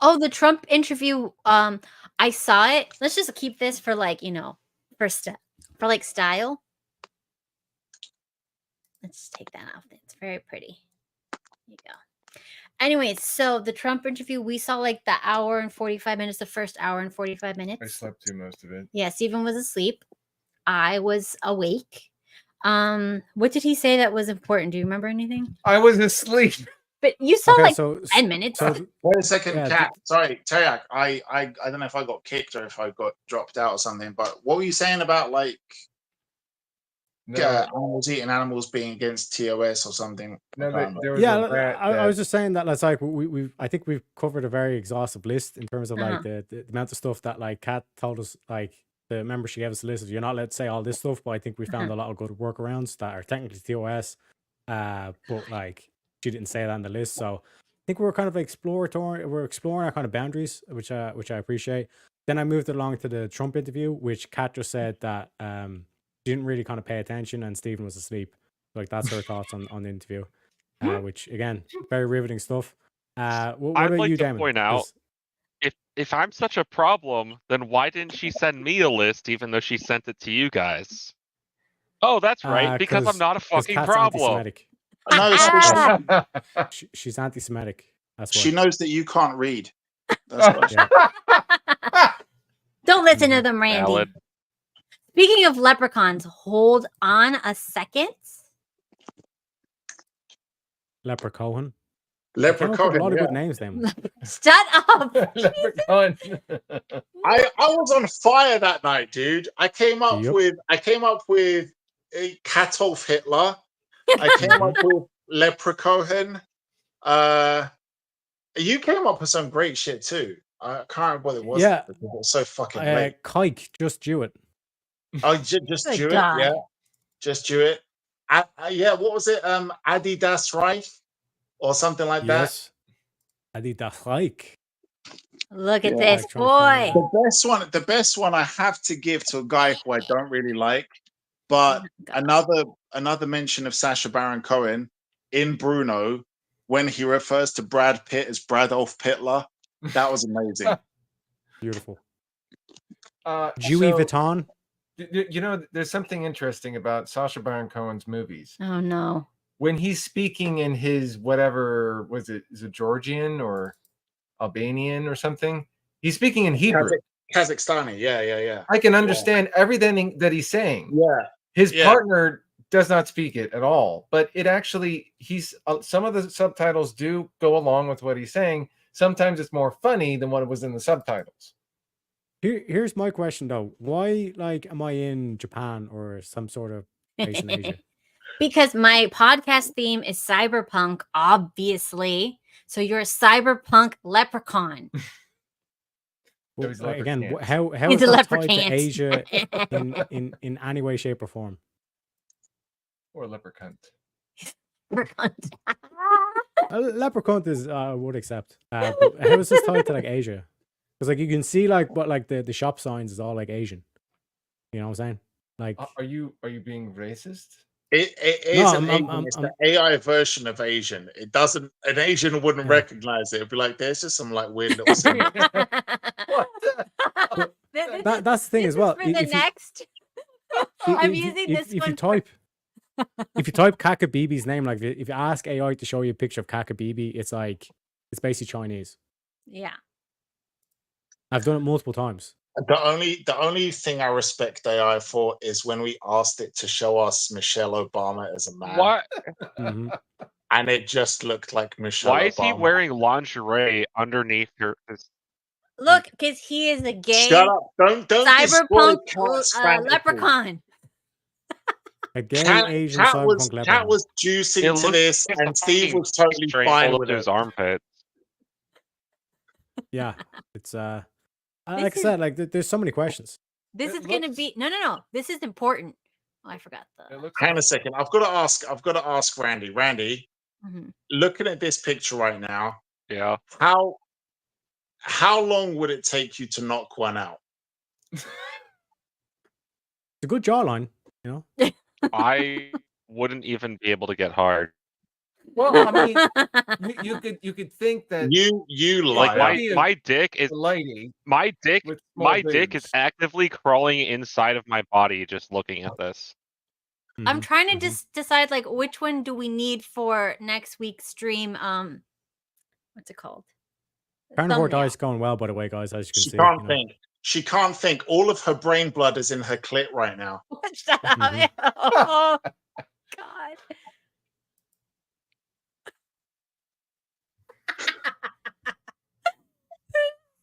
Oh, the Trump interview. I saw it. Let's just keep this for like, you know, for like style. Let's take that off. It's very pretty. There you go. Anyways, so the Trump interview, we saw like the hour and 45 minutes, the first hour and 45 minutes. I slept through most of it. Yeah, Stephen was asleep. I was awake. What did he say that was important? Do you remember anything? I was asleep. But you saw like 10 minutes. Wait a second, Kat. Sorry, Tayak. I don't know if I got kicked or if I got dropped out or something. But what were you saying about like animals eating animals being against TOS or something? No, there was I was just saying that that's like I think we've covered a very exhaustive list in terms of like the amount of stuff that like Kat told us, like the member she gave us the list of, you're not allowed to say all this stuff, but I think we found a lot of good workarounds that are technically TOS, but like she didn't say that on the list. So I think we're kind of exploratory. We're exploring our kind of boundaries, which I appreciate. Then I moved along to the Trump interview, which Kat just said that she didn't really kind of pay attention and Stephen was asleep. Like that's her thoughts on the interview, which again, very riveting stuff. What I'd about like you, to Daemon? point out, if I'm such a problem, then why didn't she send me a list even though she sent it to you guys? Oh, that's right, because I'm not a fucking Kat's problem. anti-Semitic. No, She's anti-Semitic. That's why. she knows that you can't read. That's why. Don't listen to them, Randy. Valid. Speaking of leprechauns, hold on a second. Leprechaun. Leprechaun. A lot of good names, Daemon. Shut up. Leprechaun. I was on fire that night, dude. I came up with a Katolf Hitler. I came up with Leprechaun. You came up with some great shit too. I can't remember what it was. Yeah. It was so fucking late. Kike, just do it. Oh, just Good do it. God. Yeah, just do it. Yeah, what was it? Adidas Reich or something like Yes. Adidas Reich. Look at Yeah. this boy. that. The best one I have to give to a guy who I don't really like, but another mention of Sacha Baron Cohen in Bruno when he refers to Brad Pitt as Bradolf Pittler. That was amazing. Beautiful. So, Vuitton. You know, there's something interesting about Sacha Baron Cohen's movies. Oh no. When he's speaking in his whatever, is it Georgian or Albanian or something? He's speaking in Hebrew. Kazakhstani, yeah. I can understand everything that he's saying. Yeah. His partner does not speak it at all, but it actually, some of the subtitles do go along with what he's saying. Sometimes it's more funny than what was in the subtitles. Here's my question though. Why am I in Japan or some sort of place in Asia? Because my podcast theme is cyberpunk, obviously. So you're a cyberpunk leprechaun. Well, again, how He's is a that tied to leprechaun. Asia in any way, shape, or form? Or leprechaun. Leprechaun is I would accept. But how is this tied to Asia? Because you can see what the shop signs is all Asian. You know what I'm saying? Are you being racist? It is it's the AI version of Asian. It doesn't. An Asian wouldn't recognize it. It'd be like, there's just some weird little symbol. That's the thing as well. For the next, I'm using this if one. If you type Khatibi's name, if you ask AI to show you a picture of Khatibi, it's basically Chinese. Yeah. I've done it multiple times. The only thing I respect AI for is when we asked it to show us Michelle Obama as a man. What? Mhm. And it just looked like Michelle Why Obama. is he wearing lingerie underneath his? Look, because he is a gay Shut up! Don't destroy cyberpunk Cat's fantasy. leprechaun. A gay Asian Cat cyberpunk leprechaun. Cat was juicing It to looks this, like and Steve was totally string fine pulled with up to it. his armpit. Yeah, it's like This I said, like there's so many questions. This is gonna be no. This is important. Oh, I forgot the. Hang on a second. I've got to ask Randy. Randy, Mhm. looking at this picture right now, Yeah. how long would it take you to knock one out? It's a good jawline, you know. I wouldn't even be able to get hard. Well, I mean, you could think that you Like liar. my dick is lady. My dick with small dick is boobs. actively crawling inside of my body just looking at this. I'm trying to just decide like which one do we need for next week's stream. What's it called? Carnivore Thumbnail. diet's going well, by the way, guys. As you can She see, can't you know. think. She can't think. All of her brain blood is in her clit right now. Shut up. Mhm. Oh God.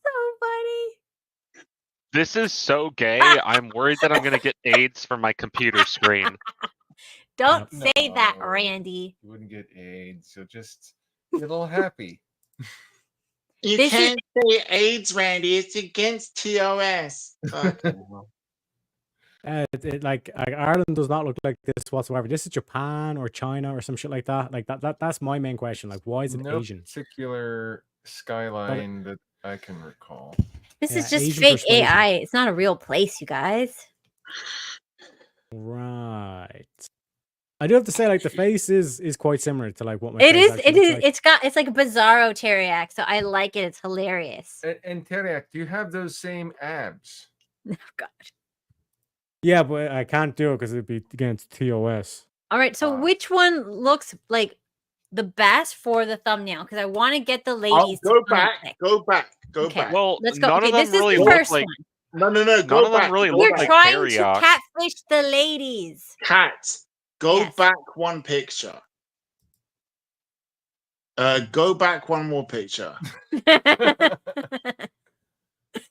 So funny. This is so gay. I'm worried that I'm gonna get AIDS from my computer screen. Don't No. say that, Randy. You wouldn't get AIDS. So just get a little happy. You This can't say AIDS, Randy. It's against TOS. Like Ireland does not look like this whatsoever. This is Japan or China or some shit like that. Like that's my main question. Like, why is it No Asian? particular skyline that I can recall. This Yeah, is just Asian fake persuasion. AI. It's not a real place, you guys. Right. I do have to say, like, the face is quite similar to like what my It face is. actually It looks is. like. It's like a bizarro Teriak, so I like it. It's hilarious. And Teriak, do you have those same abs? Oh God. Yeah, but I can't do it because it'd be against TOS. All right. So which one looks like the best for the thumbnail? Because I want to get the ladies. Go to come and pick. Go back. Okay. Well, Let's go. none Okay, of them this is really the look first like one. No. none Go of them back. really Go look You're like trying to Teriak. catfish the ladies. Cat, go Yes. back one picture. Go back one more picture.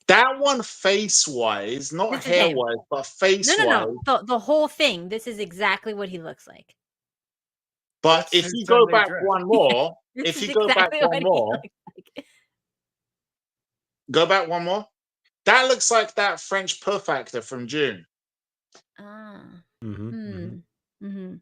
That one face-wise, not This is him. hair-wise, but face-wise. No. The whole thing. This is exactly what he looks like. But if his you go Sunday back dress. one more, This if is you go back exactly one what he more, looks like. go back one more. That looks like that French puff actor from June. Ah. Mm-hmm. Mm-hmm.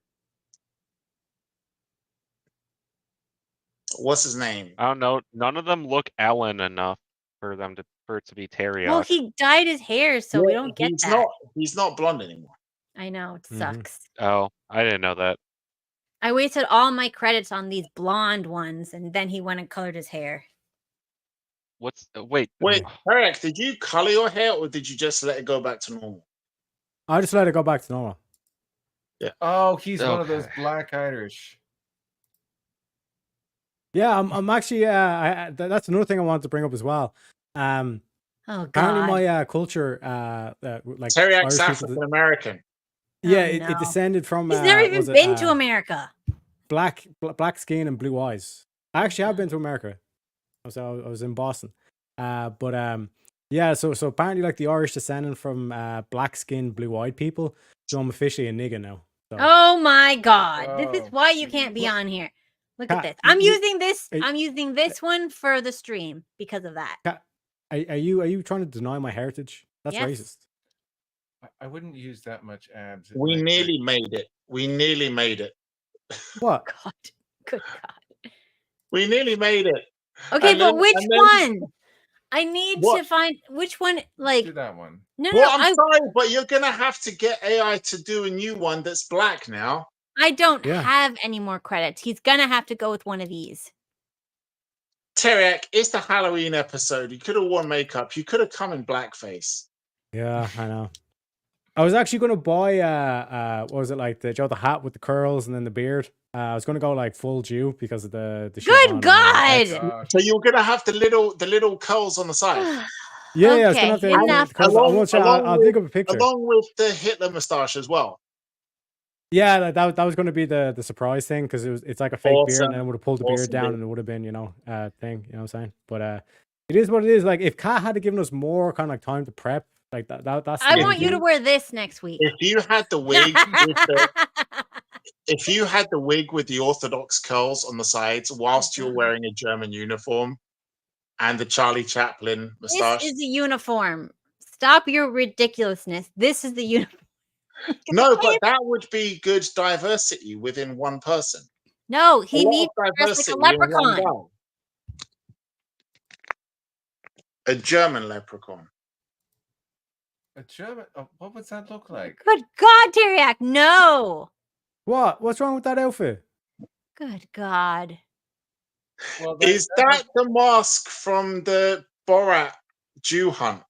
What's his name? I don't know. None of them look Ellen enough for it to be Teriak. Well, he dyed his hair, so we don't get that. He's not blonde anymore. I know it Mhm. sucks. Oh, I didn't know that. I wasted all my credits on these blonde ones, and then he went and colored his hair. What's wait? Wait, Eric, did you color your hair or did you just let it go back to normal? I just let it go back to normal. Oh, he's one of those Okay. black Irish. Yeah, I'm actually. That's another thing I wanted to bring up as well. Oh Apparently, God. my culture, like Teriak's Irish people, African American. yeah, Oh, it no. descended from. He's never even was it, been to America. black skin and blue eyes. I actually have been to America. I was in Boston. Yeah, so apparently like the Irish descending from black skinned, blue eyed people. So I'm officially a nigga now. So Oh my God. This Oh, is why you can't be on here. Look at this. I'm using this. I'm using this one for the stream because of that. are you trying to deny my heritage? That's Yes. racist. I wouldn't use that much abs. in We my nearly clit. made it. We nearly made it. What? God. Good God. We nearly made it. Okay, And but then- which and then- one? I need What? to find which one. Like, Do that one. no, Well, no, I'm sorry, but you're gonna have to get AI to do a new one that's black now. I don't Yeah. have any more credits. He's gonna have to go with one of these. Teriak, it's the Halloween episode. You could have worn makeup. You could have come in blackface. Yeah, I know. I was actually going to buy what was it, like the hat with the curls and then the beard. I was going to go like full Jew because of the shit Good on, God! So you're gonna have the little curls on the side. Yeah, I was gonna have Okay, the enough. curls. I won't say. I'll dig up a picture. Along with the Hitler moustache as well. Yeah, that was going to be the surprise thing because it's like a fake beard, and then it would have pulled the beard down, dude. and it would have been thing. You know what I'm saying? But it is what it is. Like if Kat had given us more kind of like time to prep, like that's. I want you to wear this next week. If you had the wig if you had the wig with the Orthodox curls on the sides whilst you're wearing a German uniform and the Charlie Chaplin moustache. This is a uniform. Stop your ridiculousness. This is the uniform. No, but that would be good diversity within one person. No, he needs to dress like a in one leprechaun. guy. A German leprechaun. A German? What would that look like? Good God, Teriak, no. What? What's wrong with that outfit? Good God. Well, is that the mask from the Borat Jew hunt?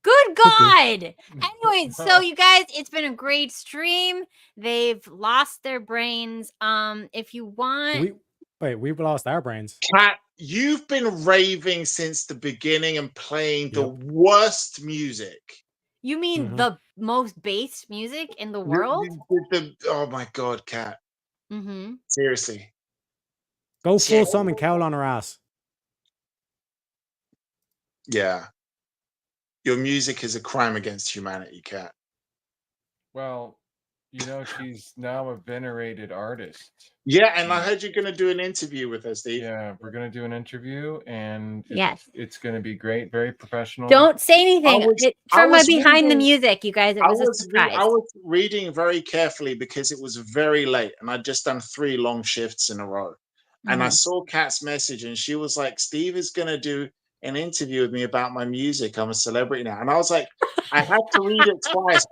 Good God. Anyway, so you guys, it's been a great stream. They've lost their brains. If you want, we've lost our brains. Kat, you've been raving since the beginning and playing the worst music. you mean the most based music in the world? Oh my God, Kat. Mm-hmm. Seriously. Go full Simon Cowell on her ass. Yeah. Your music is a crime against humanity, Kat. Well, you know, she's now a venerated artist. Yeah, and I heard you're going to do an interview with her, Steve. Yeah, we're going to do an interview, and Yes. it's going to be great, very professional. Don't say anything. I was behind the reading- music, you guys. It was a surprise. I was reading very carefully because it was very late and I'd just done 3 long shifts in a row. And I saw Kat's message and she was like, Steve is going to do an interview with me about my music. I'm a celebrity now. And I was like, I had to read it twice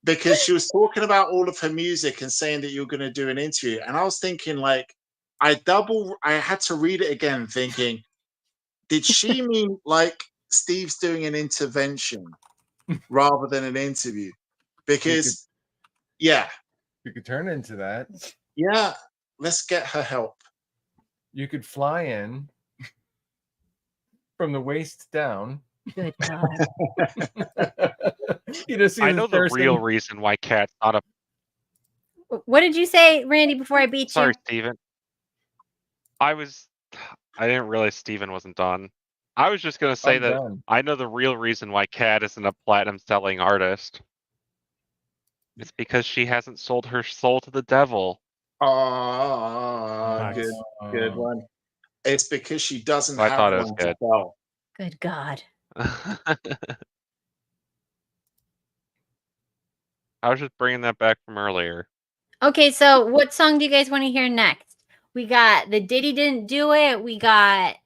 because she was talking about all of her music and saying that you're going to do an interview. And I was thinking like, I had to read it again thinking, did she mean like Steve's doing an intervention rather than an interview? Because you could turn into that. Yeah, let's get her help. You could fly in from the waist down. Good God. You just see I this know the person. real reason why Kat's not a. What did you say, Randy, before I beat Sorry, you? Steven. I didn't realize Steven wasn't done. I was just gonna say I'm that done. I know the real reason why Kat isn't a platinum selling artist. It's because she hasn't sold her soul to the devil. Oh, good one. It's because she doesn't I have thought it was one to good. sell. Good God. I was just bringing that back from earlier. Okay, so what song do you guys want to hear next? We got the Diddy Didn't Do It. We got.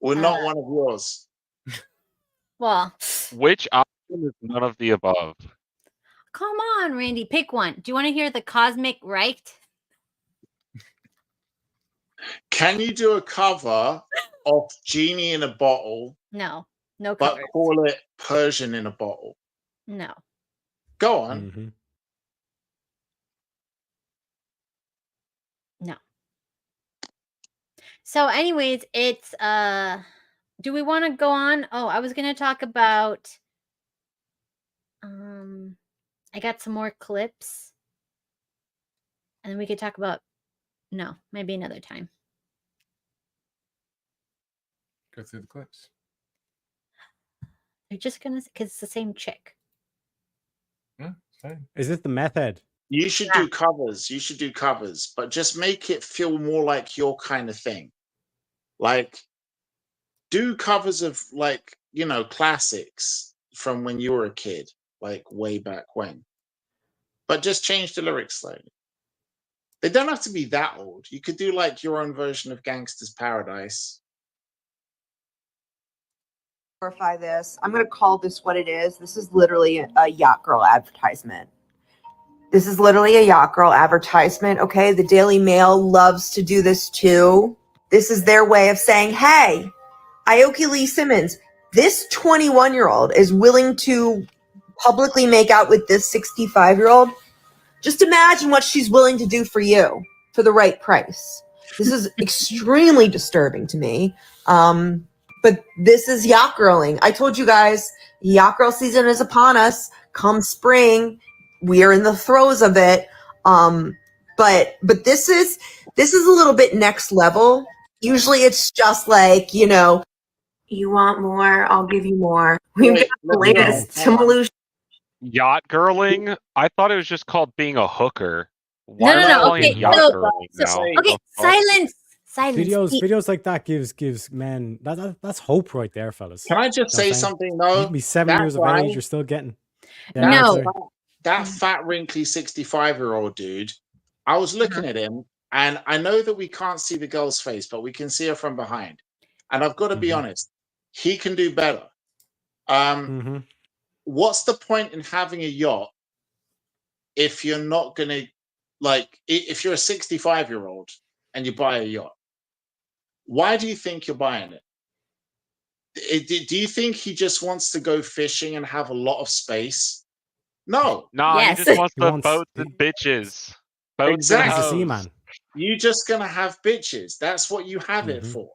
We're not one of yours. Well, Which option is none of the above? come on, Randy, pick one. Do you want to hear the Cosmic Right? Can you do a cover of Genie in a Bottle, No, no but covers. call it Persian in a Bottle? No. Go on. No. So, anyways, it's do we want to go on? Oh, I was gonna talk about I got some more clips. And then we could talk about maybe another time. Go through the clips. They're just gonna because it's the same chick. Yeah, fine. Is this the method? You should do covers. You should do covers, but just make it feel more like your kind of thing. Like, do covers of like, classics from when you were a kid, like way back when. But just change the lyrics slightly. They don't have to be that old. You could do like your own version of Gangsta's Paradise. Clarify this. I'm going to call this what it is. This is literally a Yacht Girl advertisement. This is literally a Yacht Girl advertisement, okay? The Daily Mail loves to do this too. This is their way of saying, hey, Aoki Lee Simmons, this 21-year-old is willing to publicly make out with this 65-year-old, just imagine what she's willing to do for you for the right price. This is extremely disturbing to me. But this is yacht girling. I told you guys, yacht girl season is upon us. Come spring, we are in the throes of it. But this is a little bit next level. Usually it's just like, you know, you want more, I'll give you more. We've got the latest Timolution. Yacht girling? I thought it was just called being a hooker. No, Why no, are we no. calling Okay, it yacht so, girling now? okay, silence. Silence. Videos like that gives men that's hope right there, fellas. Can I just say something though? You can be 7 That years of guy- age, you're still getting. That fat, wrinkly 65-year-old dude, I was looking at him, and I know that we can't see the girl's face, but we can see her from behind. And I've got to be honest, he can do better. What's the point in having a yacht if you're not going to, like, if you're a 65-year-old and you buy a yacht? Why do you think you're buying it? Do you think he just wants to go fishing and have a lot of space? No. Nah, he just wants the boats and bitches. Boats Exactly. and He's a hoes. seaman. You're just going to have bitches. That's what you have it for.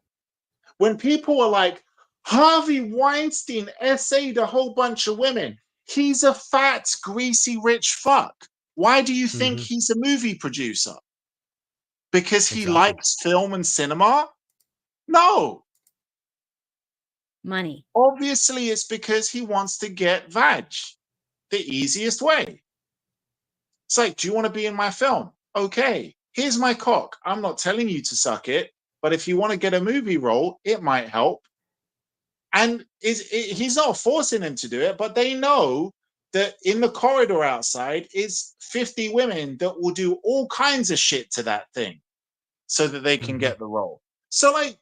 When people are like, Harvey Weinstein essayed a whole bunch of women, he's a fat, greasy, rich fuck. Why do you think he's a movie producer? Because he likes film and cinema? No. Money. Obviously, it's because he wants to get vag the easiest way. It's like, do you want to be in my film? Okay, here's my cock. I'm not telling you to suck it, but if you want to get a movie role, it might help. And he's not forcing them to do it, but they know that in the corridor outside is 50 women that will do all kinds of shit to that thing so that they can get the role. So, like,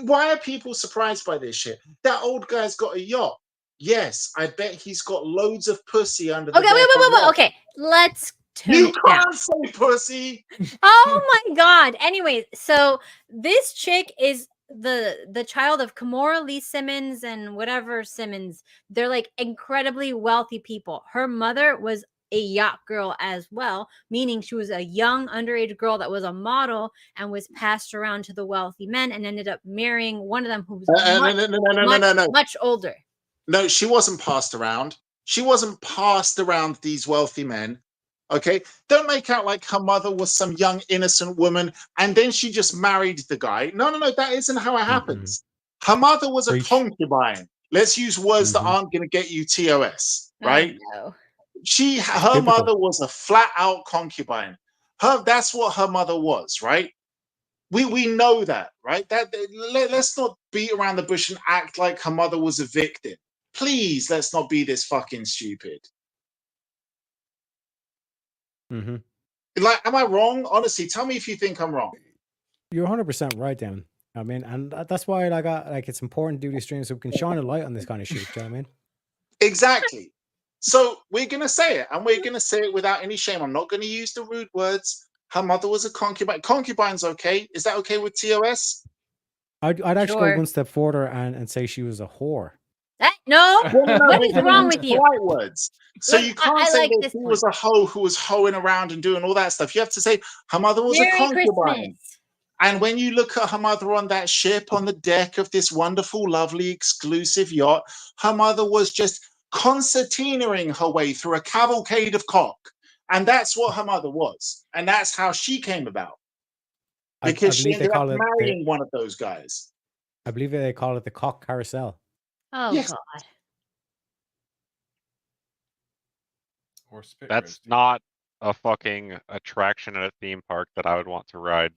why are people surprised by this shit? That old guy's got a yacht. Yes, I bet he's got loads of pussy under the Okay, wait. Okay, let's tone You it down. can't say pussy. Oh my god. Anyway, so this chick is the child of Kimora Lee Simmons and whatever Simmons. They're like incredibly wealthy people. Her mother was a yacht girl as well, meaning she was a young underage girl that was a model and was passed around to the wealthy men and ended up marrying one of them who was much older. No, she wasn't passed around. She wasn't passed around these wealthy men. Okay, don't make out like her mother was some young innocent woman and then she just married the guy. No, that isn't how it happens. Her mother was a concubine. Let's use words that aren't going to get you TOS, right? No. Her mother was a flat out concubine. That's what her mother was, right? We know that, right? Let's not beat around the bush and act like her mother was a victim. Please, let's not be this fucking stupid. Like, am I wrong? Honestly, tell me if you think I'm wrong. You're 100% right, Daemon. I mean, and that's why it's important to do these streams so we can shine a light on this kind of shit. Do you know what I mean? Exactly. So we're gonna say it, and we're gonna say it without any shame. I'm not gonna use the rude words. Her mother was a concubine. Concubine's okay. Is that okay with TOS? I'd actually go one step further and say she was a whore. No, what is wrong with you? Right words. So you can't I say like that this she one. was a hoe who was hoeing around and doing all that stuff. You have to say her mother was Merry a concubine. Christmas. And when you look at her mother on that ship on the deck of this wonderful, lovely, exclusive yacht, her mother was just concertinaing her way through a cavalcade of cock. And that's what her mother was. And that's how she came about. Because she ended up marrying one of those guys. I believe they call it the cock carousel. Oh, Yes. God. That's not a fucking attraction at a theme park that I would want to ride.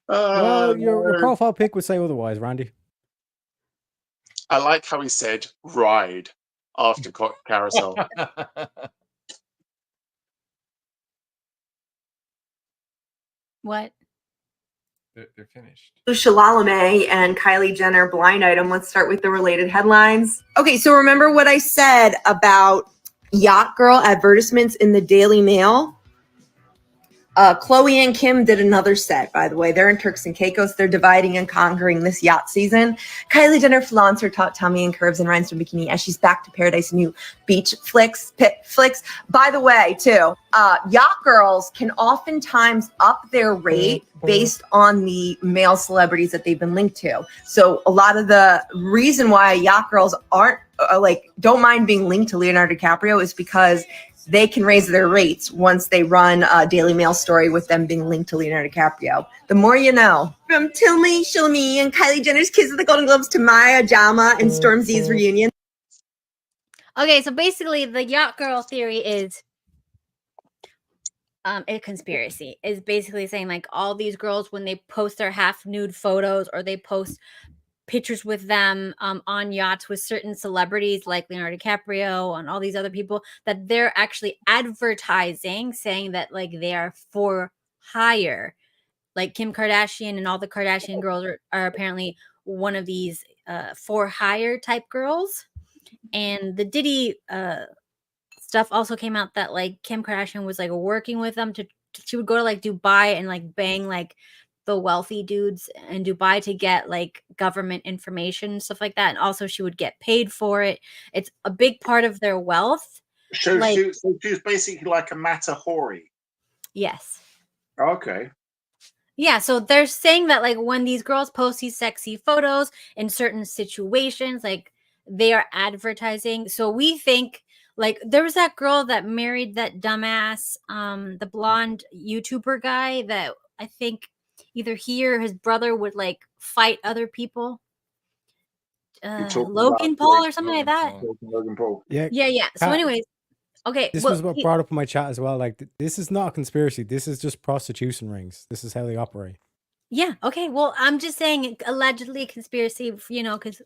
Well, your profile pic would say otherwise, Randy. I like how he said ride after carousel. What? They're finished. Chalamet and Kylie Jenner blind item. Let's start with the related headlines. Okay, so remember what I said about yacht girl advertisements in the Daily Mail? Chloe and Kim did another set, by the way. They're in Turks and Caicos. They're dividing and conquering this yacht season. Kylie Jenner flaunts her taut tummy and curves in rhinestone bikini as she's back to paradise new beach flicks. By the way, too, yacht girls can oftentimes up their rate based on the male celebrities that they've been linked to. So a lot of the reason why yacht girls aren't don't mind being linked to Leonardo DiCaprio is because they can raise their rates once they run a Daily Mail story with them being linked to Leonardo DiCaprio. The more you know. From Tilmy, Shalmi, and Kylie Jenner's Kiss of the Golden Globes to Maya Jama and Stormzy's reunion. Okay, so basically the yacht girl theory is a conspiracy. Is basically saying like all these girls, when they post their half nude photos or they post pictures with them on yachts with certain celebrities like Leonardo DiCaprio and all these other people, that they're actually advertising, saying that like they are for hire. Like Kim Kardashian and all the Kardashian girls are apparently one of these for hire type girls. And the Diddy stuff also came out that like Kim Kardashian was like working with them she would go to like Dubai and like bang like the wealthy dudes in Dubai to get like government information and stuff like that. And also she would get paid for it. It's a big part of their wealth. So she was basically like a Matahori. Yes. Okay. Yeah, so they're saying that like when these girls post these sexy photos in certain situations, like they are advertising. So we think like there was that girl that married that dumbass, the blonde YouTuber guy that I think either he or his brother would like fight other people. Logan Paul or something like that. Logan Paul. Yeah. So anyways, okay. This was what brought up in my chat as well. Like, this is not a conspiracy. This is just prostitution rings. This is how they operate. Yeah. Okay. Well, I'm just saying allegedly conspiracy, because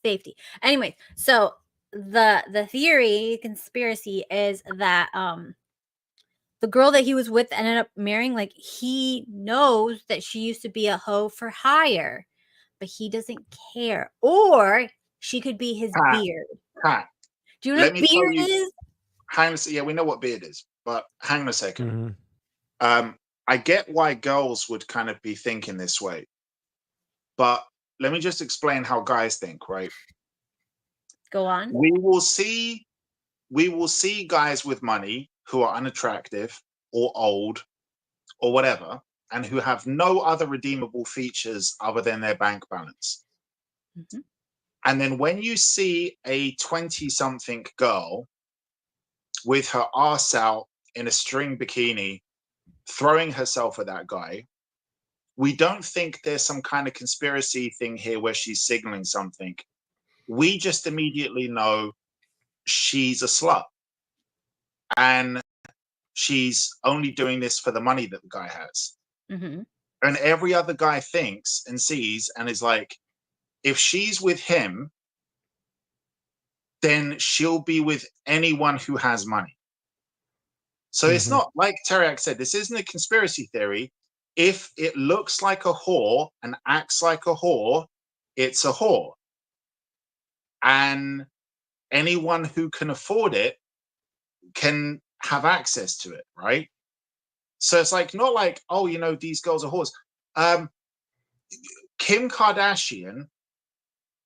safety. Anyway, so the theory conspiracy is that the girl that he was with ended up marrying, like he knows that she used to be a hoe for hire, but he doesn't care. Or she could be his beard. Do you know what beard is? Yeah, we know what beard is, but hang on a second. I get why girls would kind of be thinking this way, but let me just explain how guys think, right? Go on. We will see guys with money who are unattractive or old or whatever, and who have no other redeemable features other than their bank balance. And then when you see a 20-something girl with her arse out in a string bikini, throwing herself at that guy, we don't think there's some kind of conspiracy thing here where she's signaling something. We just immediately know she's a slut. And she's only doing this for the money that the guy has. And every other guy thinks and sees and is like, if she's with him, then she'll be with anyone who has money. So it's not like Teriak said, this isn't a conspiracy theory. If it looks like a whore and acts like a whore, it's a whore. And anyone who can afford it can have access to it, right? So it's like not like, oh, these girls are whores. Kim Kardashian,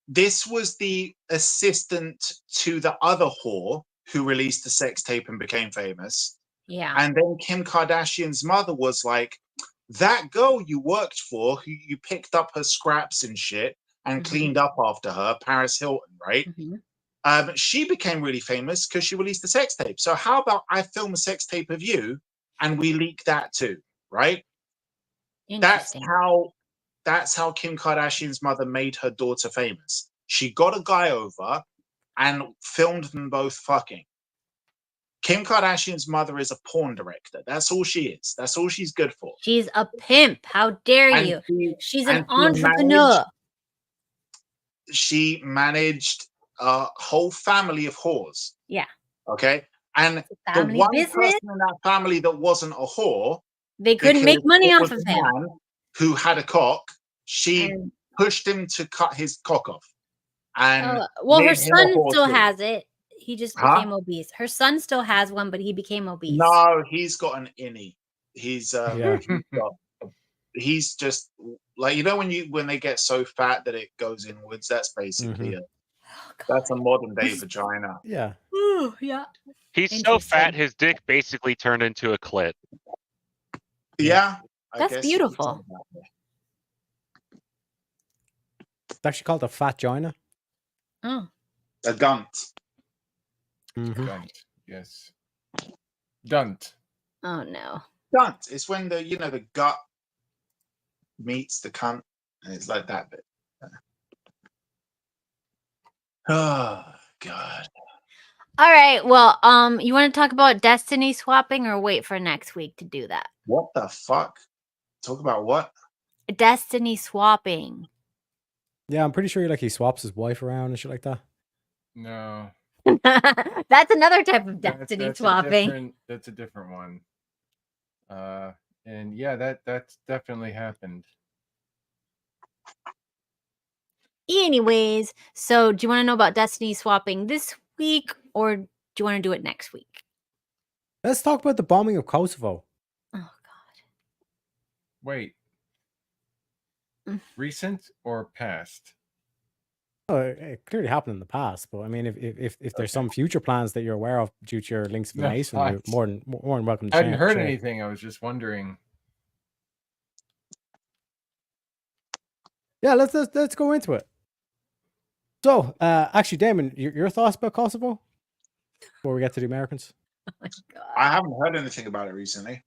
this was the assistant to the other whore who released the sex tape and became famous. Yeah. And then Kim Kardashian's mother was like, that girl you worked for, who you picked up her scraps and shit and cleaned up after her, Paris Hilton, right? She became really famous because she released the sex tape. So how about I film a sex tape of you and we leak that too, right? That's how Kim Kardashian's mother made her daughter famous. She got a guy over and filmed them both fucking. Kim Kardashian's mother is a porn director. That's all she is. That's all she's good for. She's a pimp. How dare you? She's an entrepreneur. She managed a whole family of whores. Yeah. Okay. And the one person in that family that wasn't a whore, they couldn't make money off of him. Who had a cock, she pushed him to cut his cock off. And her son still has it. He just became obese. Her son still has one, but he became obese. No, he's got an innie. He's Yeah. he's just like, you know, when they get so fat that it goes inwards. That's basically Mhm. that's a modern day vagina. Yeah. Ooh, yeah. He's so fat, Interesting. his dick basically turned into a clit. Yeah, I That's guess you could say beautiful. that. It's actually called a fat gina. Oh. A gunt. Mhm. Dunt. Yes. Dunt. Oh no. Gunt. It's when the gut meets the cunt, and it's like that bit. Oh God. All right. Well, you want to talk about destiny swapping or wait for next week to do that? What the fuck? Talk about what? Destiny swapping. Yeah, I'm pretty sure he swaps his wife around and shit like that. No. That's another type of destiny swapping. That's a different one. And yeah, that's definitely happened. Anyways, so do you want to know about destiny swapping this week or do you want to do it next week? Let's talk about the bombing of Kosovo. Oh God. Wait. Recent or past? Oh, it clearly happened in the past, but I mean, if there's some future plans that you're aware of due to your links with No, Mason, you're more than welcome to I hadn't heard share. anything. I was just wondering. Yeah, let's go into it. So, actually, Daemon, your thoughts about Kosovo before we get to the Americans? Oh my God. I haven't heard anything about it recently.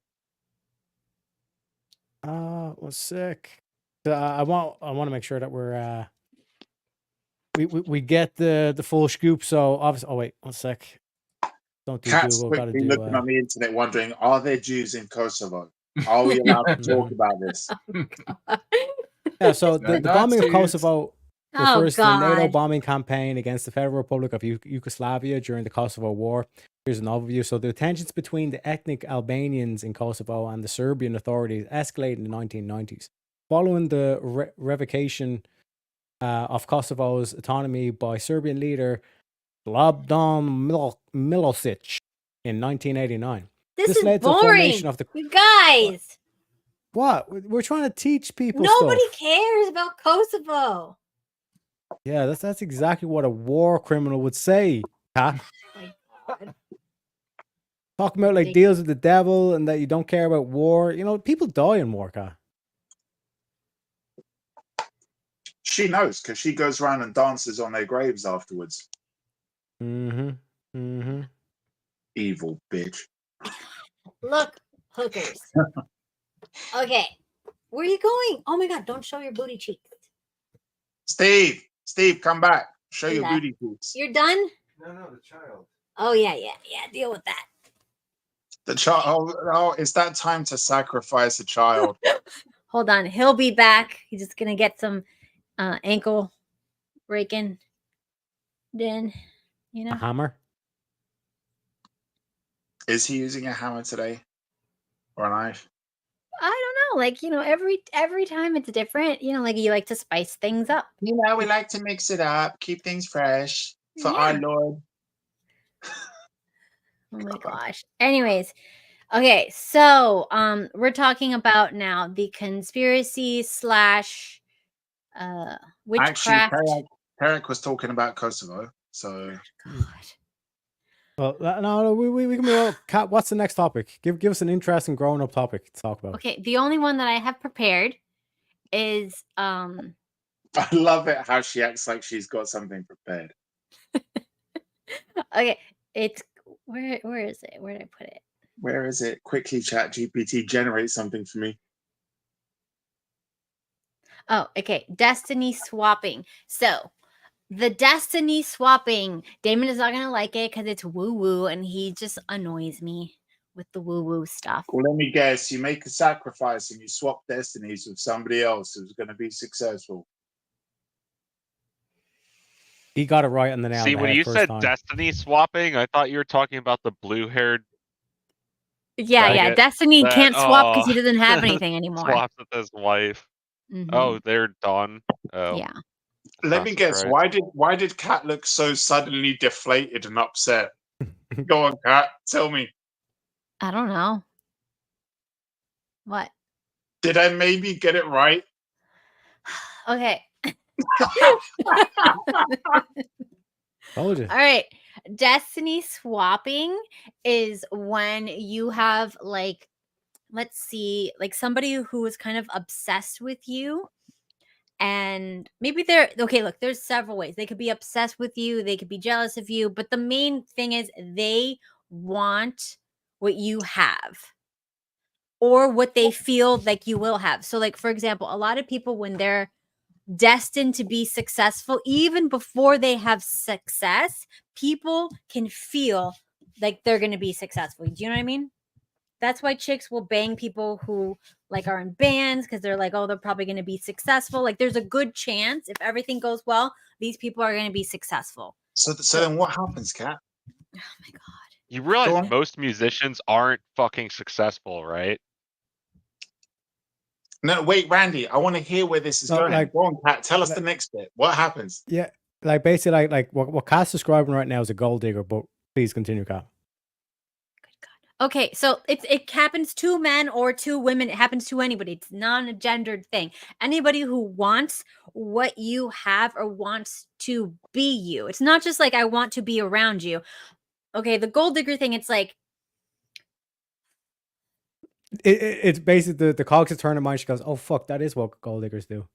One sec. I want to make sure that we're we get the full scoop. So obviously, oh wait, one sec. Don't do Cat's Google. Got to quickly do. looking on the internet, wondering, are there Jews in Kosovo? Are we allowed to talk about this? Yeah. So the bombing of Kosovo Oh, refers to the NATO God. bombing campaign against the Federal Republic of Yugoslavia during the Kosovo War. Here's an overview. So the tensions between the ethnic Albanians in Kosovo and the Serbian authorities escalated in the 1990s. Following the revocation of Kosovo's autonomy by Serbian leader Slobodan Milosevic in 1989. This is led to the boring. formation of the... You guys. What? We're trying to teach people Nobody stuff. cares about Kosovo. Yeah, that's exactly what a war criminal would say, Kat. Oh my God. Talking about like deals with the devil and that you don't care about war. You know, people die in war, Kat. She knows because she goes around and dances on their graves afterwards. Mm-hmm. Mm-hmm. Evil bitch. Look, hookers. Okay. Where are you going? Oh my God, don't show your booty cheeks. Steve, come back. Show Hey, your Beth. booty cheeks. You're done? No, the child. Oh, yeah. Deal with that. The child. Oh, it's that time to sacrifice a child. Hold on. He'll be back. He's just going to get some ankle breaking. Then, you know. A hammer? Is he using a hammer today? Or a knife? I don't know. Like, you know, every time it's different. You know, like you like to spice things up. You know, we like to mix it up, keep things fresh for our Lord. Oh my gosh. Anyways, okay, so we're talking about now the conspiracy / witchcraft. Actually, Perek was talking about Kosovo, so. Well, no, we can move on. Kat, what's the next topic? Give us an interesting growing up topic to talk about. Okay, the only one that I have prepared is I love it how she acts like she's got something prepared. okay, it's where is it? Where did I put it? Where is it? Quickly, Chat GPT, generate something for me. Oh, okay. Destiny swapping. So the destiny swapping, Daemon is not going to like it because it's woo-woo and he just annoys me with the woo-woo stuff. Well, let me guess. You make a sacrifice and you swap destinies with somebody else who's going to be successful. He got it right on the nail. See, when you said destiny swapping, I thought you were talking about the blue-haired. Yeah. Destiny can't swap because he doesn't have anything anymore. Swaps with his wife. Mhm. Oh, they're done. Oh. Yeah. Let me guess. Why did Kat look so suddenly deflated and upset? Go on, Kat. Tell me. I don't know. What? Did I maybe get it right? Okay. Told you. All right. Destiny swapping is when you have like, let's see, like somebody who is kind of obsessed with you. And maybe they're okay. Look, there's several ways. They could be obsessed with you, they could be jealous of you, but the main thing is they want what you have or what they feel like you will have. So, like, for example, a lot of people, when they're destined to be successful, even before they have success, people can feel like they're going to be successful. Do you know what I mean? That's why chicks will bang people who like are in bands because they're like, oh, they're probably going to be successful. Like, there's a good chance if everything goes well, these people are going to be successful. So then what happens, Kat? Oh my god! You realize most musicians aren't fucking successful, right? No, wait, Randy. I want to hear where this is No, going. like- Go on, Kat. Tell us the next bit. What happens? Yeah, like basically, like what Kat's describing right now is a gold digger. But please continue, Kat. Okay, so it happens to men or to women. It happens to anybody. It's not a gendered thing. Anybody who wants what you have or wants to be you. It's not just like I want to be around you. Okay, the gold digger thing, it's like It's basically the cogs are turning mind. She goes, "Oh fuck, that is what gold diggers do."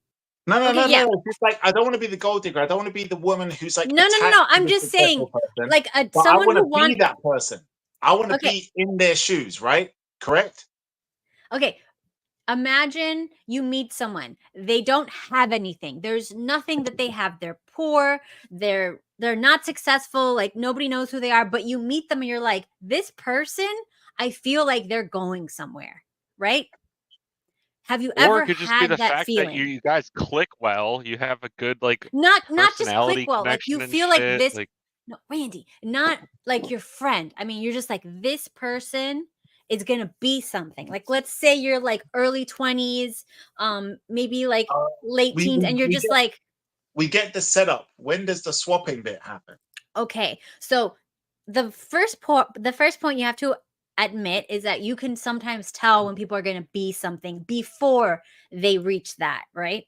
No. yeah. It's like I don't want to be the gold digger. I don't want to be the woman who's like No. attached to I'm the just saying, successful person, like but someone I want who to wants be that person. I want to Okay. be in their shoes, right? Correct? Okay, imagine you meet someone. They don't have anything. There's nothing that they have. They're poor. They're not successful. Like, nobody knows who they are, but you meet them and you're like, this person, I feel like they're going somewhere, right? Have you Or ever it could just be had the that fact feeling? that you guys click well. You have a good like Not just click personality well. Like, you connection and feel like shit. this. Like, No, Randy, not like your friend. I mean, you're just like, this person is gonna be something. Like, let's say you're like early 20s, maybe like late We, teens, we, and you're we just get, like, we get the setup. When does the swapping bit happen? okay. So the first point you have to admit is that you can sometimes tell when people are gonna be something before they reach that, right?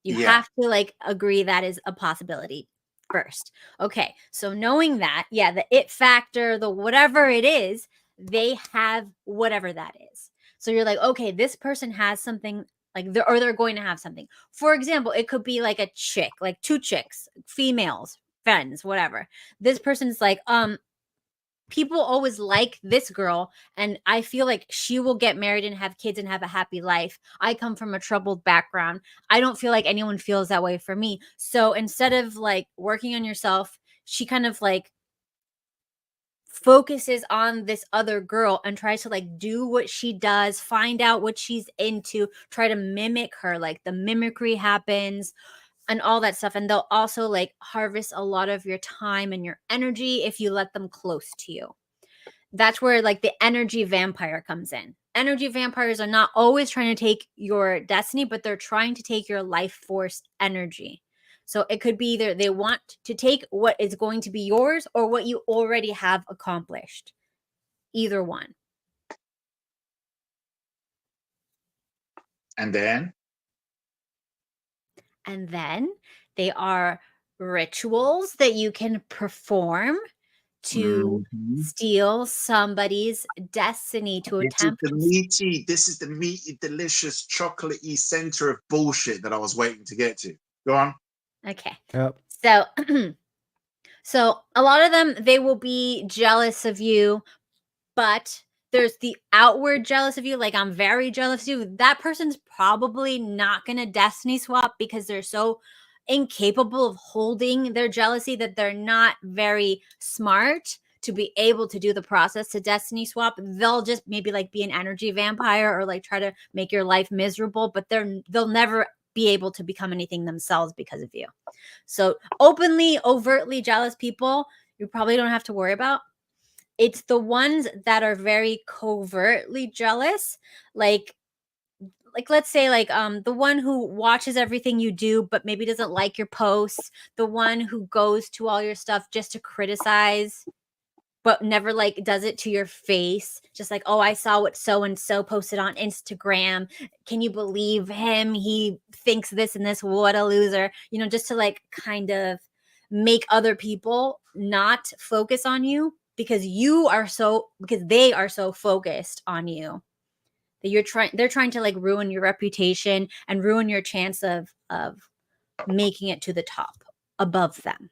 You Yeah. have to like agree that is a possibility first. Okay. So knowing that, yeah, the it factor, the whatever it is, they have whatever that is. So you're like, okay, this person has something like they're going to have something. For example, it could be like a chick, like two chicks, females, friends, whatever. This person's like, people always like this girl and I feel like she will get married and have kids and have a happy life. I come from a troubled background. I don't feel like anyone feels that way for me. So instead of like working on yourself, she kind of like focuses on this other girl and tries to like do what she does, find out what she's into, try to mimic her. Like, the mimicry happens and all that stuff. And they'll also like harvest a lot of your time and your energy if you let them close to you. That's where like the energy vampire comes in. Energy vampires are not always trying to take your destiny, but they're trying to take your life force energy. So it could be either they want to take what is going to be yours or what you already have accomplished. Either one. And then? And then they are rituals that you can perform to steal somebody's destiny, to attempt This is the meaty, delicious, chocolatey center of bullshit that I was waiting to get to. Go on. Okay. Yep. So so a lot of them, they will be jealous of you, but there's the outward jealous of you, like, I'm very jealous of you. That person's probably not gonna destiny swap because they're so incapable of holding their jealousy that they're not very smart to be able to do the process to destiny swap. They'll just maybe like be an energy vampire or like try to make your life miserable, but they'll never be able to become anything themselves because of you. So openly, overtly jealous people, you probably don't have to worry about. It's the ones that are very covertly jealous, like let's say like the one who watches everything you do but maybe doesn't like your posts, the one who goes to all your stuff just to criticize but never like does it to your face. Just like, oh, I saw what so and so posted on Instagram. Can you believe him? He thinks this and this. What a loser. You know, just to like kind of make other people not focus on you because they are so focused on you that they're trying to like ruin your reputation and ruin your chance of making it to the top above them.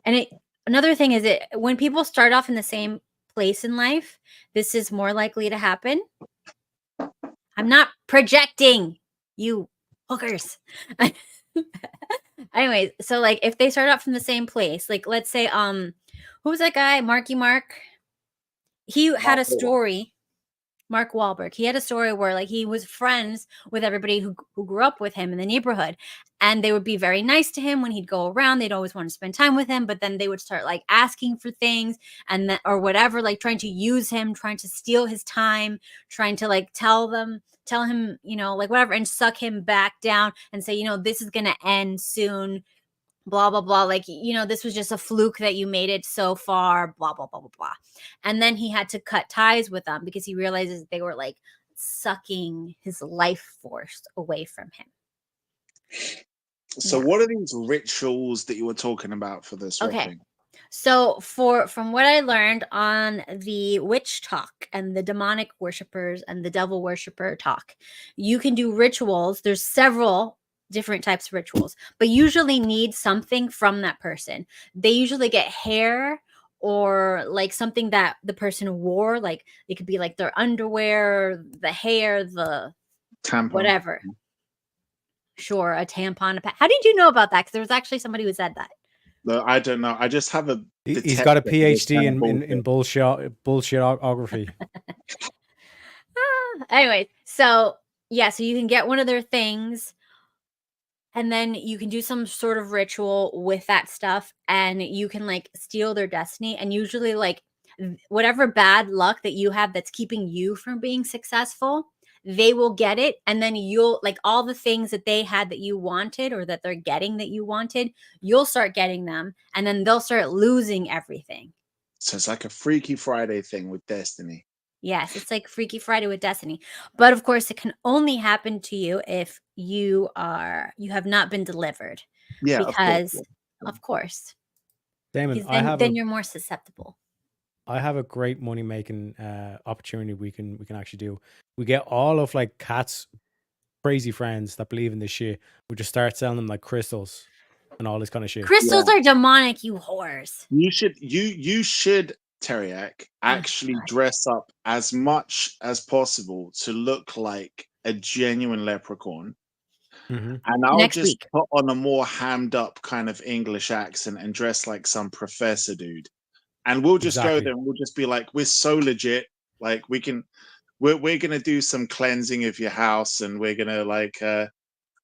And another thing is when people start off in the same place in life, this is more likely to happen. I'm not projecting, you hookers. Anyways, so like if they start out from the same place, like let's say who was that guy? Marky Mark. He had a story. Mark Wahlberg. He had a story where like he was friends with everybody who grew up with him in the neighborhood, and they would be very nice to him when he'd go around. They'd always want to spend time with him, but then they would start like asking for things and then or whatever, like trying to use him, trying to steal his time, trying to like tell him, you know, like whatever, and suck him back down and say, you know, this is gonna end soon. Blah, blah, blah. Like, you know, this was just a fluke that you made it so far, blah, blah, blah, blah, blah. And then he had to cut ties with them because he realizes they were like sucking his life force away from him. So what are these rituals that you were talking about for this? Okay. So from what I learned on the witch talk and the demonic worshipers and the devil worshiper talk, you can do rituals. There's several different types of rituals, but usually need something from that person. They usually get hair or like something that the person wore, like it could be like their underwear, the hair, the tampon, whatever. Sure, a tampon, a pad. How did you know about that? Because there was actually somebody who said that. No, I don't know. I just have He's got a PhD in bullshitography. Anyway, so yeah, so you can get one of their things. And then you can do some sort of ritual with that stuff and you can like steal their destiny. And usually like whatever bad luck that you have that's keeping you from being successful, they will get it. And then you'll like all the things that they had that you wanted or that they're getting that you wanted, you'll start getting them. And then they'll start losing everything. So it's like a Freaky Friday thing with destiny. Yes, it's like Freaky Friday with Destiny. But of course, it can only happen to you if you have not been delivered. Yeah, because of course. Daemon, Then you're more susceptible. I have a great money making opportunity we can actually do. We get all of like Kat's crazy friends that believe in this shit. We just start selling them like crystals and all this kind of shit. Crystals are demonic, you whores. You should Teriak actually dress up as much as possible to look like a genuine leprechaun. And I'll just put on a more hammed up kind of English accent and dress like some professor dude. And we'll just go there and we'll just be like, we're so legit. Like we're gonna do some cleansing of your house, and we're gonna like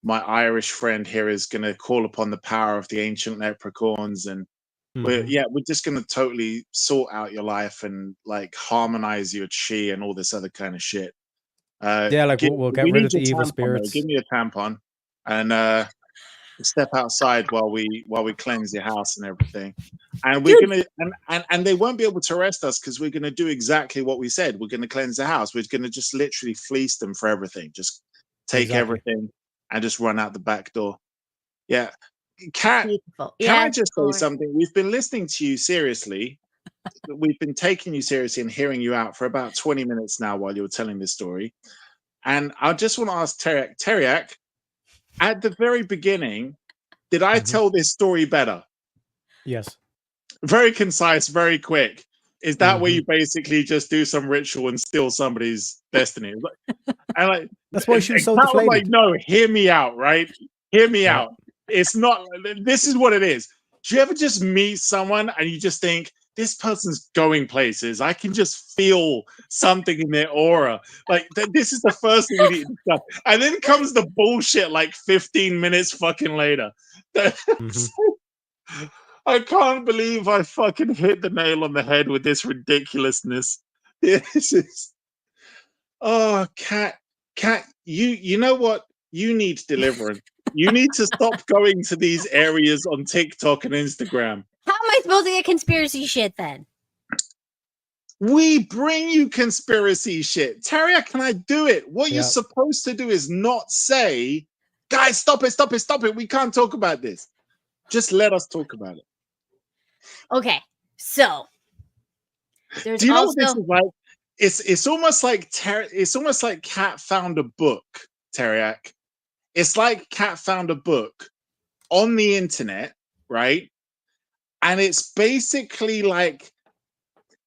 my Irish friend here is gonna call upon the power of the ancient leprechauns, and we're just gonna totally sort out your life and like harmonize your chi and all this other kind of shit. We'll get rid of the evil spirits. Give me a tampon and step outside while we cleanse your house and everything. And we're gonna and they won't be able to arrest us because we're gonna do exactly what we said. We're gonna cleanse the house. We're gonna just literally fleece them for everything. Just take everything and just run out the back door. Yeah. Kat, can I just say something? We've been listening to you seriously. We've been taking you seriously and hearing you out for about 20 minutes now while you were telling this story. And I just want to ask Teriak, at the very beginning, did I tell this story better? Yes. Very concise, very quick. Is that where you basically just do some ritual and steal somebody's destiny? And like that's why she was so deflated. Like, no, hear me out, right? Hear me out. It's not. This is what it is. Do you ever just meet someone and you just think, this person's going places? I can just feel something in their aura. Like this is the first thing we need to discuss. And then comes the bullshit like 15 minutes fucking later. I can't believe I fucking hit the nail on the head with this ridiculousness. This is. Oh, Kat, you know what? You need deliverance. You need to stop going to these areas on TikTok and Instagram. How am I supposed to get conspiracy shit then? We bring you conspiracy shit. Terrier, can I do it? What you're Yeah. supposed to do is not say, guys, stop it, stop it, stop it. We can't talk about this. Just let us talk about it. Okay, so there's Do you know also what this is like? It's almost like it's almost like Cat found a book, Teriak. It's like Cat found a book on the internet, right? And it's basically like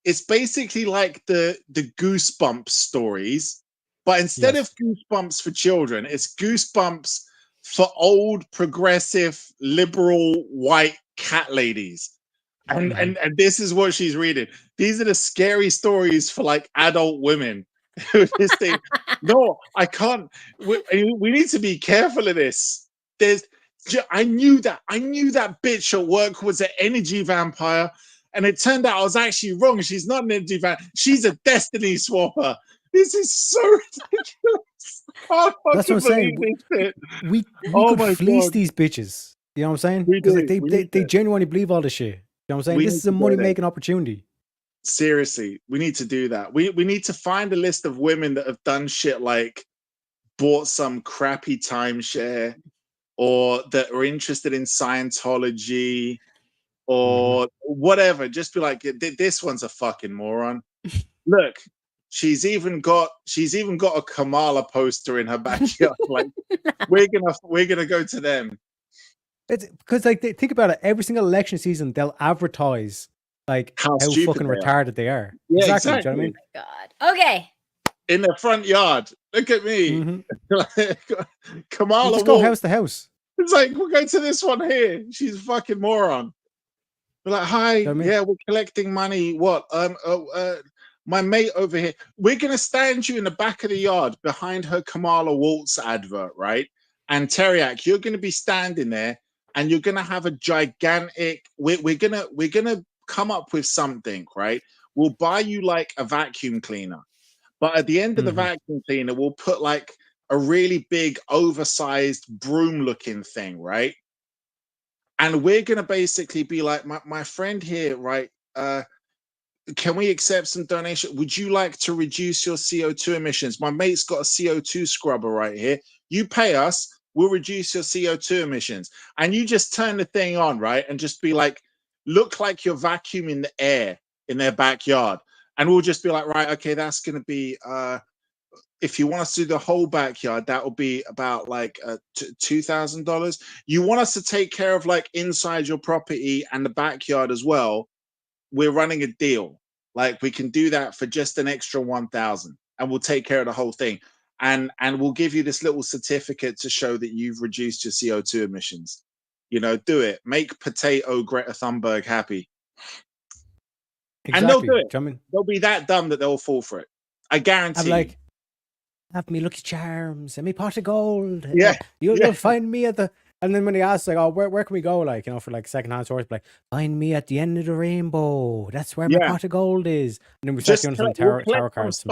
the Goosebumps stories, but instead Yes. of Goosebumps for children, it's Goosebumps for old, progressive, liberal, white cat ladies. And this is what she's reading. These are the scary stories for like adult women. This thing, no, I can't. We need to be careful of this. I knew that bitch at work was an energy vampire, and it turned out I was actually wrong. She's not an energy vampire. She's a destiny swapper. This is so ridiculous. I That's what I'm saying. believe this shit. We Oh could my flease God. these bitches. You know what I'm saying? We Because like do. they genuinely believe all this shit. You know what I'm saying? We This need is a to go money there. making opportunity. Seriously, we need to do that. We need to find a list of women that have done shit like bought some crappy timeshare, or that are interested in Scientology, or whatever. Just be like, this one's a fucking moron. Look, she's even got a Kamala poster in her backyard. Like, we're gonna go to them. It's because like think about it. Every single election season, they'll advertise like how stupid fucking they are. retarded they are. Yeah, exactly. Do you know what I mean? God. Okay. In their front yard. Look at me. Kamala Just go walks. house to house. It's like, we'll go to this one here. She's a fucking moron. We're like, hi, You know what I mean? yeah, we're collecting money. What? My mate over here. We're gonna stand you in the back of the yard behind her Kamala Waltz advert, right? And Teriak, you're gonna be standing there, and you're gonna have a gigantic. We're gonna come up with something, right? We'll buy you like a vacuum cleaner, but at the end of the vacuum cleaner, we'll put like a really big, oversized broom-looking thing, right? And we're gonna basically be like, my friend here, right? Can we accept some donation? Would you like to reduce your CO2 emissions? My mate's got a CO2 scrubber right here. You pay us, we'll reduce your CO2 emissions. And you just turn the thing on, right? And just be like, look like you're vacuuming the air in their backyard. And we'll just be like, right, okay, that's gonna be if you want us to do the whole backyard, that will be about like $2,000. You want us to take care of like inside your property and the backyard as well. We're running a deal. Like, we can do that for just an extra 1,000, and we'll take care of the whole thing. And we'll give you this little certificate to show that you've reduced your CO2 emissions. You know, do it. Make potato Greta Thunberg happy. Exactly. And they'll do it. I mean, they'll be that dumb that they'll fall for it. I guarantee. I'm like, have me Lucky Charms and me pot of gold. Yeah. You'll find me at the. And then when they ask, like, oh, where can we go? Like, you know, for like secondhand stores, like, find me at the end of the rainbow. That's where my pot of gold is. And then we start doing some tarot cards.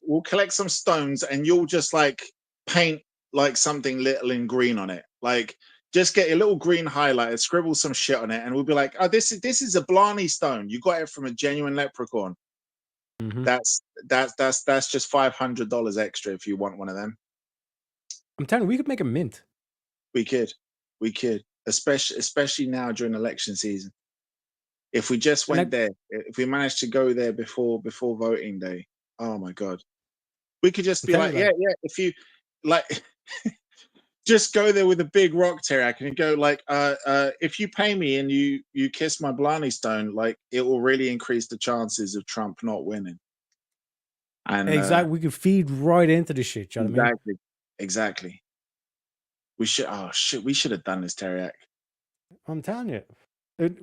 We'll collect some stones, and you'll just like paint like something little in green on it. Like, just get a little green highlighter, scribble some shit on it, and we'll be like, oh, this is a Blarney stone. You got it from a genuine leprechaun. That's just $500 extra if you want one of them. I'm telling you, we could make a mint. We could, especially now during election season. If we just went there, if we managed to go there before voting day, oh my God, we could just be like, yeah. If you like, just go there with a big rock, Terak, and you go like, if you pay me and you kiss my Blarney stone, like, it will really increase the chances of Trump not winning. And exactly, we could feed right into the shit. You know what I mean? Exactly. We should. Oh shit, we should have done this, Teriak. I'm telling you,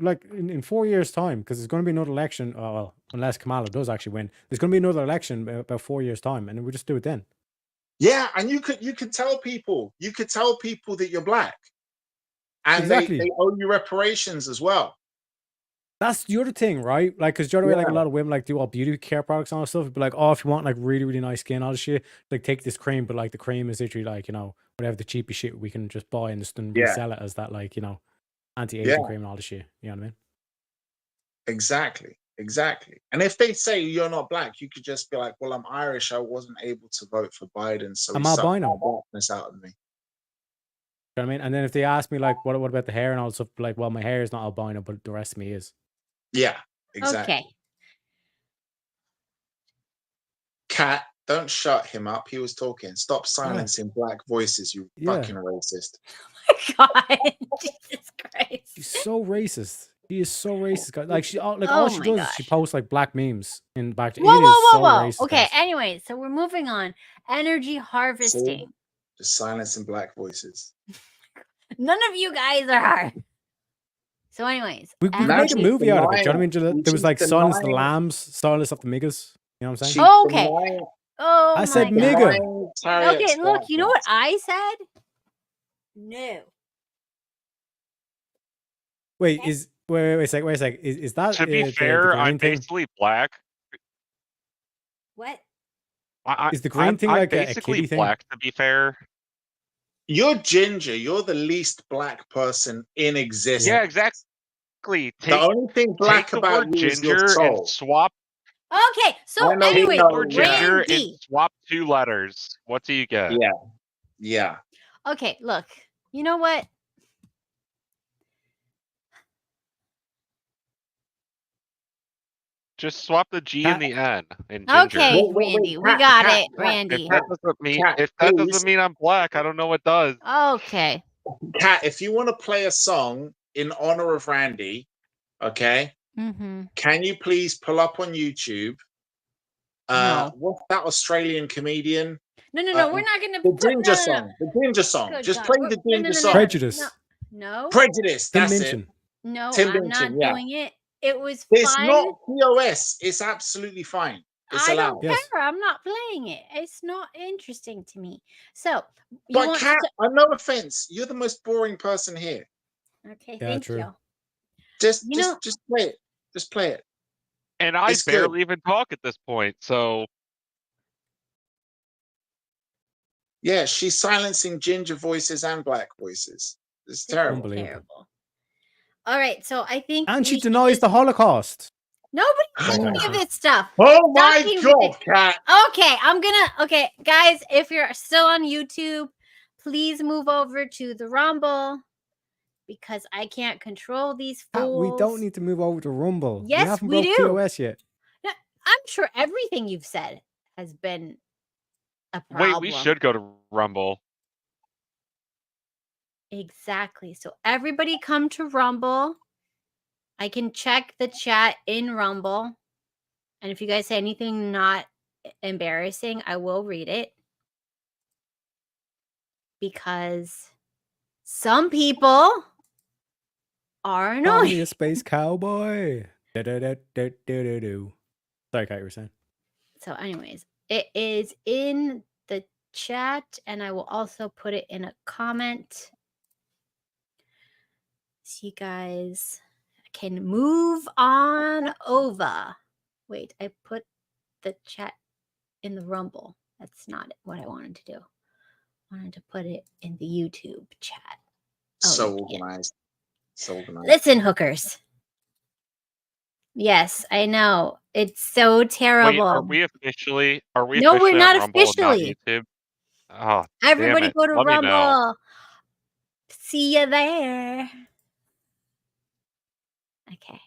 like in 4 years' time, because there's going to be another election. Oh, well, unless Kamala does actually win, there's going to be another election about 4 years' time, and we'll just do it then. Yeah, and you could tell people. You could tell people that you're black, and they owe you reparations as well. That's the other thing, right? Like, because the other way, like, a lot of women like do all beauty care products and all that stuff. It'd be like, oh, if you want like really, really nice skin, all this shit, like, take this cream, but like the cream is literally like, you know, whatever the cheapest shit we can just buy and just resell it as that, like, you know, anti-aging cream and all this shit. You know what I mean? Exactly. Exactly. And if they say you're not black, you could just be like, well, I'm Irish. I wasn't able to vote for Biden, so I'm he sucked albino. my blackness out of me. You know what I mean? And then if they ask me like, what about the hair and all stuff, like, well, my hair is not albino, but the rest of me is. Yeah, exactly. Okay. Cat, don't shut him up. He was talking. Stop silencing black voices, you fucking racist. God, Jesus Christ. She's so racist. She is so racist. Guys. Like all Oh she my does is she gosh. posts like black memes in back. Whoa, It is so whoa. racist. Okay, guys. anyway, so we're moving on. Energy See? harvesting. Just silencing black voices. None of you guys are. So, anyways, We could energy. make a movie out of it. Do you know what I mean? denying- There was like she's Silence of the denying- Lambs, Silence of the Niggas. You know what I'm saying? She's Okay. denying- Oh I my said God. nigga. denying Tariq's Okay, look, you know what blackness. I said? No. Wait, wait a sec. Is that To be the fair, green I'm thing? basically black. What? Is the green thing I'm like a basically kitty thing? black, to be fair. You're ginger. You're the least black person in existence. Yeah, exactly. The only thing black take the about word you is your ginger and soul. swap. Okay, so I know anyway, Take the word ginger and Randy. swap 2 letters. What do you get? Yeah. Yeah. Okay, look, you know what? Just swap the G and the N in ginger. Okay, Randy, we got it, Randy. If that doesn't mean Cat, if that please. doesn't mean I'm black, I don't know what does. Okay. Kat, if you want to play a song in honor of Randy, okay, Mm-hmm. can you please pull up on YouTube? No. What's that Australian comedian? No, we're not gonna The put ginger no. song. The ginger song. Good Just God. play the ginger song. Prejudice. No. Prejudice. Tim That's Minchin. it. No, Tim I'm not Minchin, yeah. doing it. It was It's fun. not POS. It's absolutely fine. It's I allowed. don't care. I'm not playing it. It's not interesting to me. So, you But want Kat, to... no offense, you're the most boring person here. Okay, Yeah, thank true. you. Just You know- just play it. Just play it. And I It's good. barely even talk at this point, so Yeah, she's silencing ginger voices and black voices. It's terrible. Unbelievable. Terrible. All right, so I think And she we should denies just- the Holocaust. Nobody said any of this stuff. Oh my Stop being God, ridiculous. Kat. Okay, guys, if you're still on YouTube, please move over to the Rumble because I can't control these fools. We don't need to move over to Rumble. Yes, we haven't we broke do. POS yet. No, I'm sure everything you've said has been a problem. wait, we should go to Rumble. Exactly. So everybody come to Rumble. I can check the chat in Rumble. And if you guys say anything not embarrassing, I will read it. Because some people are Call me annoying. a space cowboy. Do. Sorry, Kat, you were saying. So anyways, it is in the chat and I will also put it in a comment. So you guys can move on over. Wait, I put the chat in the Rumble. That's not what I wanted to do. I wanted to put it in the YouTube chat. So you can't. organized. So organized. Listen, hookers. Yes, I know. It's so terrible. Wait, are we officially? No, we're officially on not Rumble and officially. YouTube? Oh, Everybody damn it. go to Let me know. Rumble. See you there. Okay.